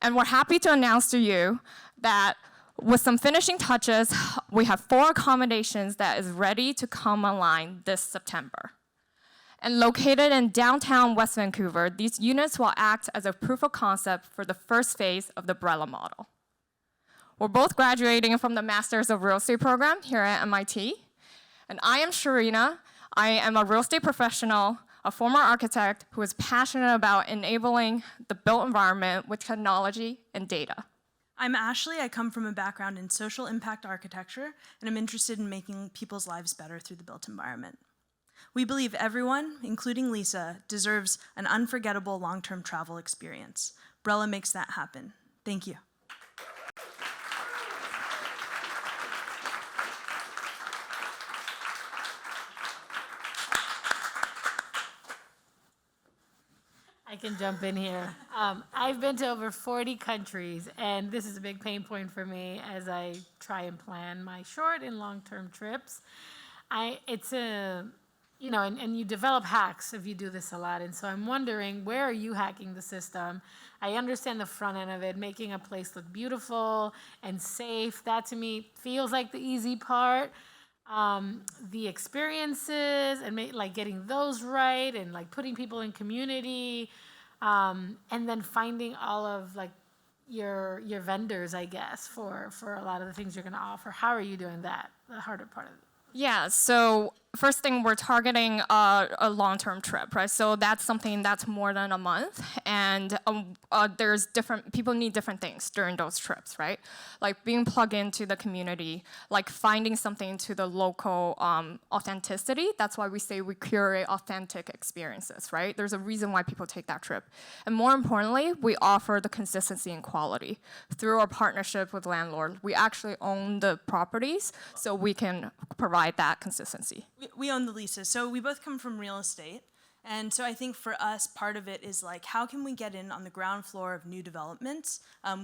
And we're happy to announce to you that with some finishing touches, we have 4 accommodations that is ready to come online this September. And located in downtown West Vancouver, these units will act as a proof of concept for the first phase of the Brella model. We're both graduating from the Masters of Real Estate program here at MIT. And I am Sharina. I am a real estate professional, a former architect who is passionate about enabling the built environment with technology and data. I'm Ashley. I come from a background in social impact architecture, and I'm interested in making people's lives better through the built environment. We believe everyone, including Lisa, deserves an unforgettable long-term travel experience. Brella makes that happen. Thank you. I can jump in here. I've been to over 40 countries, and this is a big pain point for me as I try and plan my short and long-term trips. And you develop hacks if you do this a lot, and so I'm wondering, where are you hacking the system? I understand the front end of it, making a place look beautiful and safe. That to me feels like the easy part. The experiences and getting those right and putting people in community, and then finding all of your vendors, I guess, for a lot of the things you're going to offer. How are you doing that? The harder part of it. Yeah, so first thing, we're targeting a long-term trip, right? So that's something that's more than a month, and there's people need different things during those trips, right? Like being plugged into the community, like finding something to the local authenticity. That's why we say we curate authentic experiences, right? There's a reason why people take that trip. And more importantly, we offer the consistency and quality. Through our partnership with landlord, we actually own the properties, so we can provide that consistency. We own the leases, so we both come from real estate. And so I think for us, part of it is how can we get in on the ground floor of new developments?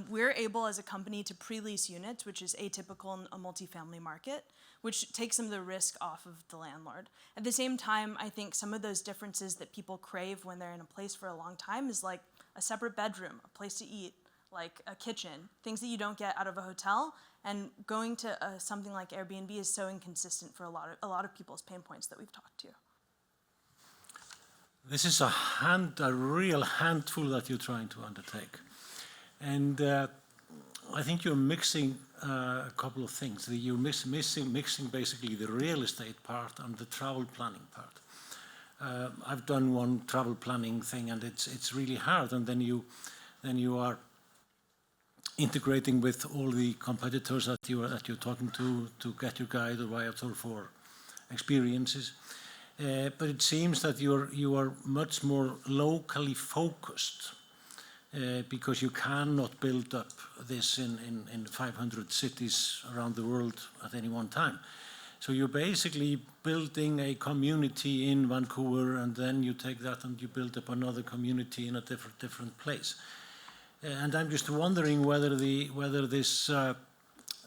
We're able as a company to pre-lease units, which is atypical in a multifamily market, which takes some of the risk off of the landlord. At the same time, I think some of those differences that people crave when they're in a place for a long time is like a separate bedroom, a place to eat, like a kitchen, things that you don't get out of a hotel. And going to something like Airbnb is so inconsistent for a lot of people's pain points that we've talked to. This is a real handful that you're trying to undertake. And I think you're mixing a couple of things. You're mixing basically the real estate part and the travel planning part. I've done one travel planning thing, and it's really hard. And then you are integrating with all the competitors that you're talking to get your guide or Viator for experiences. But it seems that you are much more locally focused because you cannot build up this in 500 cities around the world at any one time. So you're basically building a community in Vancouver, and then you take that and you build up another community in a different place. And I'm just wondering whether this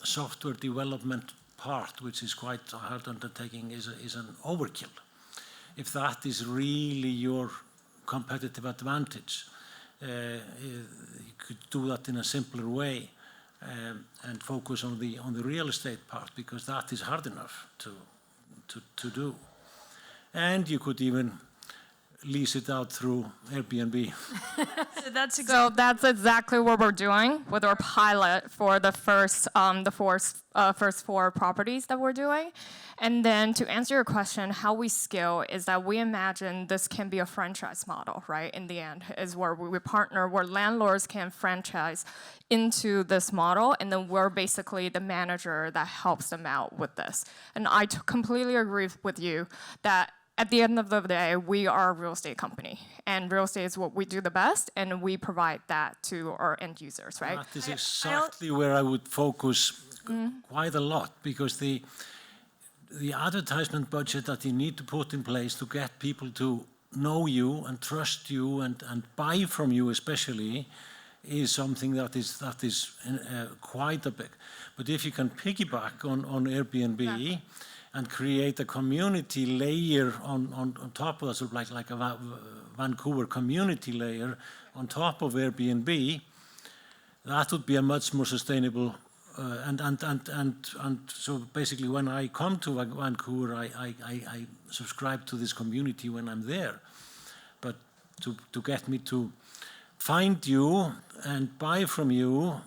software development part, which is quite a hard undertaking, is an overkill. If that is really your competitive advantage, you could do that in a simpler way and focus on the real estate part, because that is hard enough to do. And you could even lease it out through Airbnb. So that's exactly what we're doing with our pilot for the first 4 properties that we're doing. And then to answer your question, how we scale is that we imagine this can be a franchise model, right? In the end, is where we partner, where landlords can franchise into this model, and then we're basically the manager that helps them out with this. And I completely agree with you that at the end of the day, we are a real estate company, and real estate is what we do the best, and we provide that to our end users, right? That is exactly where I would focus quite a lot, because the advertisement budget that you need to put in place to get people to know you and trust you and buy from you especially is something that is quite a big. But if you can piggyback on Airbnb and create a community layer on top of that, sort of like a Vancouver community layer on top of Airbnb, that would be a much more sustainable. And so basically, when I come to Vancouver, I subscribe to this community when I'm there. But to get me to find you and buy from you,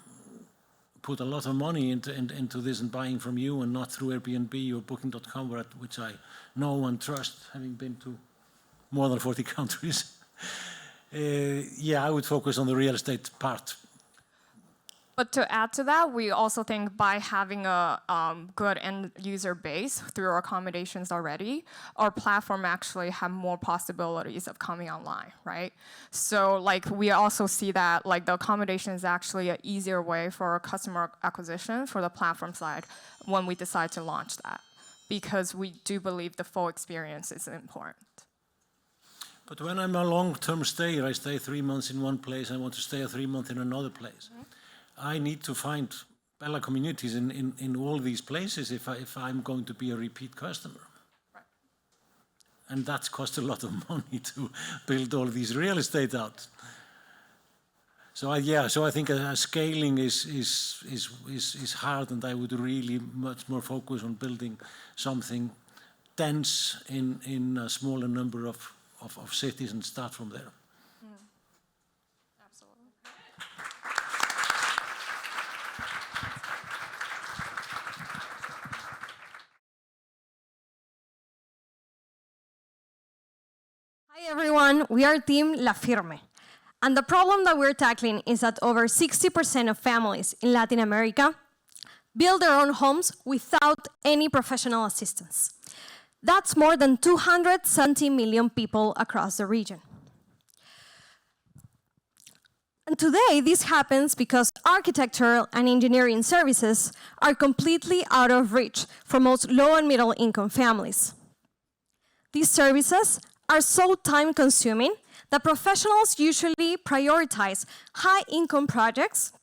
put a lot of money into this and buying from you, and not through Airbnb or Booking.com, which I know and trust, having been to more than 40 countries. Yeah, I would focus on the real estate part. But to add to that, we also think by having a good end user base through our accommodations already, our platform actually have more possibilities of coming online, right? So like we also see that like the accommodation is actually an easier way for our customer acquisition for the platform side when we decide to launch that, because we do believe the full experience is important. But when I'm a long-term stayer, I stay 3 months in one place, I want to stay 3 months in another place. I need to find Bella communities in all these places if I'm going to be a repeat customer. Right. And that costs a lot of money to build all these real estate out. So I think scaling is hard, and I would really much more focus on building something dense in a smaller number of cities and start from there. Hi everyone, we are Team La Firme. And the problem that we're tackling is that over 60% of families in Latin America build their own homes without any professional assistance. That's more than 270 million people across the region. And today, this happens because architectural and engineering services are completely out of reach for most low and middle income families. These services are so time-consuming that professionals usually prioritize high-income projects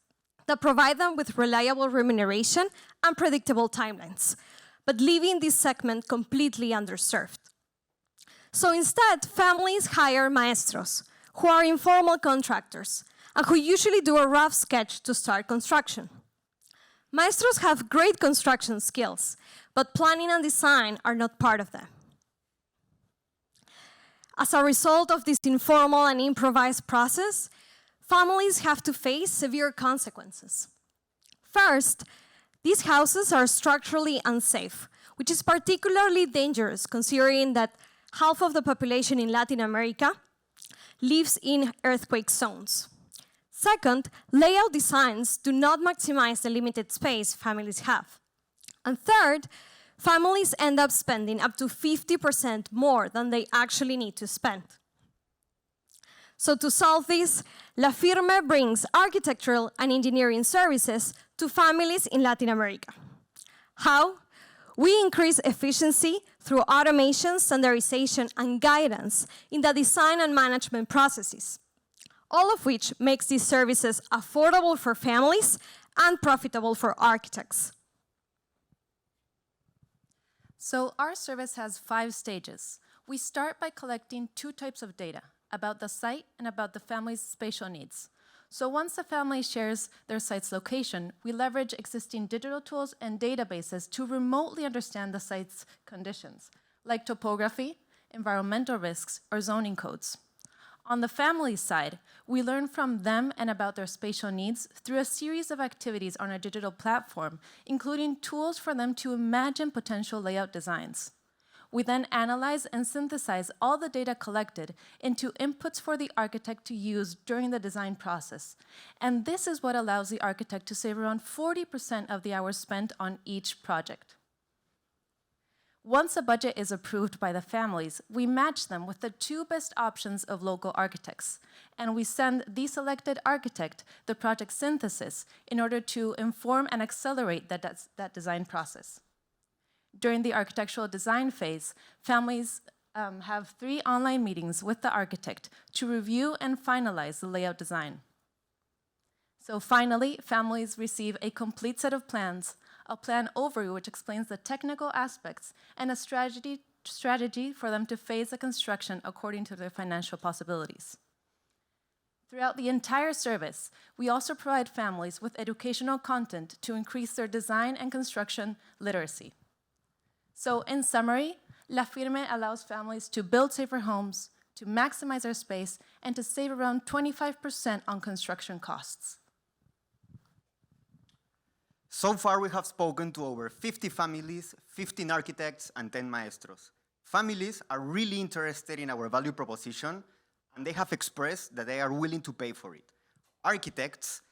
that provide them with reliable remuneration and predictable timelines, but leaving this segment completely underserved. So instead, families hire maestros, who are informal contractors, and who usually do a rough sketch to start construction. Maestros have great construction skills, but planning and design are not part of them. As a result of this informal and improvised process, families have to face severe consequences. First, these houses are structurally unsafe, which is particularly dangerous considering that half of the population in Latin America lives in earthquake zones. Second, layout designs do not maximize the limited space families have. And third, families end up spending up to 50% more than they actually need to spend. So to solve this, La Firme brings architectural and engineering services to families in Latin America. How? We increase efficiency through automation, standardization, and guidance in the design and management processes, all of which makes these services affordable for families and profitable for architects. So our service has 5 stages. We start by collecting 2 types of data, about the site and about the family's spatial needs. So once the family shares their site's location, we leverage existing digital tools and databases to remotely understand the site's conditions, like topography, environmental risks, or zoning codes. On the family side, we learn from them and about their spatial needs through a series of activities on our digital platform, including tools for them to imagine potential layout designs. We then analyze and synthesize all the data collected into inputs for the architect to use during the design process. And this is what allows the architect to save around 40% of the hours spent on each project. Once a budget is approved by the families, we match them with the 2 best options of local architects, and we send the selected architect the project synthesis in order to inform and accelerate that design process. During the architectural design phase, families have 3 online meetings with the architect to review and finalize the layout design. So finally, families receive a complete set of plans, a plan overview which explains the technical aspects, and a strategy for them to phase the construction according to their financial possibilities. Throughout the entire service, we also provide families with educational content to increase their design and construction literacy. So in summary, La Firme allows families to build safer homes, to maximize their space, and to save around 25% on construction costs. So far, we have spoken to over 50 families, 15 architects, and 10 maestros. Families are really interested in our value proposition, and they have expressed that they are willing to pay for it. Architects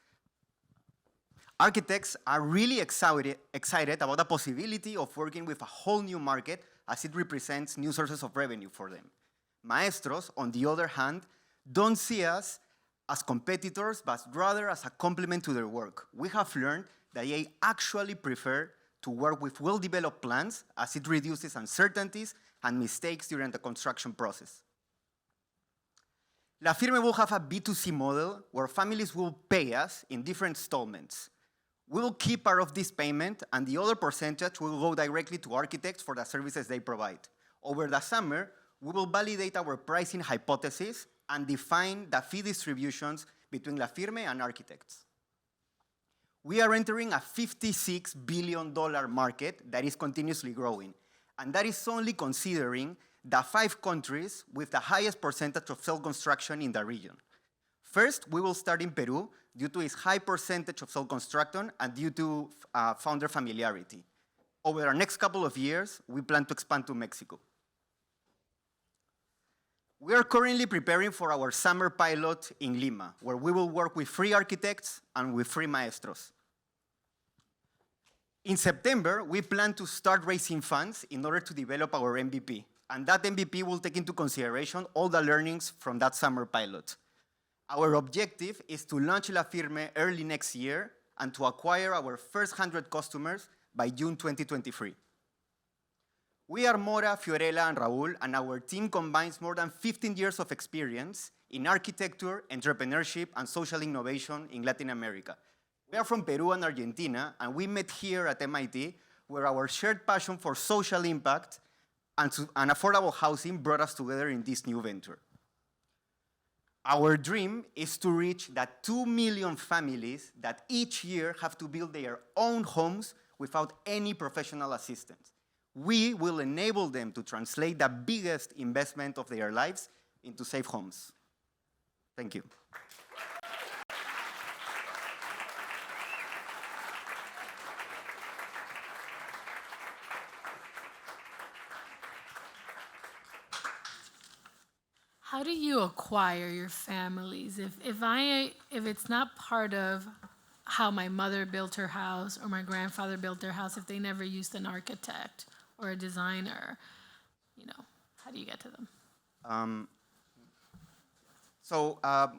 are really excited about the possibility of working with a whole new market as it represents new sources of revenue for them. Maestros, on the other hand, don't see us as competitors, but rather as a complement to their work. We have learned that they actually prefer to work with well-developed plans as it reduces uncertainties and mistakes during the construction process. La Firme will have a B2C model where families will pay us in different installments. We will keep part of this payment, and the other percentage will go directly to architects for the services they provide. Over the summer, we will validate our pricing hypothesis and define the fee distributions between La Firme and architects. We are entering a $56 billion market that is continuously growing, and that is only considering the 5 countries with the highest percentage of self-construction in the region. First, we will start in Peru due to its high percentage of self-construction and due to founder familiarity. Over our next couple of years, we plan to expand to Mexico. We are currently preparing for our summer pilot in Lima, where we will work with free architects and with free maestros. In September, we plan to start raising funds in order to develop our MVP, and that MVP will take into consideration all the learnings from that summer pilot. Our objective is to launch La Firme early next year and to acquire our first 100 customers by June 2023. We are Mora, Fiorella, and Raul, and our team combines more than 15 years of experience in architecture, entrepreneurship, and social innovation in Latin America. We are from Peru and Argentina, and we met here at MIT, where our shared passion for social impact and affordable housing brought us together in this new venture. Our dream is to reach the 2 million families that each year have to build their own homes without any professional assistance. We will enable them to translate the biggest investment of their lives into safe homes. Thank you. How do you acquire your families? If it's not part of how my mother built her house or my grandfather built their house, if they never used an architect or a designer, how do you get to them?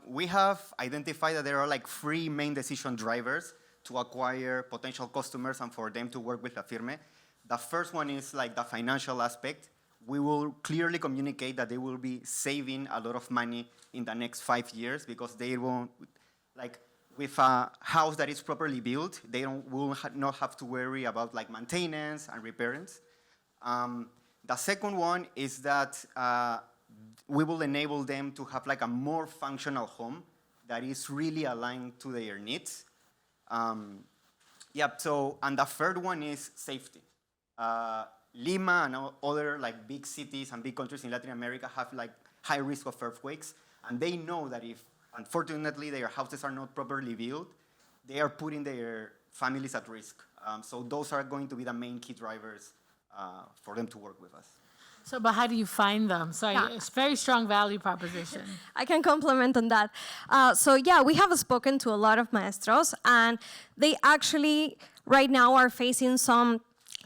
We have identified that there are 3 main decision drivers to acquire potential customers and for them to work with La Firme. The first one is like the financial aspect. We will clearly communicate that they will be saving a lot of money in the next 5 years because they won't, like with a house that is properly built, they will not have to worry about like maintenance and repairs. The second one is that we will enable them to have like a more functional home that is really aligned to their needs. And the third one is safety. Lima and other like big cities and big countries in Latin America have like high risk of earthquakes, and they know that if, unfortunately, their houses are not properly built, they are putting their families at risk. So those are going to be the main key drivers for them to work with us. So, but how do you find them? So it's a very strong value proposition. I can compliment on that. We have spoken to a lot of maestros, and they actually right now are facing some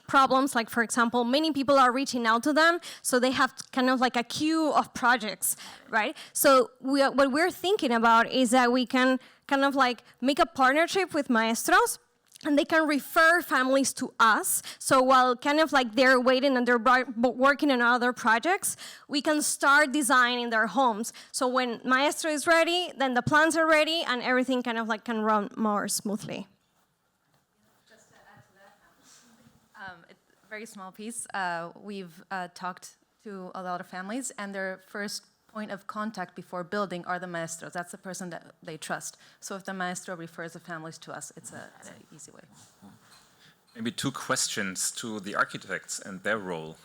problems, like for example, many people are reaching out to them, so they have kind of like a queue of projects, right? So what we're thinking about is that we can kind of like make a partnership with maestros, and they can refer families to us. So while kind of like they're waiting and they're working on other projects, we can start designing their homes. So when maestro is ready, then the plans are ready, and everything kind of like can run more smoothly. Very small piece. We've talked to a lot of families, and their first point of contact before building are the maestros. That's the person that they trust. So if the maestro refers the families to us, it's an easy way. Maybe two questions to the architects and their role.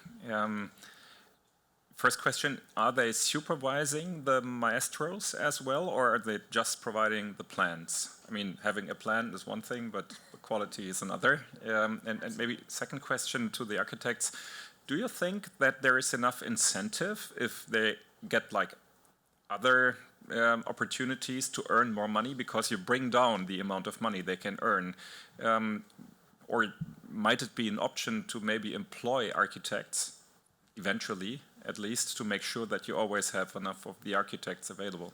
First question, are they supervising the maestros as well, or are they just providing the plans? I mean, having a plan is one thing, but the quality is another. And maybe second question to the architects, do you think that there is enough incentive if they get like other opportunities to earn more money because you bring down the amount of money they can earn? Or might it be an option to maybe employ architects eventually, at least, to make sure that you always have enough of the architects available?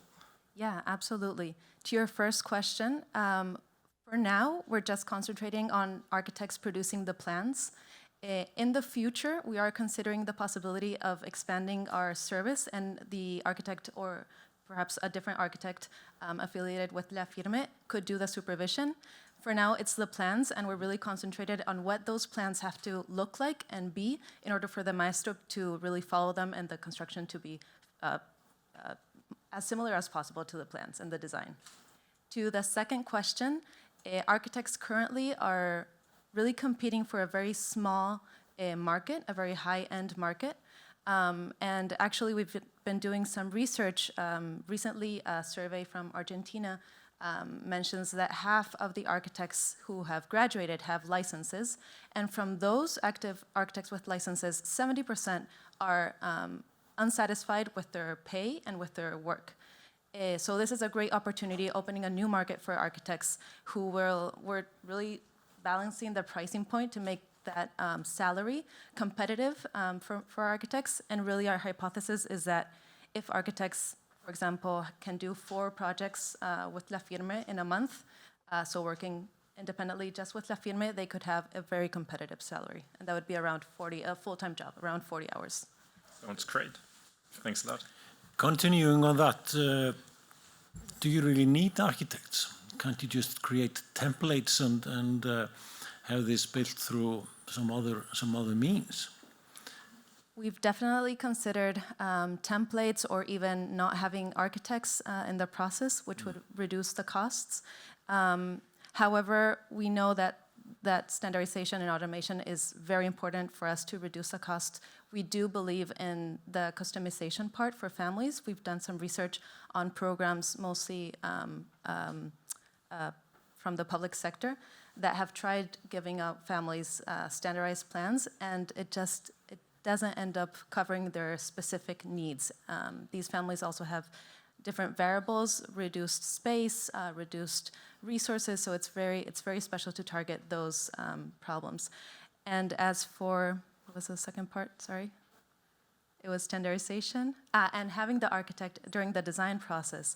Yeah, absolutely. To your first question, for now, we're just concentrating on architects producing the plans. In the future, we are considering the possibility of expanding our service, and the architect, or perhaps a different architect affiliated with La Firme, could do the supervision. For now, it's the plans, and we're really concentrated on what those plans have to look like and be in order for the maestro to really follow them and the construction to be as similar as possible to the plans and the design. To the second question, architects currently are really competing for a very small market, a very high-end market. And actually, we've been doing some research. Recently, a survey from Argentina mentions that half of the architects who have graduated have licenses. And from those active architects with licenses, 70% are unsatisfied with their pay and with their work. So this is a great opportunity, opening a new market for architects who we're really balancing the pricing point to make that salary competitive for architects. And really our hypothesis is that if architects, for example, can do 4 projects with La Firme in a month, so working independently just with La Firme, they could have a very competitive salary. And that would be around 40, a full-time job, around 40 hours. Sounds great. Thanks a lot. Continuing on that, do you really need architects? Can't you just create templates and have this built through some other means? We've definitely considered templates or even not having architects in the process, which would reduce the costs. However, we know that standardization and automation is very important for us to reduce the cost. We do believe in the customization part for families. We've done some research on programs, mostly from the public sector, that have tried giving out families standardized plans, and it doesn't end up covering their specific needs. These families also have different variables, reduced space, reduced resources, so it's very special to target those problems. And as for, what was the second part, sorry? It was standardization, and having the architect during the design process.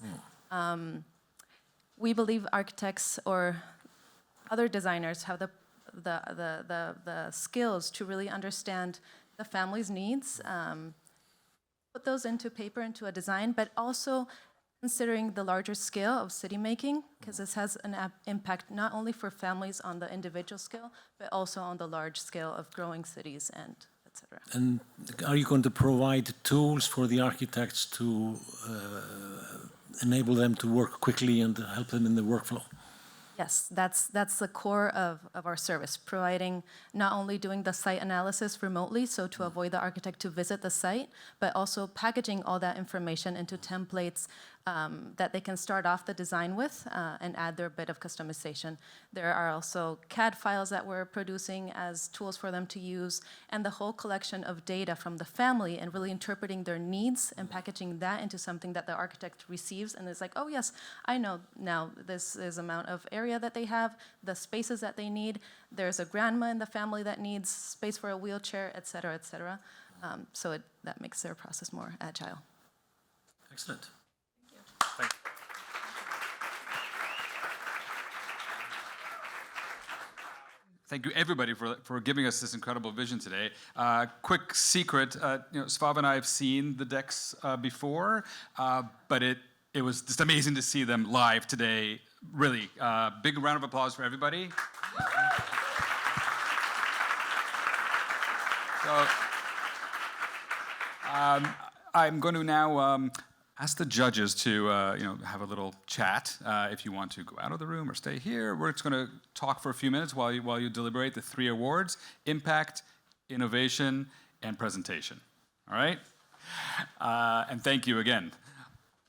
We believe architects or other designers have the skills to really understand the family's needs, put those into paper, into a design, but also considering the larger scale of city making, because this has an impact not only for families on the individual scale, but also on the large scale of growing cities and et cetera. And are you going to provide tools for the architects to enable them to work quickly and help them in the workflow? Yes, that's the core of our service, providing not only doing the site analysis remotely, so to avoid the architect to visit the site, but also packaging all that information into templates that they can start off the design with and add their bit of customization. There are also CAD files that we're producing as tools for them to use, and the whole collection of data from the family and really interpreting their needs and packaging that into something that the architect receives and is like, oh yes, I know now this is amount of area that they have, the spaces that they need, there's a grandma in the family that needs space for a wheelchair, et cetera, et cetera. So that makes their process more agile. Excellent. Thank you. Thank you, everybody, for giving us this incredible vision today. Quick secret, Svav and I have seen the decks before, but it was just amazing to see them live today. Really, big round of applause for everybody. So, I'm going to now ask the judges to have a little chat. If you want to go out of the room or stay here, we're just going to talk for a few minutes while you deliberate the 3 awards: impact, innovation, and presentation. All right? And thank you again.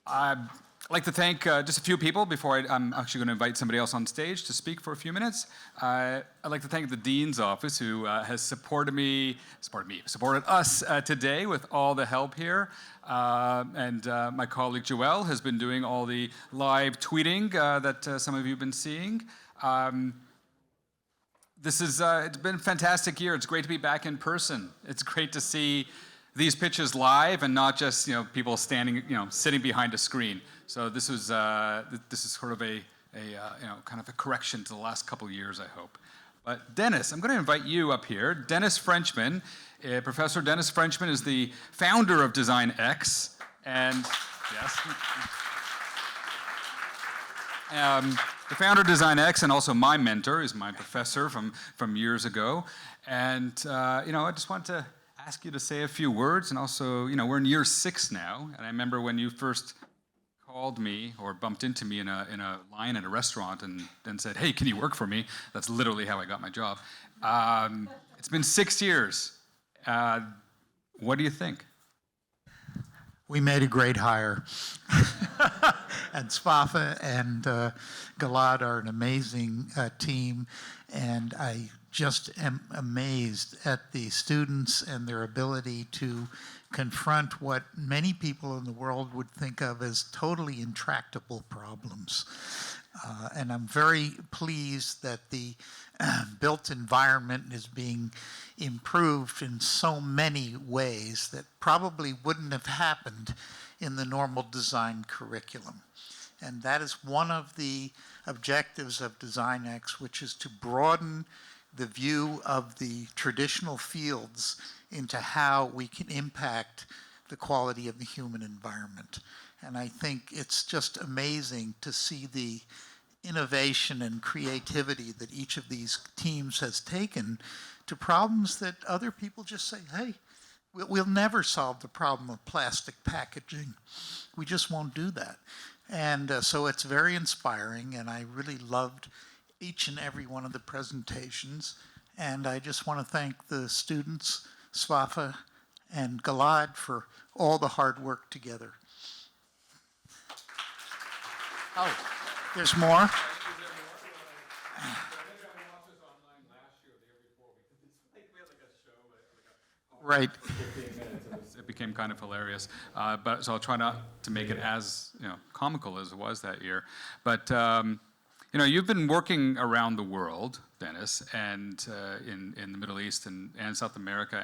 I'd like to thank just a few people before I'm actually going to invite somebody else on stage to speak for a few minutes. I'd like to thank the Dean's Office, who has supported us today with all the help here. And my colleague Joelle has been doing all the live tweeting that some of you have been seeing. It's been a fantastic year. It's great to be back in person. It's great to see these pitches live and not just people standing, sitting behind a screen. So this is sort of a kind of a correction to the last couple of years, I hope. But Dennis, I'm going to invite you up here. Dennis Frenchman, Professor Dennis Frenchman is the founder of MITdesignX, and yes, the founder of MITdesignX, and also my mentor, is my professor from years ago. And I just want to ask you to say a few words, and also, we're in year 6 now, and I remember when you first called me or bumped into me in a line at a restaurant and then said, hey, can you work for me? That's literally how I got my job. It's been 6 years. What do you think? We made a great hire. And Spafa and Gilad are an amazing team, and I just am amazed at the students and their ability to confront what many people in the world would think of as totally intractable problems. And I'm very pleased that the built environment is being improved in so many ways that probably wouldn't have happened in the normal design curriculum. And that is one of the objectives of MITdesignX, which is to broaden the view of the traditional fields into how we can impact the quality of the human environment. And I think it's just amazing to see the innovation and creativity that each of these teams has taken to problems that other people just say, hey, we'll never solve the problem of plastic packaging. We just won't do that. And so it's very inspiring, and I really loved each and every one of the presentations. And I just want to thank the students, Svafa and Gilad, for all the hard work together. Oh, there's more? Right. It became kind of hilarious, so I'll try not to make it as comical as it was that year. But you've been working around the world, Dennis, and in the Middle East and South America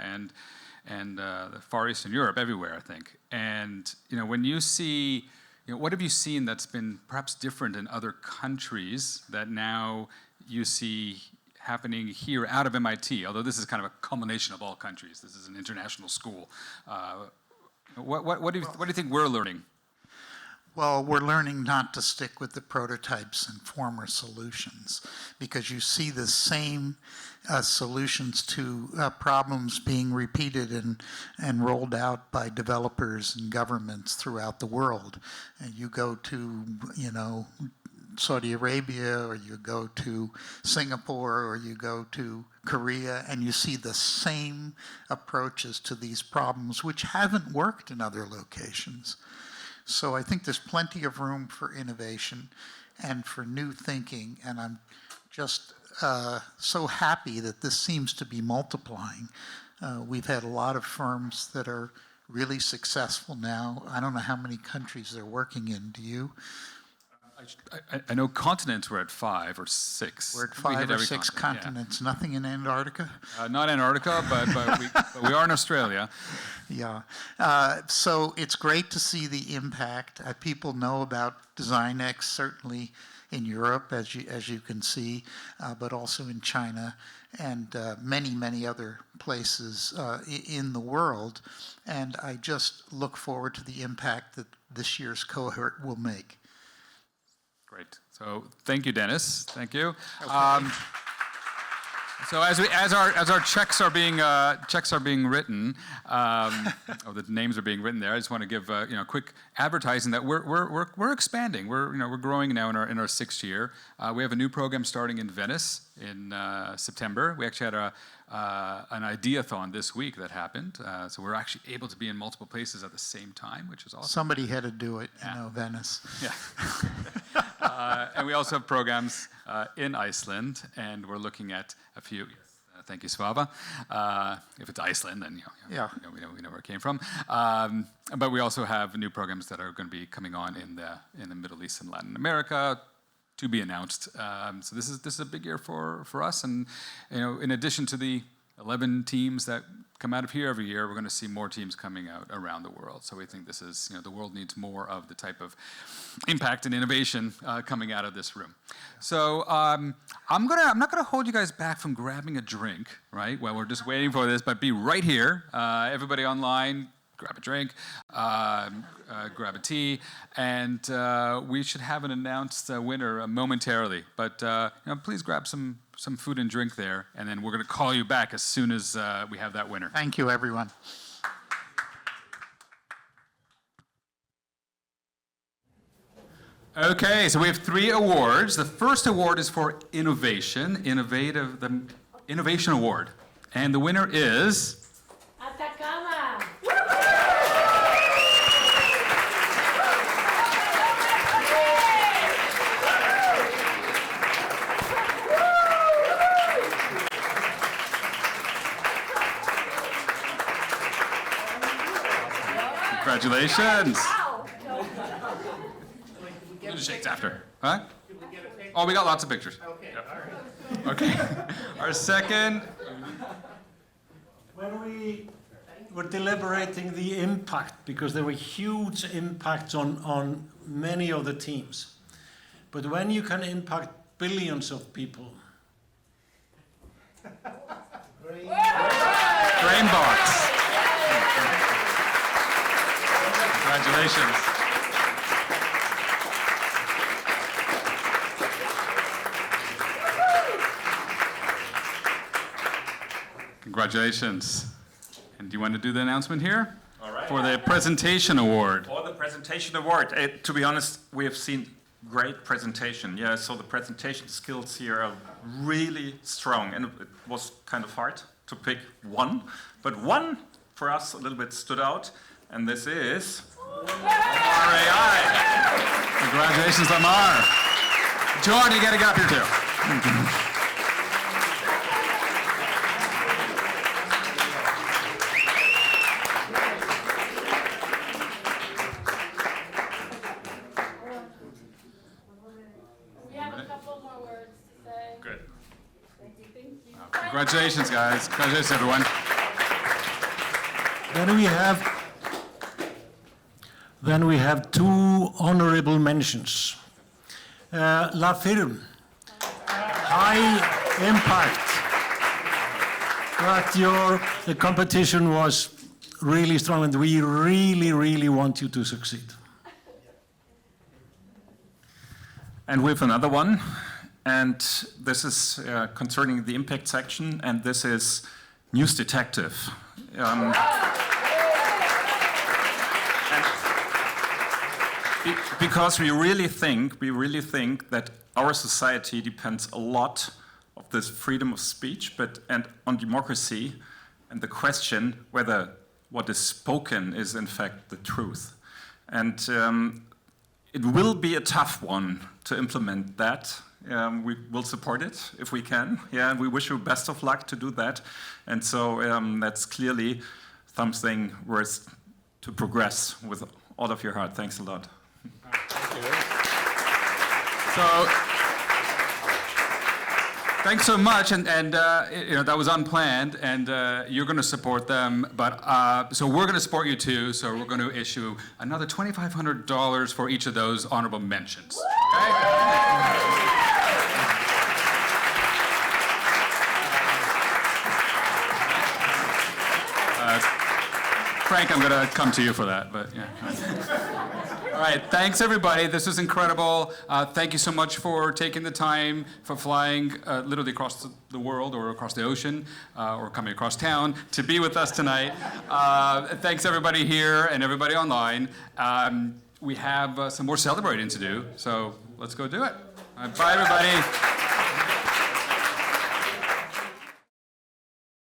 and the Far East and Europe, everywhere, I think. And when you see, what have you seen that's been perhaps different in other countries that now you see happening here out of MIT, although this is kind of a culmination of all countries. This is an international school. What do you think we're learning? Well, we're learning not to stick with the prototypes and former solutions, because you see the same solutions to problems being repeated and rolled out by developers and governments throughout the world. And you go to, Saudi Arabia, or you go to Singapore, or you go to Korea, and you see the same approaches to these problems, which haven't worked in other locations. So I think there's plenty of room for innovation and for new thinking, and I'm just so happy that this seems to be multiplying. We've had a lot of firms that are really successful now. I don't know how many countries they're working in. Do you? I know continents we're at 5 or 6. We're at 5 or 6 continents. Yeah. Nothing in Antarctica? Not Antarctica, but we are in Australia. Yeah. So it's great to see the impact. People know about MITdesignX, certainly in Europe, as you can see, but also in China and many, many other places in the world. And I just look forward to the impact that this year's cohort will make. Great. So thank you, Dennis. Thank you. Okay. So as our checks are being written, or the names are being written there, I just want to give quick advertising that we're expanding. We're growing now in our 6th year. We have a new program starting in Venice in September. We actually had an ideathon this week that happened. So we're actually able to be in multiple places at the same time, which is awesome. Somebody had to do it, Venice. Yeah. And we also have programs in Iceland, and we're looking at a few. Thank you, Svava. If it's Iceland, then we know where it came from. But we also have new programs that are going to be coming on in the Middle East and Latin America, to be announced. So this is a big year for us, and in addition to the 11 teams that come out of here every year, we're going to see more teams coming out around the world. So we think this is, the world needs more of the type of impact and innovation coming out of this room. So I'm not gonna hold you guys back from grabbing a drink, right? While we're just waiting for this, but be right here. Everybody online, grab a drink, grab a tea, and we should have an announced winner momentarily. But please grab some food and drink there, and then we're going to call you back as soon as we have that winner. Thank you, everyone. Okay, so we have 3 awards. The first award is for innovation, the Innovation Award, and the winner is Atacama. Congratulations. We'll just shake after. Huh? Oh, we got lots of pictures. Okay. Yep. Okay. Our second. When we were deliberating the impact, because there were huge impacts on many of the teams, but when you can impact billions of people. Brainbox. Congratulations. Congratulations. And do you want to do the announcement here? All right. For the Presentation Award. For the Presentation Award. To be honest, we have seen great presentation. Yeah, so the presentation skills here are really strong, and it was kind of hard to pick one, but one for us a little bit stood out, and this is Omar AI. Congratulations, Omar. Jordan, you gotta get up here too. Congratulations, guys. Congratulations, everyone. Then we have 2 honorable mentions. La Firme. impact. But the competition was really strong, and we really, really want you to succeed. And we have another one, and this is concerning the impact section, and this is News Detective. Because we really think that our society depends a lot of this freedom of speech, and on democracy, and the question whether what is spoken is in fact the truth. And it will be a tough one to implement that. We will support it if we can. Yeah, we wish you best of luck to do that. And so that's clearly something worth to progress with all of your heart. Thanks a lot. Thank you. So, thanks so much, and that was unplanned, and you're going to support them, but so we're going to support you too. So we're going to issue another $2,500 for each of those honorable mentions. Okay? Frank, I'm going to come to you for that, but yeah. All right, thanks everybody. This was incredible. Thank you so much for taking the time, for flying literally across the world or across the ocean or coming across town to be with us tonight. Thanks everybody here and everybody online. We have some more celebrating to do, so let's go do it. Bye everybody.